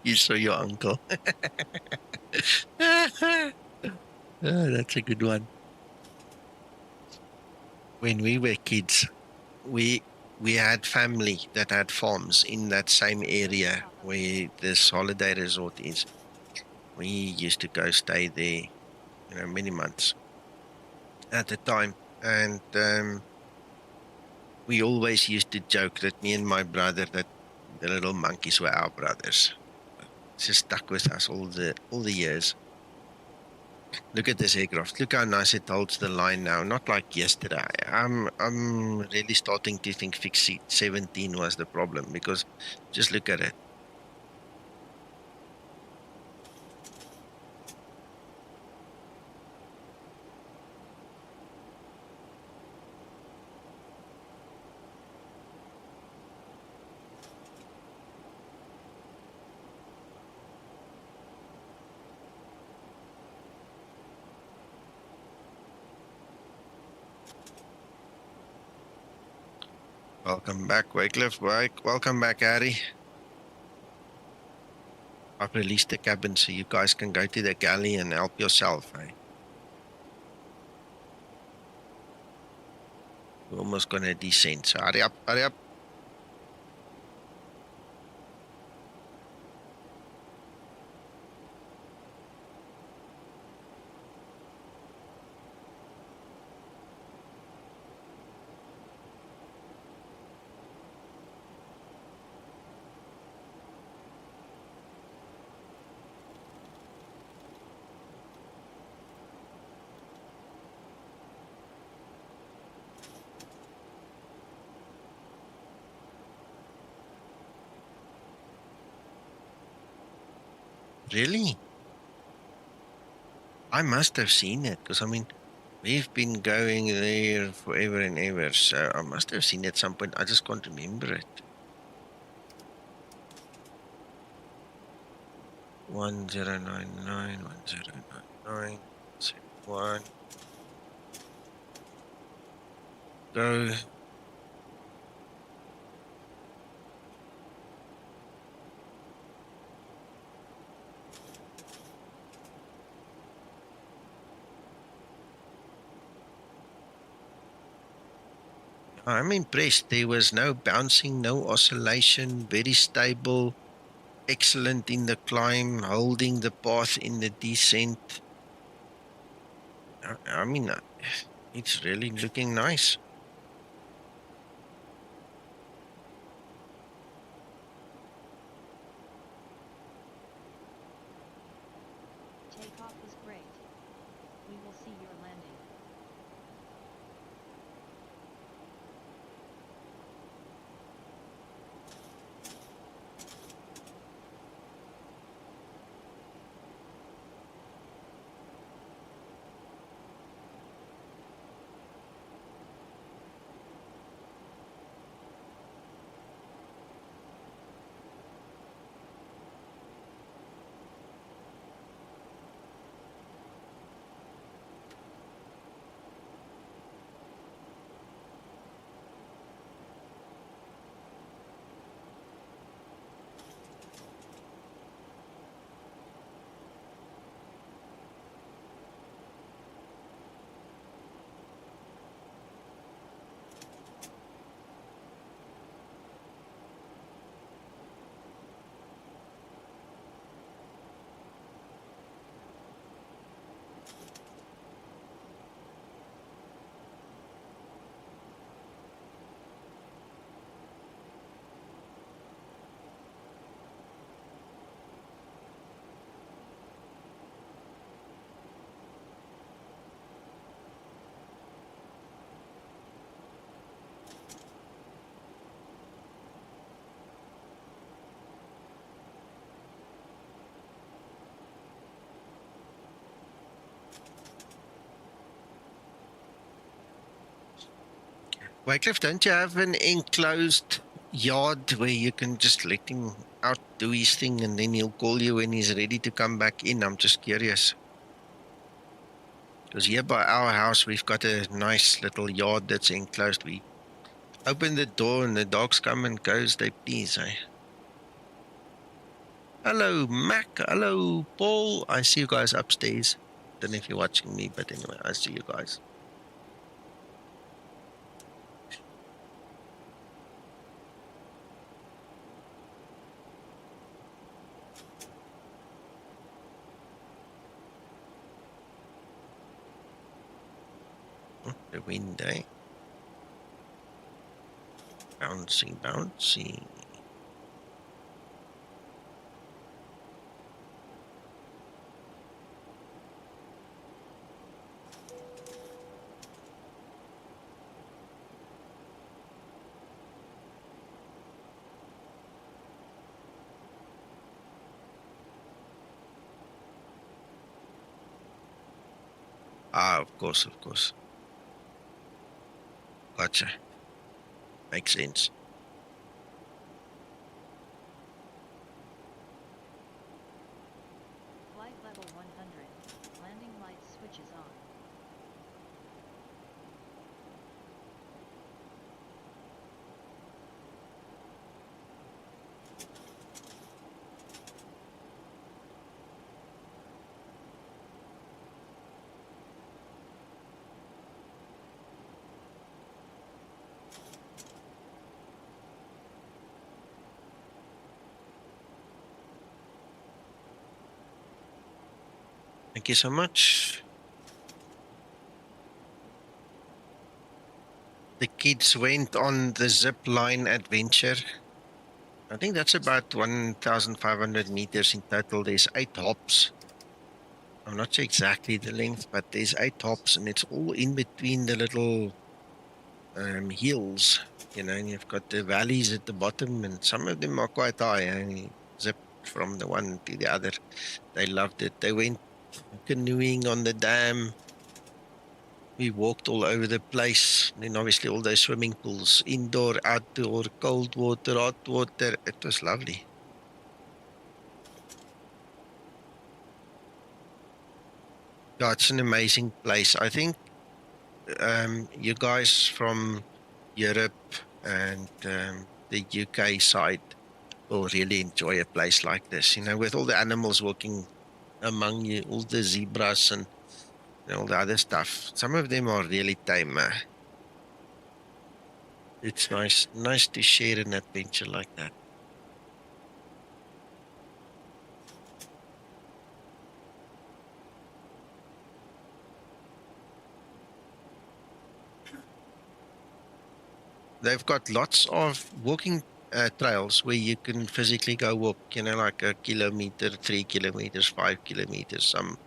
You saw your uncle. Oh, that's a good one. When we were kids, we had family that had farms in that same area where this holiday resort is. We used to go stay there, many months at a time. And we always used to joke that me and my brother, that the little monkeys were our brothers. It's just stuck with us all the years. Look at this aircraft. Look how nice it holds the line now. Not like yesterday. I'm really starting to think fix 17 was the problem, because just look at it. Welcome back, Wycliffe. Welcome back, Harry. I've released the cabin so you guys can go to the galley and help yourself. Eh? We're almost going to descend, so hurry up, hurry up. Really? I must have seen it, because I mean, we've been going there forever and ever, so I must have seen it at some point. I just can't remember it. 1099, 1099, 1. Go. I'm impressed. There was no bouncing, no oscillation, very stable, excellent in the climb, holding the path in the descent. I mean, it's really looking nice. Takeoff was great. We will see your landing. Wycliffe, don't you have an enclosed yard where you can just let him out, do his thing, and then he'll call you when he's ready to come back in? I'm just curious. Because here by our house, we've got a nice little yard that's enclosed. We open the door and the dogs come and go as they please. Eh? Hello, Mac. Hello, Paul. I see you guys upstairs. Don't know if you're watching me, but anyway, I see you guys. The wind, eh? Bouncing, bouncing. Ah, of course, of course. Gotcha. Makes sense. Flight level 100. Landing lights switches on. Thank you so much. The kids went on the zip line adventure. I think that's about 1,500 meters in total. There's 8 hops. I'm not sure exactly the length, but there's 8 hops, and it's all in between the little hills, you know, and you've got the valleys at the bottom, and some of them are quite high, and you zip from the one to the other. They loved it. They went canoeing on the dam. We walked all over the place. And then obviously all those swimming pools, indoor, outdoor, cold water, hot water. It was lovely. Yeah, it's an amazing place. I think you guys from Europe and the UK side will really enjoy a place like this, you know, with all the animals walking among you, all the zebras and all the other stuff. Some of them are really tame. It's nice to share an adventure like that. They've got lots of walking trails where you can physically go walk, you know, like a kilometer, 3 kilometers, 5 kilometers, some,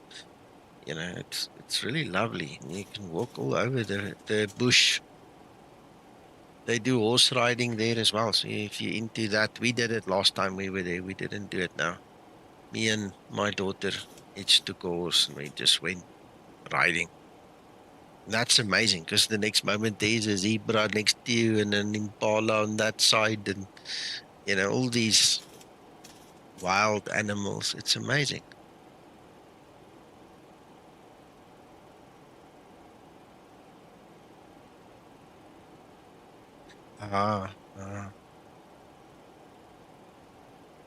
you know, it's really lovely. You can walk all over the bush. They do horse riding there as well. So if you're into that, we did it last time we were there. We didn't do it now. Me and my daughter each took a horse and we just went riding. And that's amazing because the next moment there's a zebra next to you and an impala on that side, and you know, all these wild animals. It's amazing.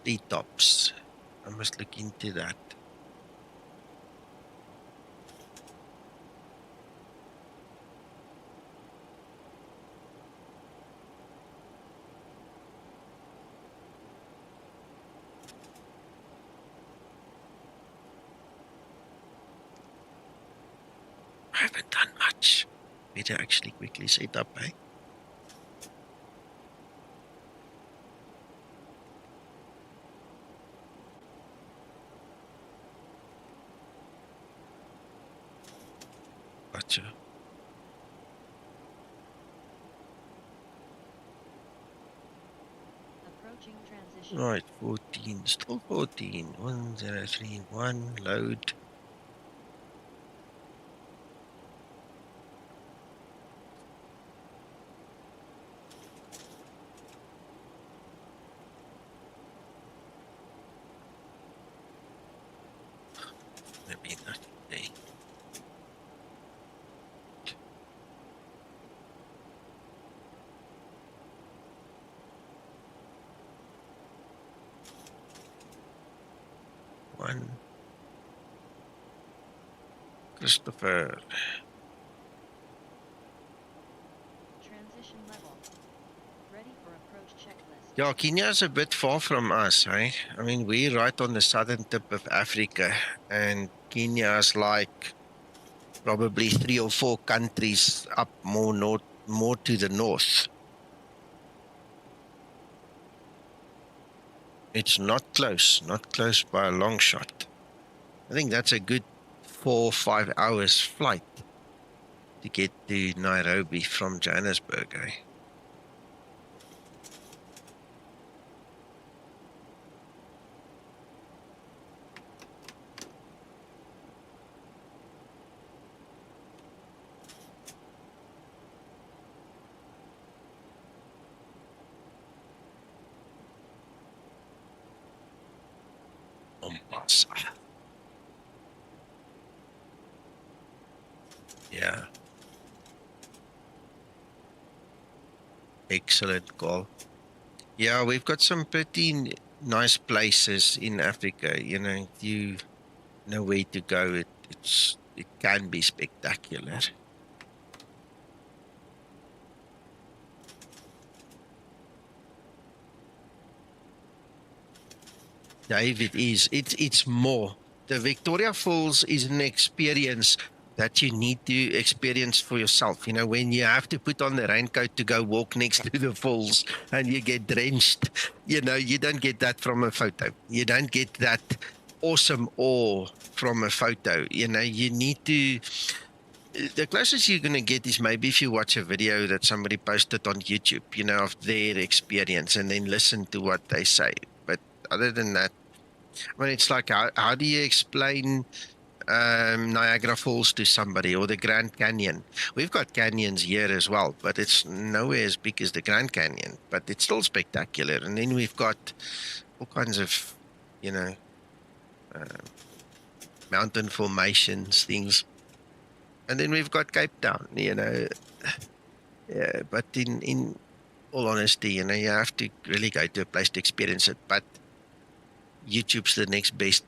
Tree tops. I must look into that. I haven't done much. Better actually quickly set up, eh? Gotcha. Approaching transition. Right, 14, still 14. 1031, load. Maybe not today. one. Christopher. Transition level. Ready for approach checklist. Yeah, Kenya is a bit far from us, eh? I mean, we're right on the southern tip of Africa, and Kenya is like probably 3 or 4 countries up more north, more to the north. It's not close by a long shot. I think that's a good 4 or 5 hours flight to get to Nairobi from Johannesburg, eh? Mombasa. Yeah. Excellent call. Yeah, we've got some pretty nice places in Africa. You know, if you know where to go, it can be spectacular. Dave, it's more. The Victoria Falls is an experience that you need to experience for yourself. You know, when you have to put on the raincoat to go walk next to the falls and you get drenched, you know, you don't get that from a photo. You don't get that awesome awe from a photo. You know, you need to, the closest you're going to get is maybe if you watch a video that somebody posted on YouTube, you know, of their experience and then listen to what they say. But other than that, I mean, it's like, how do you explain Niagara Falls to somebody, or the Grand Canyon? We've got canyons here as well, but it's nowhere as big as the Grand Canyon, but it's still spectacular. And then we've got all kinds of, you know, mountain formations, things. And then we've got Cape Town, you know. Yeah, but in all honesty, you know, you have to really go to a place to experience it. But YouTube's the next best,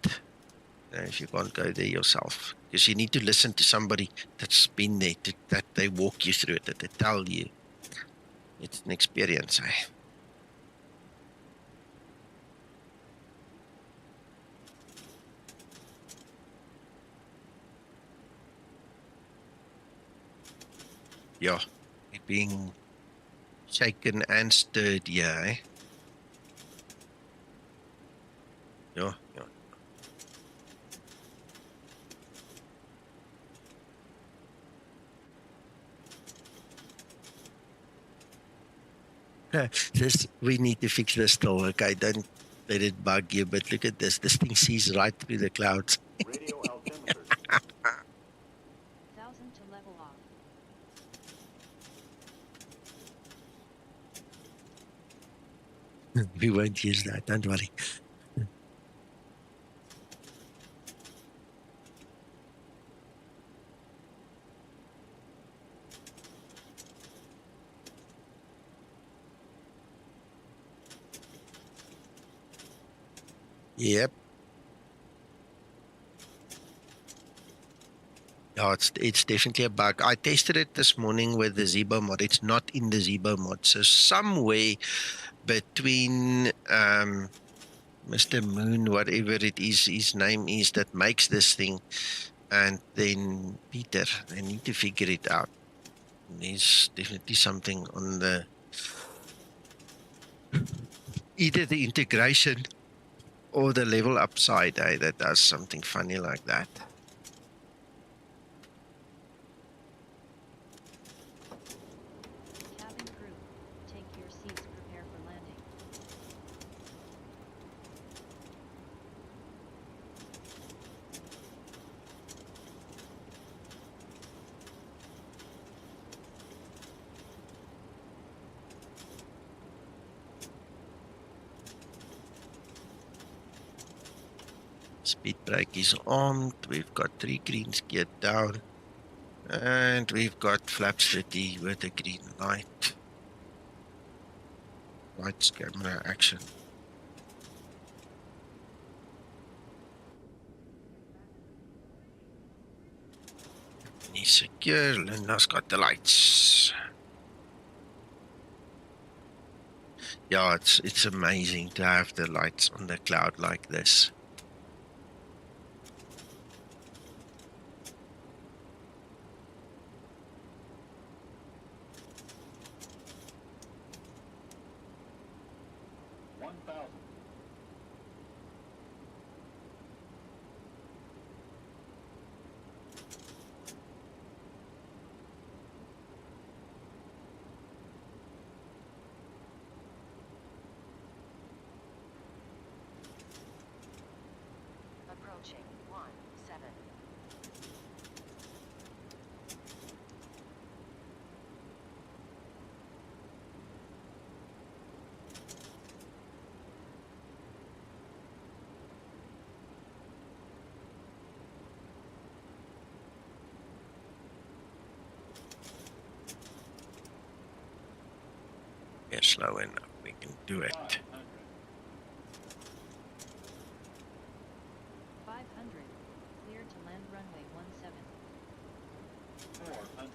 you know, if you can't go there yourself, because you need to listen to somebody that's been there, that they walk you through it, that they tell you. It's an experience, eh? Yeah, being shaken and stirred, yeah, eh? Yeah, yeah. This, we need to fix this still, okay? Don't let it bug you, but look at this. This thing sees right through the clouds. Radio altimeter. 1000 to level off. We won't use that, don't worry. Yep. Yeah, it's definitely a bug. I tested it this morning with the Zibomod. It's not in the Zibomod. So somewhere between Mr. Moon, whatever it is, his name is, that makes this thing, and then Peter, they need to figure it out. There's definitely something on the, either the integration or the level up side, that does something funny like that. Cabin crew, take your seats, prepare for landing. Speed brake is armed. We've got 3 greens geared down. And we've got flaps ready with a green light. Lights, camera, action. Okay, secure. Linda's got the lights. Yeah, it's amazing to have the lights on the cloud like this. Approaching 17. Yeah, slow enough. We can do it. 500. Clear to land runway 17. 400.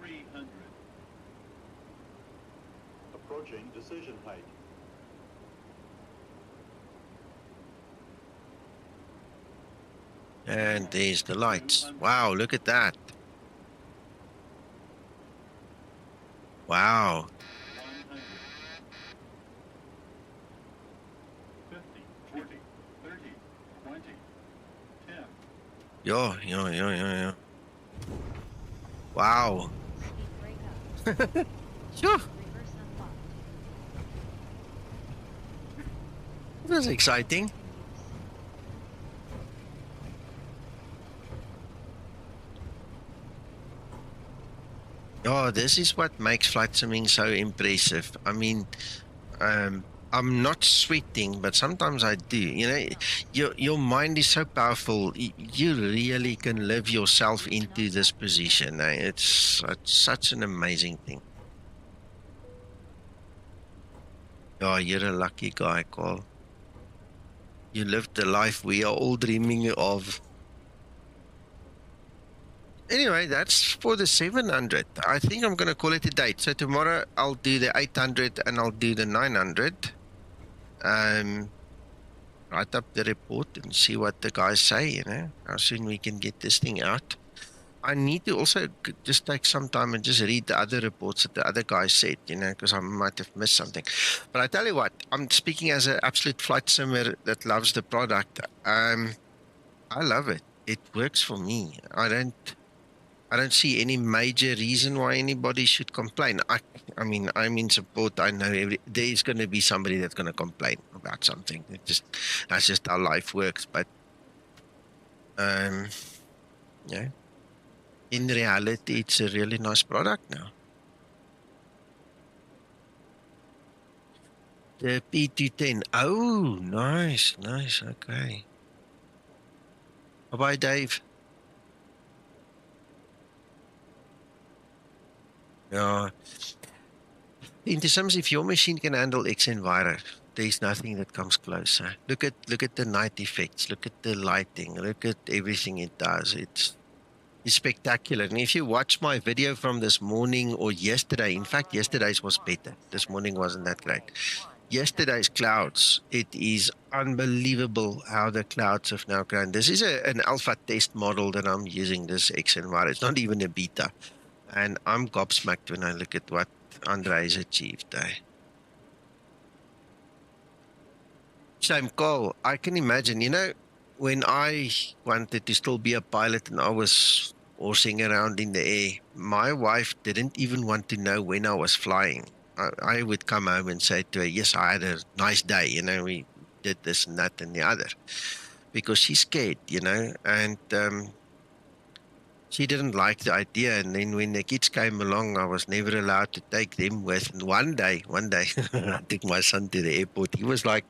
300. Approaching decision height. And there's the lights. Wow, look at that. Wow. 100. 50, 40, 30, 20, 10. Yeah. Wow. Speed brake up. Sure. Reverse unlocked. That was exciting. In use. Oh, this is what makes flight simming so impressive. I mean, I'm not sweating, but sometimes I do. You know, your mind is so powerful. You really can live yourself into this position. It's such an amazing thing. Oh, you're a lucky guy, Carl. You lived the life we are all dreaming of. Anyway, that's for the 700. I think I'm going to call it a date. So tomorrow I'll do the 800 and I'll do the 900. Write up the report and see what the guys say, you know, how soon we can get this thing out. I need to also just take some time and just read the other reports that the other guys said, you know, because I might have missed something. But I tell you what, I'm speaking as an absolute flight simmer that loves the product. I love it. It works for me. I don't see any major reason why anybody should complain. I mean, I'm in support. I know there's going to be somebody that's going to complain about something. That's just how life works. But, yeah, in reality, it's a really nice product now. The P210. Oh, nice. Okay. Bye-bye, Dave. Yeah. In the sense, if your machine can handle xEnviro, there's nothing that comes closer. Look at the night effects. Look at the lighting. Look at everything it does. It's spectacular. And if you watch my video from this morning or yesterday, in fact, yesterday's was better. This morning wasn't that great. Yesterday's clouds, it is unbelievable how the clouds have now grown. This is an alpha test model that I'm using, this xEnviro. It's not even a beta. And I'm gobsmacked when I look at what Andre's achieved. Shame, Cole. I can imagine, you know, when I wanted to still be a pilot and I was horsing around in the air, my wife didn't even want to know when I was flying. I would come home and say to her, yes, I had a nice day, you know, we did this and that and the other. Because she's scared, you know, and she didn't like the idea. And then when the kids came along, I was never allowed to take them with. And one day, I took my son to the airport. He was like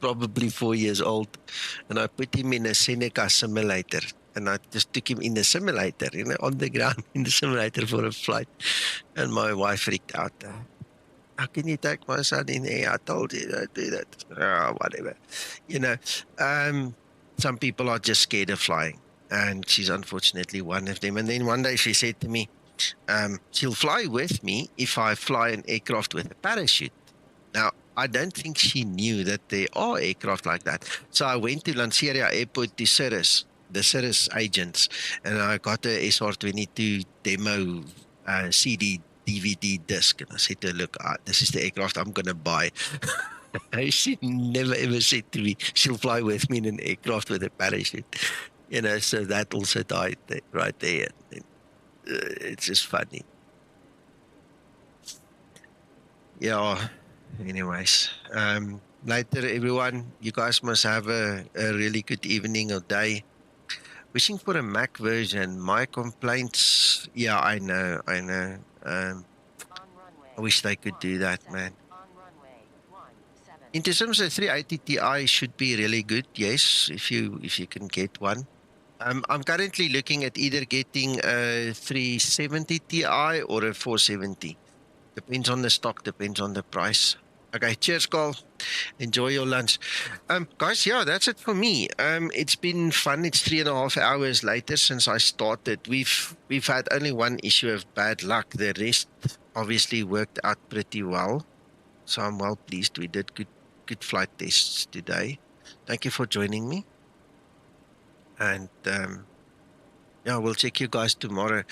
probably 4 years old. And I put him in a Seneca simulator. And I just took him in the simulator, you know, on the ground in the simulator for a flight. And my wife freaked out. How can you take my son in the air? I told you don't do that. Oh, whatever. You know, some people are just scared of flying, and she's unfortunately one of them. And then one day she said to me, she'll fly with me if I fly an aircraft with a parachute. Now, I don't think she knew that there are aircraft like that. So I went to Lanseria Airport to Cirrus, the Cirrus agents, and I got a SR-22 demo CD DVD disc. And I said to her, look, this is the aircraft I'm going to buy. She never ever said to me she'll fly with me in an aircraft with a parachute. You know, so that also died right there. It's just funny. Yeah. Anyways, later everyone, you guys must have a really good evening or day. Wishing for a Mac version. My complaints, yeah, I know. I wish they could do that, man. In terms of 380 Ti should be really good, yes, if you can get one. I'm currently looking at either getting a 370 Ti or a 470. Depends on the stock, depends on the price. Okay, cheers, Carl. Enjoy your lunch. Guys, yeah, that's it for me. It's been fun. It's 3.5 hours later since I started. We've had only one issue of bad luck. The rest obviously worked out pretty well. So I'm well pleased. We did good flight tests today. Thank you for joining me. And yeah, we'll check you guys tomorrow.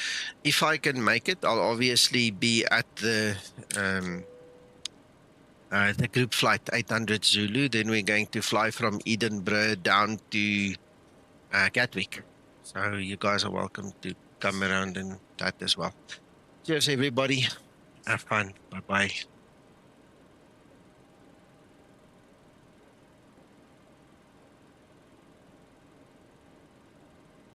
If I can make it, I'll obviously be at the group flight 800 Zulu. Then we're going to fly from Edinburgh down to Gatwick. So you guys are welcome to come around and that as well. Cheers, everybody. Have fun. Bye-bye.